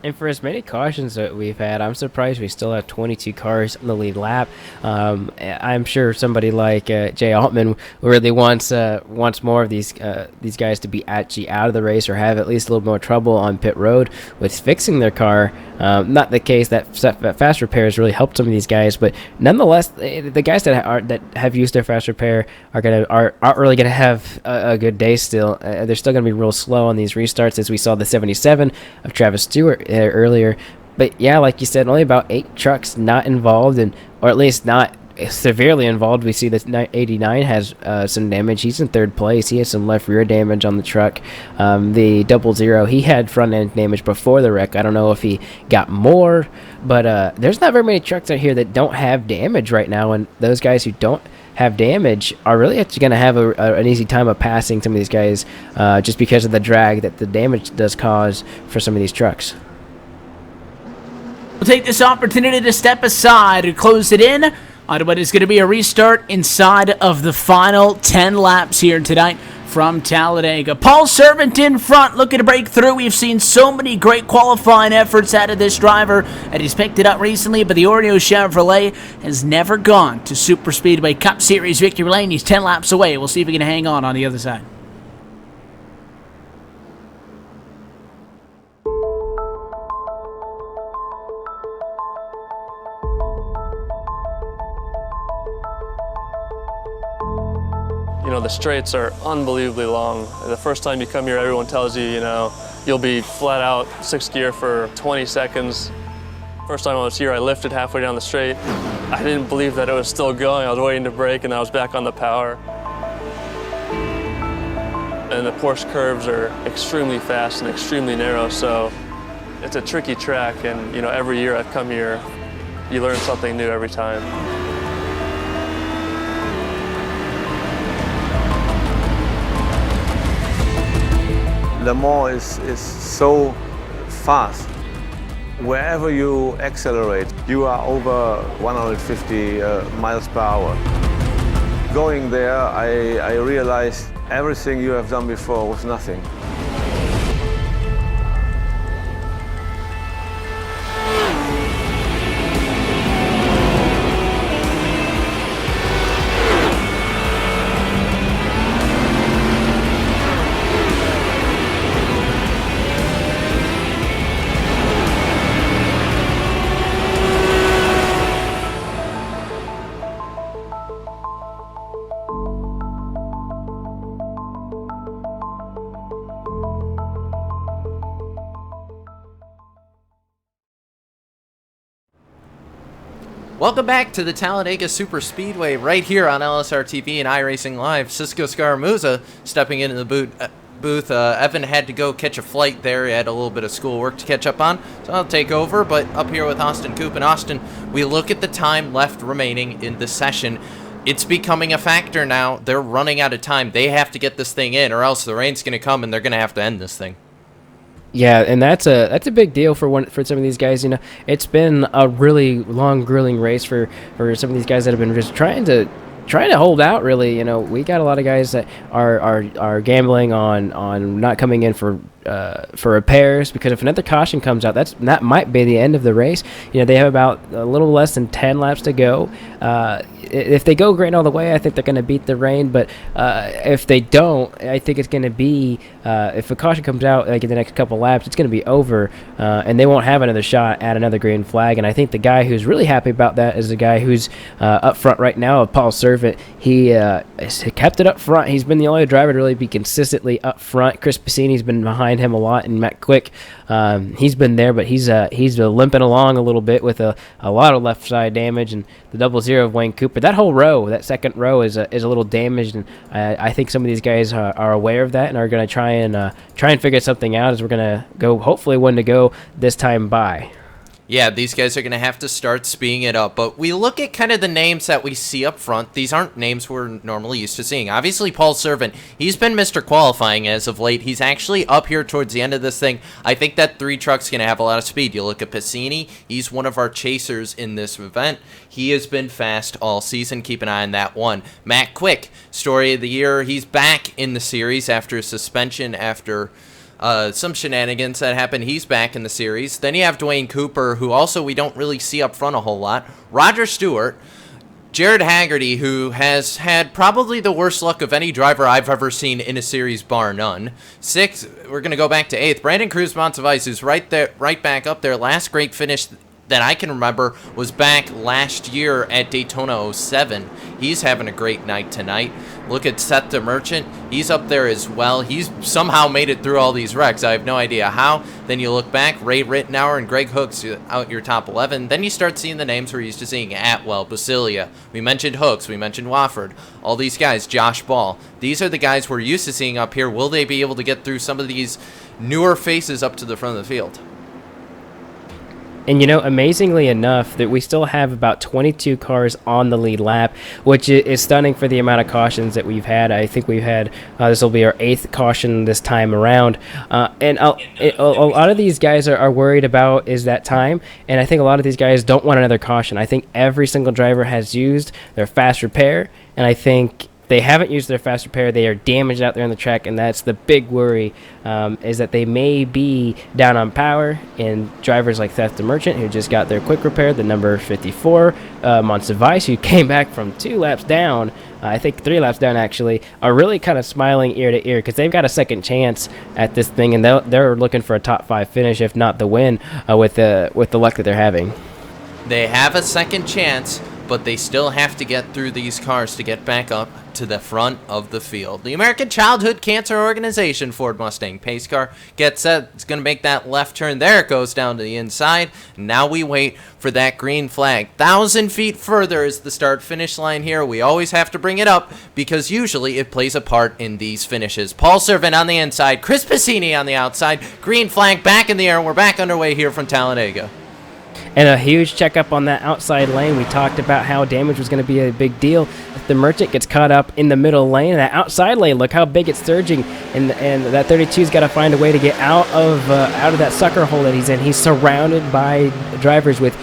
And for as many cautions that we've had, I'm surprised we still have 22 cars in the lead lap. I'm sure somebody like Jay Altman really wants more of these guys to be actually out of the race or have at least a little more trouble on pit road with fixing their car. Not the case that fast repairs really helped some of these guys, but nonetheless, the guys that have used their fast repair aren't really gonna have a good day still. They're still gonna be real slow on these restarts, as we saw the 77 of Travis Stewart earlier. But yeah, like you said, only about 8 trucks not involved, or at least not severely involved. We see that 89 has some damage. He's in 3rd place. He has some left rear damage on the truck. The 00, he had front end damage before the wreck. I don't know if he got more, but there's not very many trucks out here that don't have damage right now, and those guys who don't have damage are really actually going to have an easy time of passing some of these guys, just because of the drag that the damage does cause for some of these trucks. We'll take this opportunity to step aside and close it in on what is going to be a restart inside of the final 10 laps here tonight from Talladega. Paul Servant in front, looking to break through. We've seen so many great qualifying efforts out of this driver, and he's picked it up recently, but the Oreo Chevrolet has never gone to Superspeedway Cup Series victory lane. He's 10 laps away. We'll see if he can hang on the other side. You know, the straights are unbelievably long. The first time you come here, everyone tells you, you'll be flat out 6th gear for 20 seconds. First time I was here, I lifted halfway down the straight. I didn't believe that it was still going. I was waiting to brake, and I was back on the power. And the Porsche curves are extremely fast and extremely narrow, so it's a tricky track, and every year I've come here, you learn something new every time. Le Mans is so fast. Wherever you accelerate, you are over 150 miles per hour. Going there, I realized everything you have done before was nothing. Welcome back to the Talladega Superspeedway right here on LSRTV and iRacing Live. Cisco Scaramuza stepping into the booth. Evan had to go catch a flight there. He had a little bit of schoolwork to catch up on, so I'll take over. But up here with Austin Coop. And Austin, we look at the time left remaining in the session. It's becoming a factor now. They're running out of time. They have to get this thing in, or else the rain's going to come and they're going to have to end this thing. Yeah, and that's a big deal for some of these guys. It's been a really long, grueling race for some of these guys that have been just trying to hold out. Really, we got a lot of guys that are gambling on not coming in for repairs, because if another caution comes out, that might be the end of the race. They have about a little less than 10 laps to go. If they go green all the way, I think they're going to beat the rain. But if they don't, I think it's going to be if a caution comes out like in the next couple laps, it's going to be over, and they won't have another shot at another green flag. And I think the guy who's really happy about that is the guy who's up front right now, Paul Servant. He kept it up front. He's been the only driver to really be consistently up front. Chris Passini's been behind him a lot, and Matt Quick, he's been there, but he's limping along a little bit with a lot of left side damage, and the 00 of Wayne Cooper. That whole row, that second row, is a little damaged, and I think some of these guys are aware of that and are going to try and figure something out as we're going to go, hopefully, one to go this time by. Yeah, these guys are going to have to start speeding it up. But we look at kind of the names that we see up front. These aren't names we're normally used to seeing. Obviously, Paul Servant, he's been Mr. Qualifying as of late. He's actually up here towards the end of this thing. I think that 3 truck's going to have a lot of speed. You look at Passini, he's one of our chasers in this event. He has been fast all season. Keep an eye on that one. Matt Quick, story of the year. He's back in the series after suspension, after some shenanigans that happened. He's back in the series. Then you have Dwayne Cooper, who also we don't really see up front a whole lot. Roger Stewart, Jared Haggerty, who has had probably the worst luck of any driver I've ever seen in a series, bar none. 6th, we're going to go back to 8th. Brandon Cruz Montevise, who's right back up there. Last great finish that I can remember was back last year at Daytona 07. He's having a great night tonight. Look at Seth the Merchant. He's up there as well. He's somehow made it through all these wrecks. I have no idea how. Then you look back, Ray Rittenauer and Greg Hooks out your top 11. Then you start seeing the names we're used to seeing. Atwell, Basilia. We mentioned Hooks. We mentioned Wofford. All these guys. Josh Ball. These are the guys we're used to seeing up here. Will they be able to get through some of these newer faces up to the front of the field? And, amazingly enough, that we still have about 22 cars on the lead lap, which is stunning for the amount of cautions that we've had. I think we've had, this will be our 8th caution this time around. And a lot of these guys are worried about is that time, and I think a lot of these guys don't want another caution. I think every single driver has used their fast repair, and I think they haven't used their fast repair. They are damaged out there on the track, and that's the big worry, is that they may be down on power. And drivers like Theft the Merchant, who just got their quick repair, the number 54, Montevise, who came back from 2 laps down, I think 3 laps down actually, are really kind of smiling ear to ear because they've got a second chance at this thing, and they're looking for a top 5 finish, if not the win, with the luck that they're having. They have a second chance, but they still have to get through these cars to get back up to the front of the field. The American Childhood Cancer Organization Ford Mustang pace car gets set. It's going to make that left turn. There it goes down to the inside. Now we wait for that green flag. 1,000 feet further is the start-finish line here. We always have to bring it up because usually it plays a part in these finishes. Paul Servant on the inside. Chris Passini on the outside. Green flag back in the air. We're back underway here from Talladega. And a huge checkup on that outside lane. We talked about how damage was going to be a big deal. The Merchant gets caught up in the middle lane. That outside lane, look how big it's surging. And that 32's got to find a way to get out of that sucker hole that he's in. He's surrounded by drivers with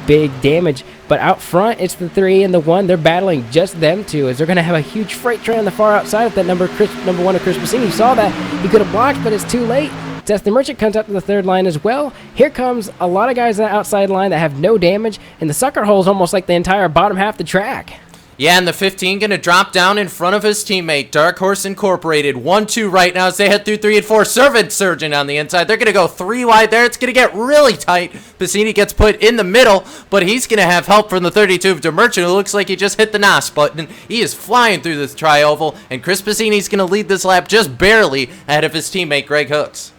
big damage. But out front, it's the 3 and the 1. They're battling just them two, as they're going to have a huge freight train on the far outside with that number 1 of Chris Passini. You saw that. He could have blocked, but it's too late. As the Merchant comes up to the 3rd line as well. Here comes a lot of guys on the outside line that have no damage, and the sucker hole is almost like the entire bottom half of the track. Yeah, and the 15 going to drop down in front of his teammate, Dark Horse Incorporated. 1-2 right now as they head through 3 and 4. Servant surging on the inside. They're going to go 3 wide there. It's going to get really tight. Passini gets put in the middle, but he's going to have help from the 32 of DeMerchant, who looks like he just hit the NOS button. He is flying through this tri-oval, and Chris Passini's going to lead this lap just barely ahead of his teammate, Greg Hooks.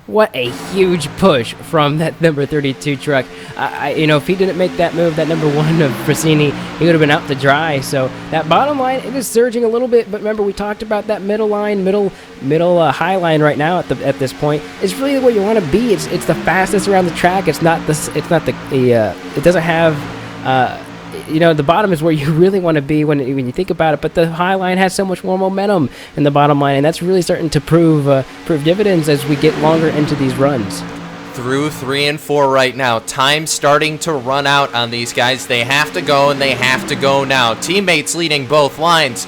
What a huge push from that number 32 truck. If he didn't make that move, that number 1 of Frassini, he would have been out to dry. So that bottom line, it is surging a little bit. But remember, we talked about that middle line, middle high line right now at this point. It's really where you want to be. It's the fastest around the track. It doesn't have. The bottom is where you really want to be when you think about it, but the high line has so much more momentum in the bottom line, and that's really starting to prove dividends as we get longer into these runs. Through 3 and 4 right now. Time starting to run out on these guys. They have to go, and they have to go now. Teammates leading both lines.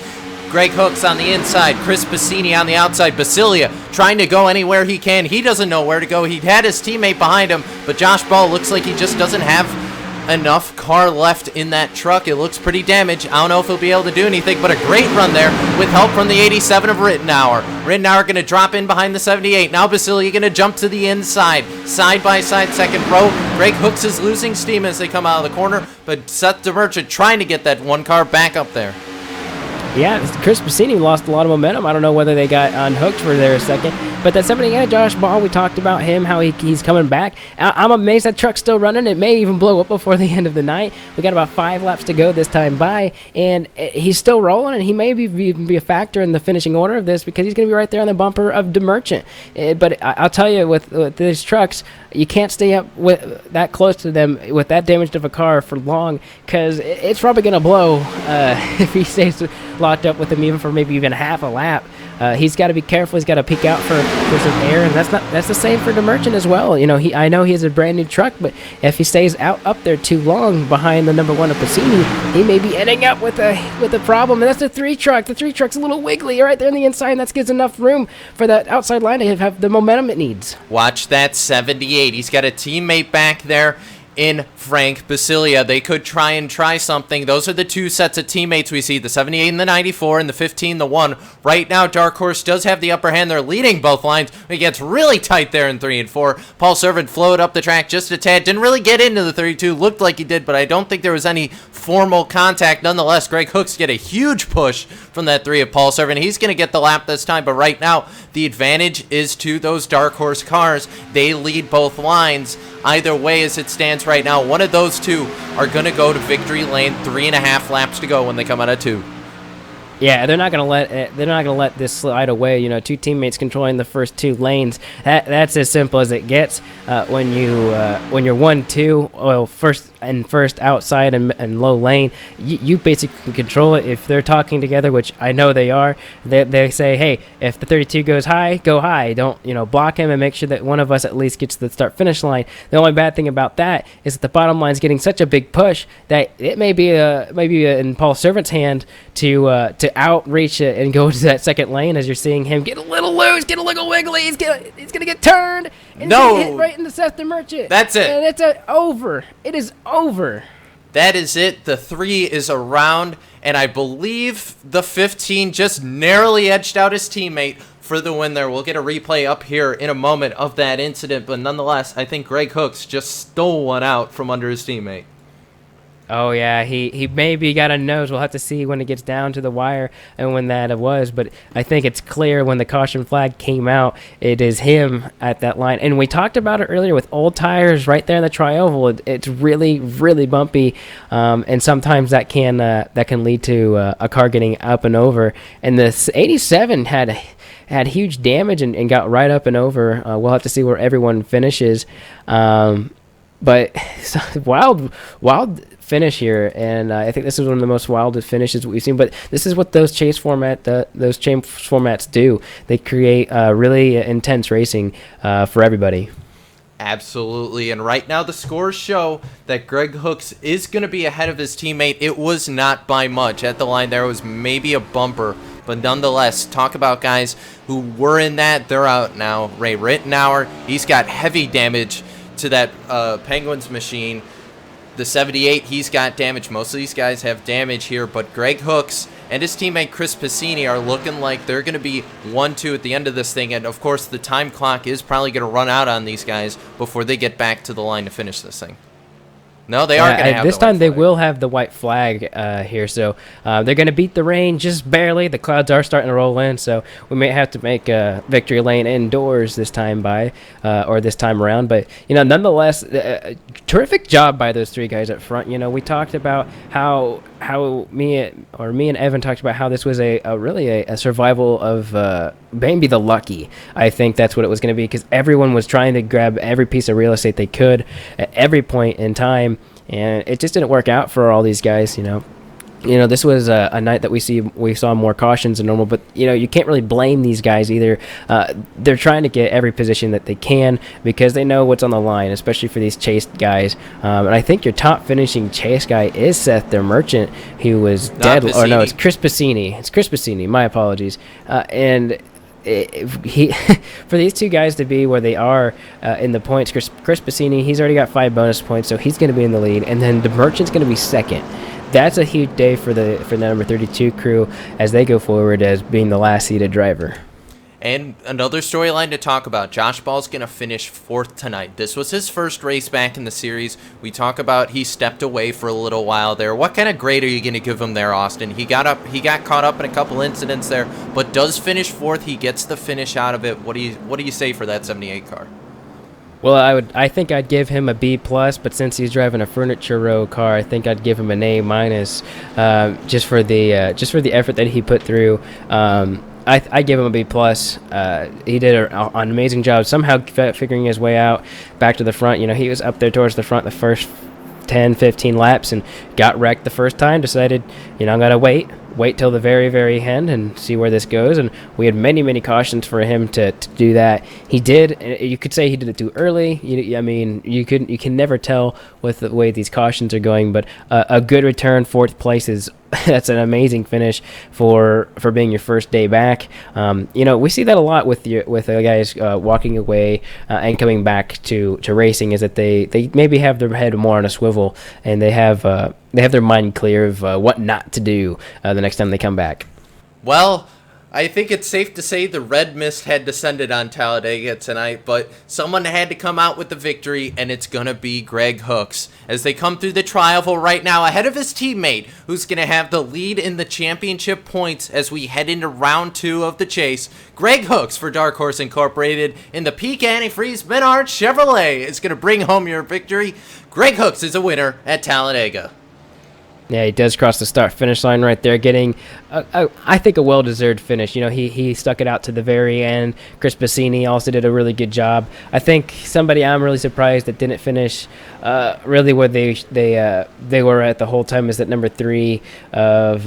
Greg Hooks on the inside, Chris Bassini on the outside, Basilia trying to go anywhere he can. He doesn't know where to go. He had his teammate behind him, but Josh Ball looks like he just doesn't have enough car left in that truck. It looks pretty damaged. I don't know if he'll be able to do anything, but a great run there with help from the 87 of Rittenauer. Rittenauer going to drop in behind the 78. Now Basilia going to jump to the inside. Side by side second row. Greg Hooks is losing steam as they come out of the corner, but Seth DeMerchant trying to get that one car back up there. Yeah, Chris Bassini lost a lot of momentum. I don't know whether they got unhooked for there a second. But that 78 Josh Ball, we talked about him, how he's coming back. I'm amazed that truck's still running. It may even blow up before the end of the night. We got about 5 laps to go this time by, and he's still rolling, and he may even be a factor in the finishing order of this because he's going to be right there on the bumper of DeMerchant. But I'll tell you, with these trucks, you can't stay up with that close to them with that damaged of a car for long because it's probably going to blow if he stays locked up with him even for maybe even half a lap. He's got to be careful. He's got to peek out for some air, and that's the same for DeMerchant as well. You know, I know he has a brand new truck, but if he stays up there too long behind the number 1 of Bassini, he may be ending up with a problem. And that's the 3 truck. The 3 truck's a little wiggly right there on the inside, and that gives enough room for that outside line to have the momentum it needs. Watch that 78. He's got a teammate back there in Frank Basilia. They could try something. Those are the 2 sets of teammates we see, the 78 and the 94 and the 15, the 1. Right now, Dark Horse does have the upper hand. They're leading both lines. It gets really tight there in 3 and 4. Paul Servant flowed up the track just a tad. Didn't really get into the 32. Looked like he did, but I don't think there was any formal contact. Nonetheless, Greg Hooks get a huge push from that 3 of Paul Servant. He's going to get the lap this time, but right now, the advantage is to those Dark Horse cars. They lead both lines. Either way, as it stands right now, one of those 2 are going to go to victory lane. 3.5 laps to go when they come out of 2. Yeah, they're not gonna let this slide away. You know, 2 teammates controlling the first 2 lanes. That's as simple as it gets. When you're 1-2, well, first outside and low lane, you basically can control it. If they're talking together, which I know they are, they say, hey, if the 32 goes high, go high. Don't block him and make sure that one of us at least gets to the start finish line. The only bad thing about that is that the bottom line is getting such a big push that it may be in Paul Servant's hand to outreach it and go to that second lane, as you're seeing him get a little loose, get a little wiggly. He's gonna get turned and hit right into Seth DeMerchant. That's it. And it's over. It is over. That is it. The 3 is around, and I believe the 15 just narrowly edged out his teammate for the win there. We'll get a replay up here in a moment of that incident, but nonetheless, I think Greg Hooks just stole one out from under his teammate. Oh, yeah, he maybe got a nose. We'll have to see when it gets down to the wire and when that was. But I think it's clear when the caution flag came out, it is him at that line. And we talked about it earlier with old tires right there in the tri-oval. It's really, really bumpy, and sometimes that can lead to a car getting up and over. And the 87 had huge damage and got right up and over. We'll have to see where everyone finishes. But wild finish here, and I think this is one of the most wildest finishes we've seen. But this is what those chase formats do. They create really intense racing for everybody. Absolutely, and right now the scores show that Greg Hooks is going to be ahead of his teammate. It was not by much. At the line there was maybe a bumper, but nonetheless, talk about guys who were in that. They're out now. Ray Rittenauer, he's got heavy damage to that Penguins machine. The 78, he's got damage. Most of these guys have damage here, but Greg Hooks and his teammate Chris Passini are looking like they're going to be 1-2 at the end of this thing, and of course the time clock is probably going to run out on these guys before they get back to the line to finish this thing. No, they are going to have this the time. white They flag. will have the white flag here, so they're going to beat the rain just barely. The clouds are starting to roll in, so we may have to make victory lane indoors this time or this time around. But nonetheless, terrific job by those 3 guys up front. We talked about how me and Evan talked about how this was really a survival of maybe the lucky. I think that's what it was going to be, because everyone was trying to grab every piece of real estate they could at every point in time, and it just didn't work out for all these guys. This was a night that we saw more cautions than normal, but you can't really blame these guys either. They're trying to get every position that they can because they know what's on the line, especially for these chase guys. And I think your top finishing chase guy is Seth the Merchant, who was dead. Or no, it's Chris Passini. It's Chris Passini. My apologies. And he for these two guys to be where they are in the points, Chris Passini, he's already got 5 bonus points, so he's going to be in the lead, and then the Merchant's going to be second. That's a huge day for the number 32 crew as they go forward as being the last seated driver. And another storyline to talk about. Josh Ball's going to finish 4th tonight. This was his first race back in the series. We talk about he stepped away for a little while there. What kind of grade are you going to give him there, Austin? He got caught up in a couple incidents there, but does finish 4th. He gets the finish out of it. What do you say for that 78 car? Well, I think I'd give him a B+, but since he's driving a furniture row car, I think I'd give him an A-, just for the effort that he put through. I give him a B+. He did an amazing job somehow figuring his way out back to the front. He was up there towards the front the first 10, 15 laps and got wrecked the first time. Decided, I'm gonna wait till the very, very end and see where this goes. And we had many, many cautions for him to do that. He did. You could say he did it too early. You can never tell with the way these cautions are going. But a good return, 4th place is that's an amazing finish for being your first day back. We see that a lot with guys walking away and coming back to racing, is that they maybe have their head more on a swivel and they have their mind clear of what not to do the next time they come back. Well, I think it's safe to say the red mist had descended on Talladega tonight, but someone had to come out with the victory, and it's going to be Greg Hooks. As they come through the tri-oval right now, ahead of his teammate, who's going to have the lead in the championship points as we head into round 2 of the chase. Greg Hooks for Dark Horse Incorporated in the Peak Antifreeze Menard Chevrolet is going to bring home your victory. Greg Hooks is a winner at Talladega. Yeah, he does cross the start-finish line right there, getting, I think, a well-deserved finish. He stuck it out to the very end. Chris Passini also did a really good job. I think somebody I'm really surprised that didn't finish really where they were at the whole time is that number 3 of,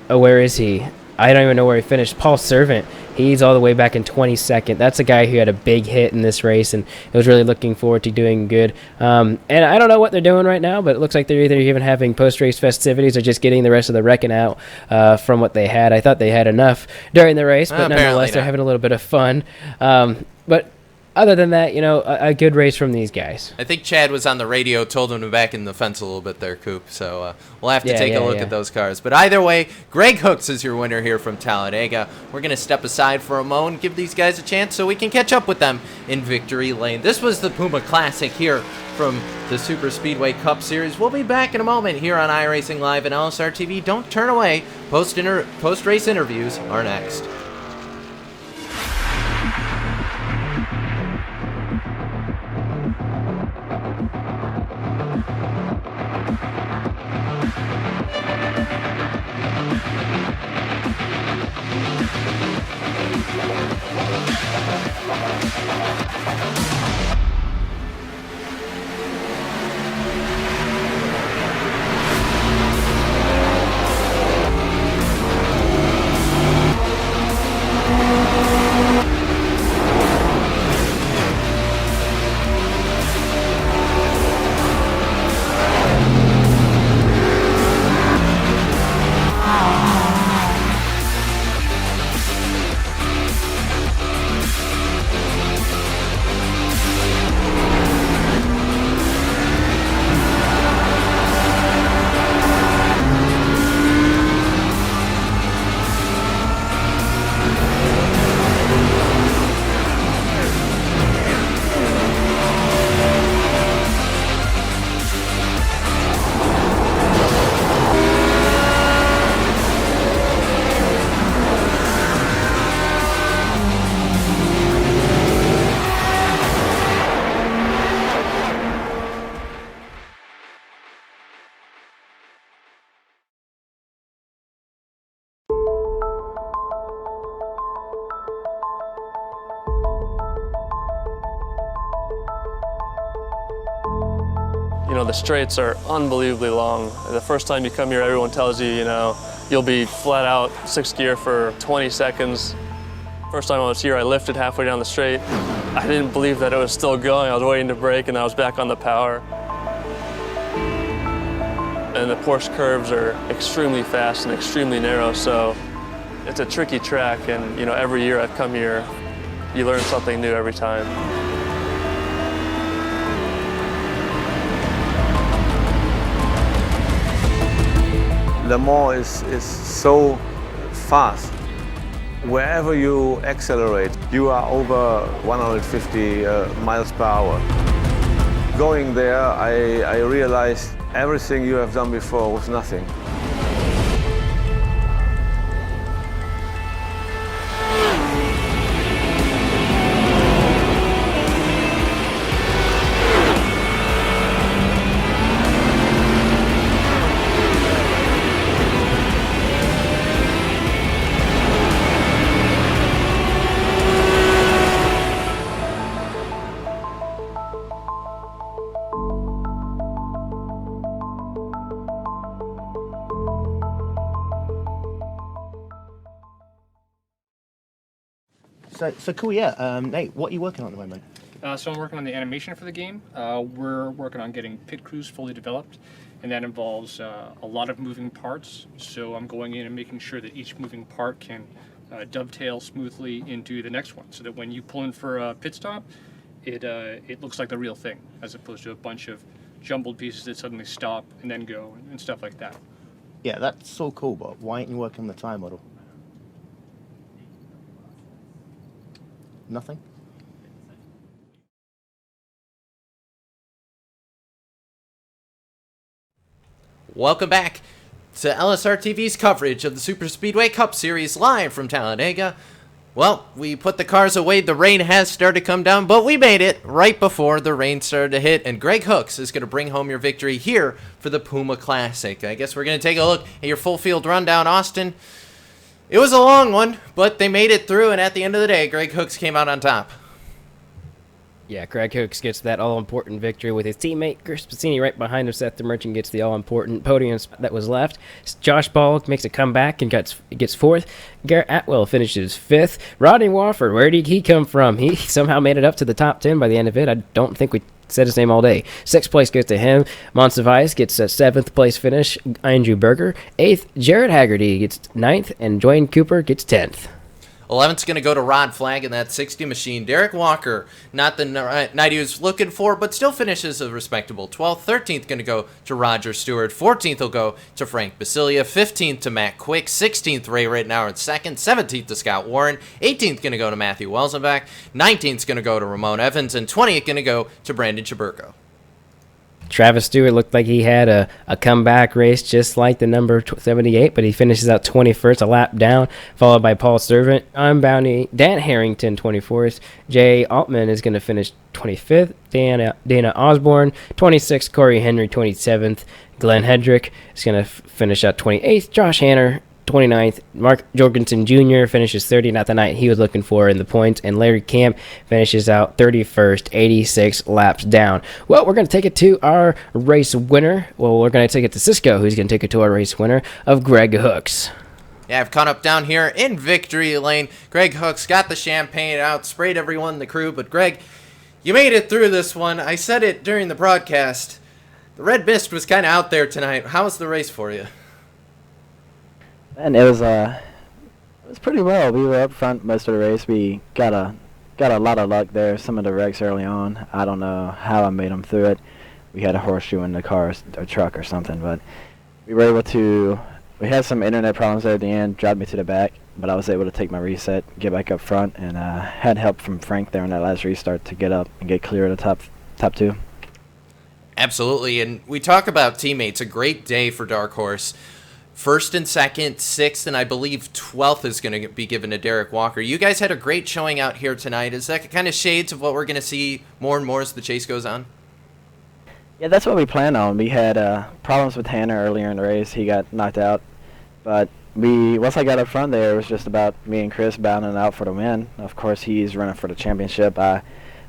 where is he? I don't even know where he finished. Paul Servant. He's all the way back in 22nd. That's a guy who had a big hit in this race, and I was really looking forward to doing good. And I don't know what they're doing right now, but it looks like they're either even having post-race festivities or just getting the rest of the wrecking out from what they had. I thought they had enough during the race, but nonetheless, they're having a little bit of fun. But other than that, a good race from these guys. I think Chad was on the radio, told him to back in the fence a little bit there, Coop. So we'll have to take a look at those cars. But either way, Greg Hooks is your winner here from Talladega. We're going to step aside for a moment, give these guys a chance so we can catch up with them in victory lane. This was the Puma Classic here from the Superspeedway Cup Series. We'll be back in a moment here on iRacing Live and LSRTV. Don't turn away. Post-race interviews are next. You know, the straights are unbelievably long. The first time you come here, everyone tells you, you'll be flat out 6th gear for 20 seconds. First time I was here, I lifted halfway down the straight. I didn't believe that it was still going. I was waiting to brake and I was back on the power. And the Porsche curves are extremely fast and extremely narrow, so it's a tricky track, and every year I've come here, you learn something new every time. Le Mans is so fast. Wherever you accelerate, you are over 150 miles per hour. Going there, I realized everything you have done before was nothing. So cool, yeah. Nate, what are you working on at the moment? So I'm working on the animation for the game. We're working on getting pit crews fully developed, and that involves a lot of moving parts. So I'm going in and making sure that each moving part can dovetail smoothly into the next one, so that when you pull in for a pit stop, it looks like the real thing, as opposed to a bunch of jumbled pieces that suddenly stop and then go and stuff like that. Yeah, that's so cool, but why aren't you working on the time model? Nothing? Welcome back to LSRTV's coverage of the Superspeedway Cup Series live from Talladega. Well, we put the cars away. The rain has started to come down, but we made it right before the rain started to hit, and Greg Hooks is going to bring home your victory here for the Puma Classic. I guess we're going to take a look at your full field rundown, Austin. It was a long one, but they made it through, and at the end of the day, Greg Hooks came out on top. Yeah, Greg Hooks gets that all-important victory with his teammate Chris Pacini right behind him. Seth the Merchant gets the all-important podium spot that was left. Josh Ball makes a comeback and gets 4th. Garrett Atwell finishes 5th. Rodney Wofford, where did he come from? He somehow made it up to the top 10 by the end of it. I don't think we said his name all day. 6th place goes to him. Monsivice gets a 7th place finish. Andrew Berger. 8th, Jared Haggerty gets 9th, and Dwayne Cooper gets 10th. 11th's going to go to Rod Flagg in that 60 machine. Derek Walker, not the night he was looking for, but still finishes a respectable 12th. 13th going to go to Roger Stewart. 14th will go to Frank Basilia. 15th to Matt Quick. 16th, Ray Rittenauer in 2nd. 17th to Scott Warren. 18th going to go to Matthew Welsenbach. 19th's going to go to Ramon Evans. And 20th going to go to Brandon Chaburko. Travis Stewart looked like he had a comeback race just like the number 78, but he finishes out 21st, a lap down, followed by Paul Servant. Unbounty Dan Harrington, 24th. Jay Altman is going to finish 25th. Dana Osborne, 26th. Corey Henry, 27th. Glenn Hedrick is going to finish out 28th. Josh Hanner, 29th. Mark Jorgensen Jr. finishes 30th, not the night he was looking for in the points. And Larry Camp finishes out 31st, 86 laps down. Well, we're going to take it to our race winner. Well, we're going to take it to Cisco, who's going to take it to our race winner of Greg Hooks. Yeah, I've caught up down here in victory lane. Greg Hooks got the champagne out, sprayed everyone in the crew. But, Greg, you made it through this one. I said it during the broadcast. The red mist was kind of out there tonight. How was the race for you? And it was pretty well. We were up front most of the race. We got a lot of luck there. Some of the wrecks early on, I don't know how I made them through it. We had a horseshoe in the car or truck or something, but we were able to. We had some internet problems there at the end, dropped me to the back, but I was able to take my reset, get back up front, and had help from Frank there in that last restart to get up and get clear of the top 2. Absolutely, and we talk about teammates. A great day for Dark Horse. 1st and 2nd, 6th, and I believe 12th is going to be given to Derek Walker. You guys had a great showing out here tonight. Is that kind of shades of what we're going to see more and more as the chase goes on? Yeah, that's what we planned on. We had problems with Tanner earlier in the race. He got knocked out. But once I got up front there, it was just about me and Chris battling out for the win. Of course, he's running for the championship. I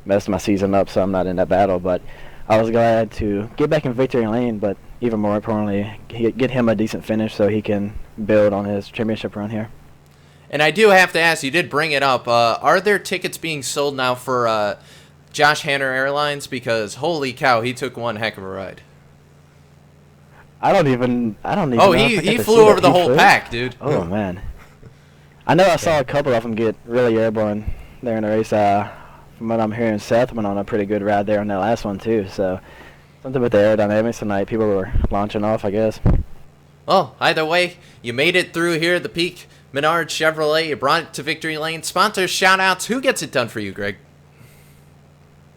messed my season up, so I'm not in that battle. But I was glad to get back in victory lane, but even more importantly, get him a decent finish so he can build on his championship run here. And I do have to ask, you did bring it up, are there tickets being sold now for Josh Hanner Airlines? Because holy cow, he took one heck of a ride. I don't even Oh, know if I got he to flew see over that. the He whole flew? pack, dude. Oh, man. I know I saw a couple of them get really airborne there in the race. From what I'm hearing, Seth went on a pretty good ride there on that last one, too. So something with the aerodynamics tonight. People were launching off, I guess. Well, either way, you made it through here, the Peak Menard Chevrolet. You brought it to victory lane. Sponsors, shout-outs. Who gets it done for you, Greg?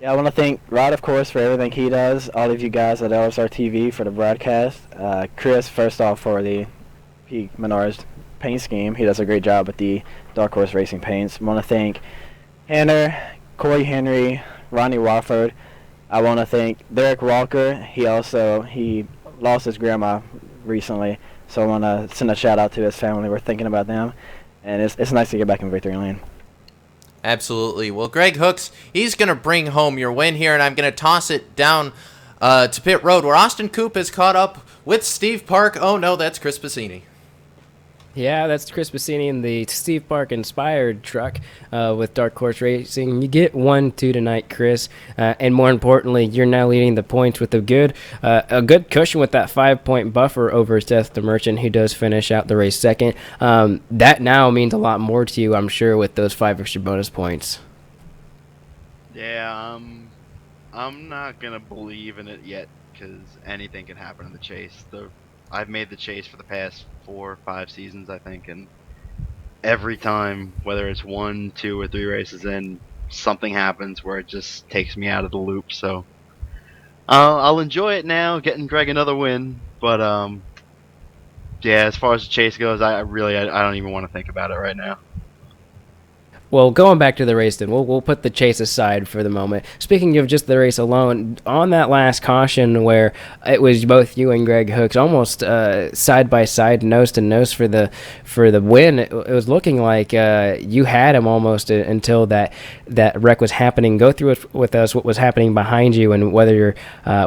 Yeah, I want to thank Rod, of course, for everything he does. All of you guys at LSRTV for the broadcast. Chris, first off, for the Peak Menards paint scheme. He does a great job with the Dark Horse Racing paints. I want to thank Hanner, Corey Henry, Ronnie Wofford. I want to thank Derek Walker. He lost his grandma recently, so I want to send a shout-out to his family. We're thinking about them, and it's nice to get back in victory lane. Absolutely. Well, Greg Hooks, he's going to bring home your win here, and I'm going to toss it down to pit road, where Austin Coop is caught up with Steve Park. Oh, no, that's Chris Bassini. Yeah, that's Chris Bassini in the Steve Park inspired truck with Dark Horse Racing. You get 1-2 tonight, Chris, and more importantly, you're now leading the points with a good cushion with that 5-point buffer over Seth the Merchant, who does finish out the race second. That now means a lot more to you, I'm sure, with those 5 extra bonus points. Yeah, I'm not gonna believe in it yet because anything can happen in the chase. I've made the chase for the past 4 or 5 seasons, I think, and every time, whether it's 1, 2, or 3 races in, something happens where it just takes me out of the loop. So I'll enjoy it now, getting Greg another win. But yeah, as far as the chase goes, I don't even want to think about it right now. Well, going back to the race then, we'll put the chase aside for the moment. Speaking of just the race alone, on that last caution where it was both you and Greg Hooks almost side by side, nose to nose for the win, it was looking like you had him almost until that wreck was happening. Go through it with us, what was happening behind you, and whether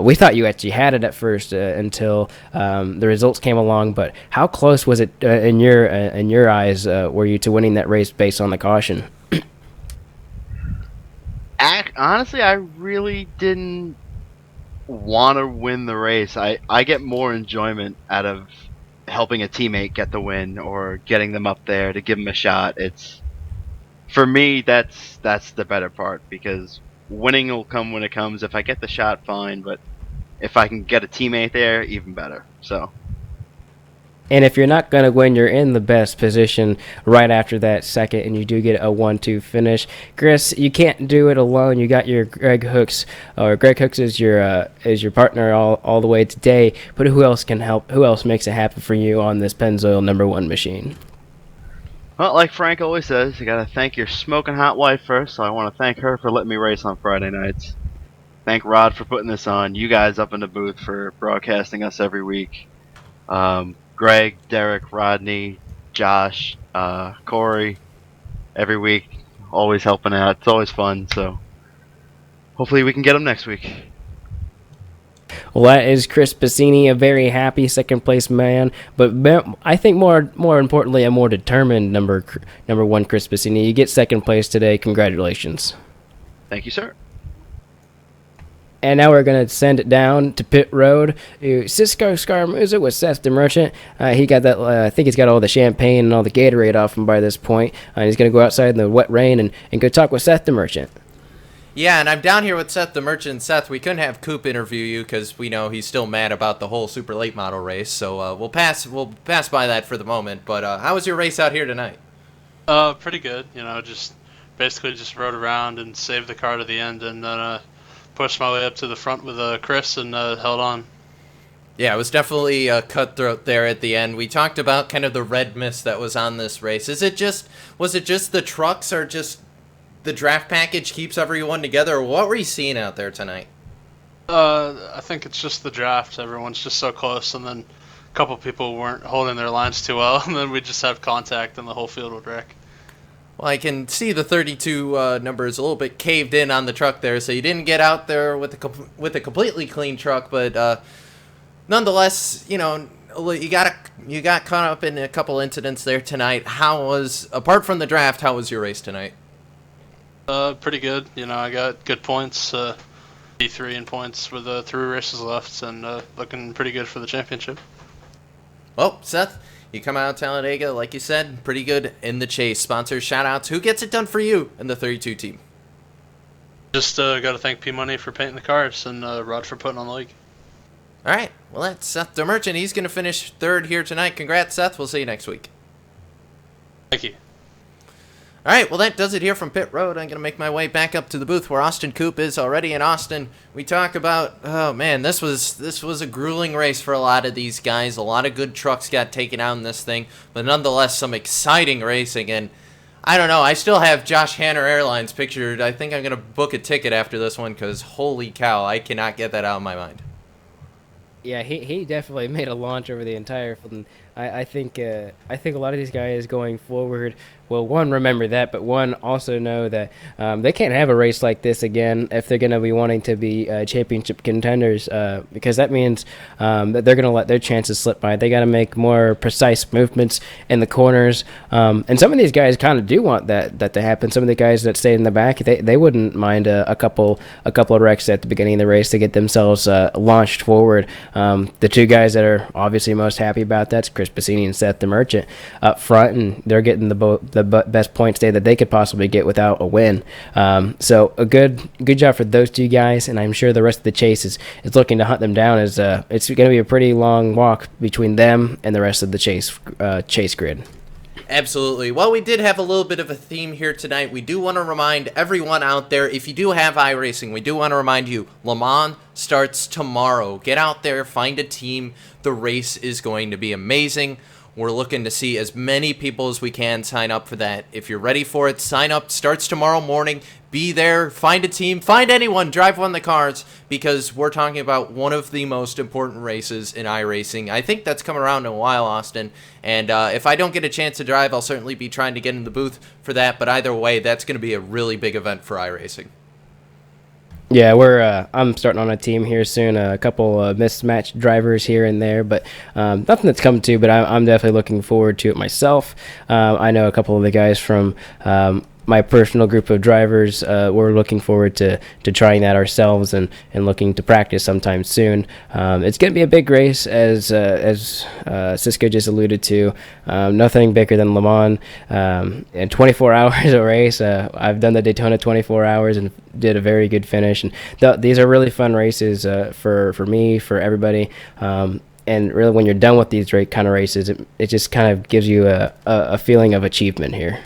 we thought you actually had it at first until the results came along. But how close was it in your eyes were you to winning that race based on the caution? Honestly, I really didn't want to win the race. I get more enjoyment out of helping a teammate get the win or getting them up there to give them a shot. For me, that's the better part, because winning will come when it comes. If I get the shot, fine, but if I can get a teammate there, even better. So. And if you're not going to win, you're in the best position right after that second, and you do get a 1-2 finish. Chris, you can't do it alone. You got your Greg Hooks, or Greg Hooks is your partner all the way today. But who else can help? Who else makes it happen for you on this Pennzoil #1 machine? Well, like Frank always says, you got to thank your smoking hot wife first. So I want to thank her for letting me race on Friday nights. Thank Rod for putting this on. You guys up in the booth for broadcasting us every week. Greg, Derek, Rodney, Josh, Corey, every week, always helping out. It's always fun, so hopefully we can get them next week. Well, that is Chris Bassini, a very happy second-place man, but I think more importantly, a more determined number 1 Chris Bassini. You get second place today. Congratulations. Thank you, sir. And now we're going to send it down to pit road. Cisco Scarmuza with Seth the Merchant. He got that. I think he's got all the champagne and all the Gatorade off him by this point. He's going to go outside in the wet rain and go talk with Seth the Merchant. Yeah, and I'm down here with Seth the Merchant. Seth, we couldn't have Coop interview you because we know he's still mad about the whole super late model race. So we'll pass by that for the moment. But how was your race out here tonight? Pretty good. Just basically just rode around and saved the car to the end, and then pushed my way up to the front with Chris and held on. Yeah, it was definitely cutthroat there at the end. We talked about kind of the red mist that was on this race. Was it just the trucks, or just the draft package keeps everyone together, or what were you seeing out there tonight? I think it's just the draft. Everyone's just so close, and then a couple people weren't holding their lines too well, and then we just have contact and the whole field would wreck. Well, I can see the 32 number is a little bit caved in on the truck there, so you didn't get out there with a completely clean truck, but nonetheless, you know, you got caught up in a couple incidents there tonight. Apart from the draft, how was your race tonight? Pretty good. You know, I got good points, P3 in points with 3 races left, and looking pretty good for the championship. Well, Seth, you come out of Talladega, like you said, pretty good in the chase. Sponsors, shout-outs. Who gets it done for you in the 32 team? Just got to thank P-Money for painting the cars and Rod for putting on the league. All right. Well, that's Seth DeMerchant. He's going to finish 3rd here tonight. Congrats, Seth. We'll see you next week. Thank you. All right, well, that does it here from Pit Road. I'm going to make my way back up to the booth where Austin Coop is already. In Austin, we talk about, oh, man, this was a grueling race for a lot of these guys. A lot of good trucks got taken out in this thing, but nonetheless, some exciting racing. And I don't know, I still have Josh Hanner Airlines pictured. I think I'm going to book a ticket after this one because, holy cow, I cannot get that out of my mind. Yeah, he definitely made a launch over the entire field. I think a lot of these guys going forward will, one, remember that, but one, also know that they can't have a race like this again if they're going to be wanting to be championship contenders, because that means that they're going to let their chances slip by. They got to make more precise movements in the corners, and some of these guys kind of do want that to happen. Some of the guys that stay in the back, they wouldn't mind a couple of wrecks at the beginning of the race to get themselves launched forward. The 2 guys that are obviously most happy about that's Chris Bassini and Seth DeMerchant up front, and they're getting the best points day that they could possibly get without a win. So a good job for those 2 guys, and I'm sure the rest of the chase is looking to hunt them down. As it's going to be a pretty long walk between them and the rest of the chase grid. Absolutely. Well, we did have a little bit of a theme here tonight. We do want to remind everyone out there, if you do have iRacing, we do want to remind you, Le Mans starts tomorrow. Get out there, find a team. The race is going to be amazing. We're looking to see as many people as we can sign up for that. If you're ready for it, sign up. Starts tomorrow morning. Be there. Find a team. Find anyone. Drive one of the cars, because we're talking about one of the most important races in iRacing. I think that's come around in a while, Austin. And if I don't get a chance to drive, I'll certainly be trying to get in the booth for that. But either way, that's going to be a really big event for iRacing. Yeah, I'm starting on a team here soon. A couple mismatched drivers here and there, but nothing that's come to. But I'm definitely looking forward to it myself. I know a couple of the guys from my personal group of drivers. We're looking forward to trying that ourselves and looking to practice sometime soon. It's going to be a big race, as Cisco just alluded to. Nothing bigger than Le Mans. In 24 hours of race, I've done the Daytona 24 hours and did a very good finish. And these are really fun races for me, for everybody. And really, when you're done with these kind of races, it just kind of gives you a feeling of achievement here.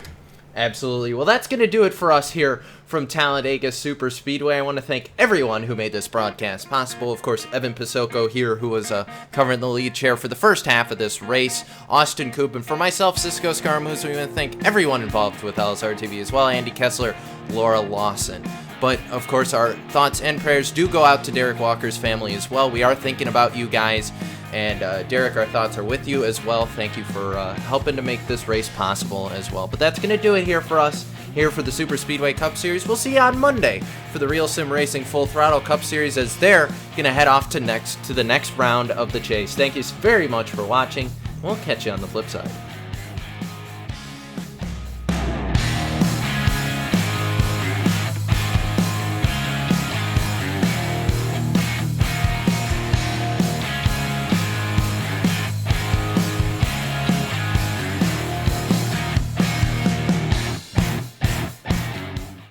Absolutely. Well, that's going to do it for us here from Talladega Superspeedway. I want to thank everyone who made this broadcast possible. Of course, Evan Pasoko here, who was covering the lead chair for the first half of this race. Austin Coop, and for myself, Cisco Scaramouche. We want to thank everyone involved with LSRTV as well. Andy Kessler, Laura Lawson. But, of course, our thoughts and prayers do go out to Derek Walker's family as well. We are thinking about you guys. And Derek, our thoughts are with you as well. Thank you for helping to make this race possible as well. But that's going to do it here for us, here for the Superspeedway Cup Series. We'll see you on Monday for the Real Sim Racing Full Throttle Cup Series, as they're going to head off to the next round of the chase. Thank you very much for watching. We'll catch you on the flip side.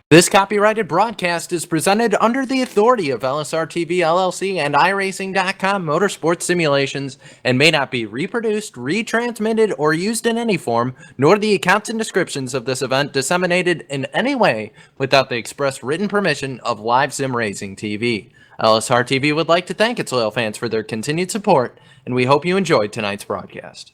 This copyrighted broadcast is presented under the authority of LSRTV LLC and iRacing.com Motorsports Simulations and may not be reproduced, retransmitted, or used in any form, nor the accounts and descriptions of this event disseminated in any way without the express written permission of Live Sim Racing TV. LSRTV would like to thank its loyal fans for their continued support, and we hope you enjoyed tonight's broadcast.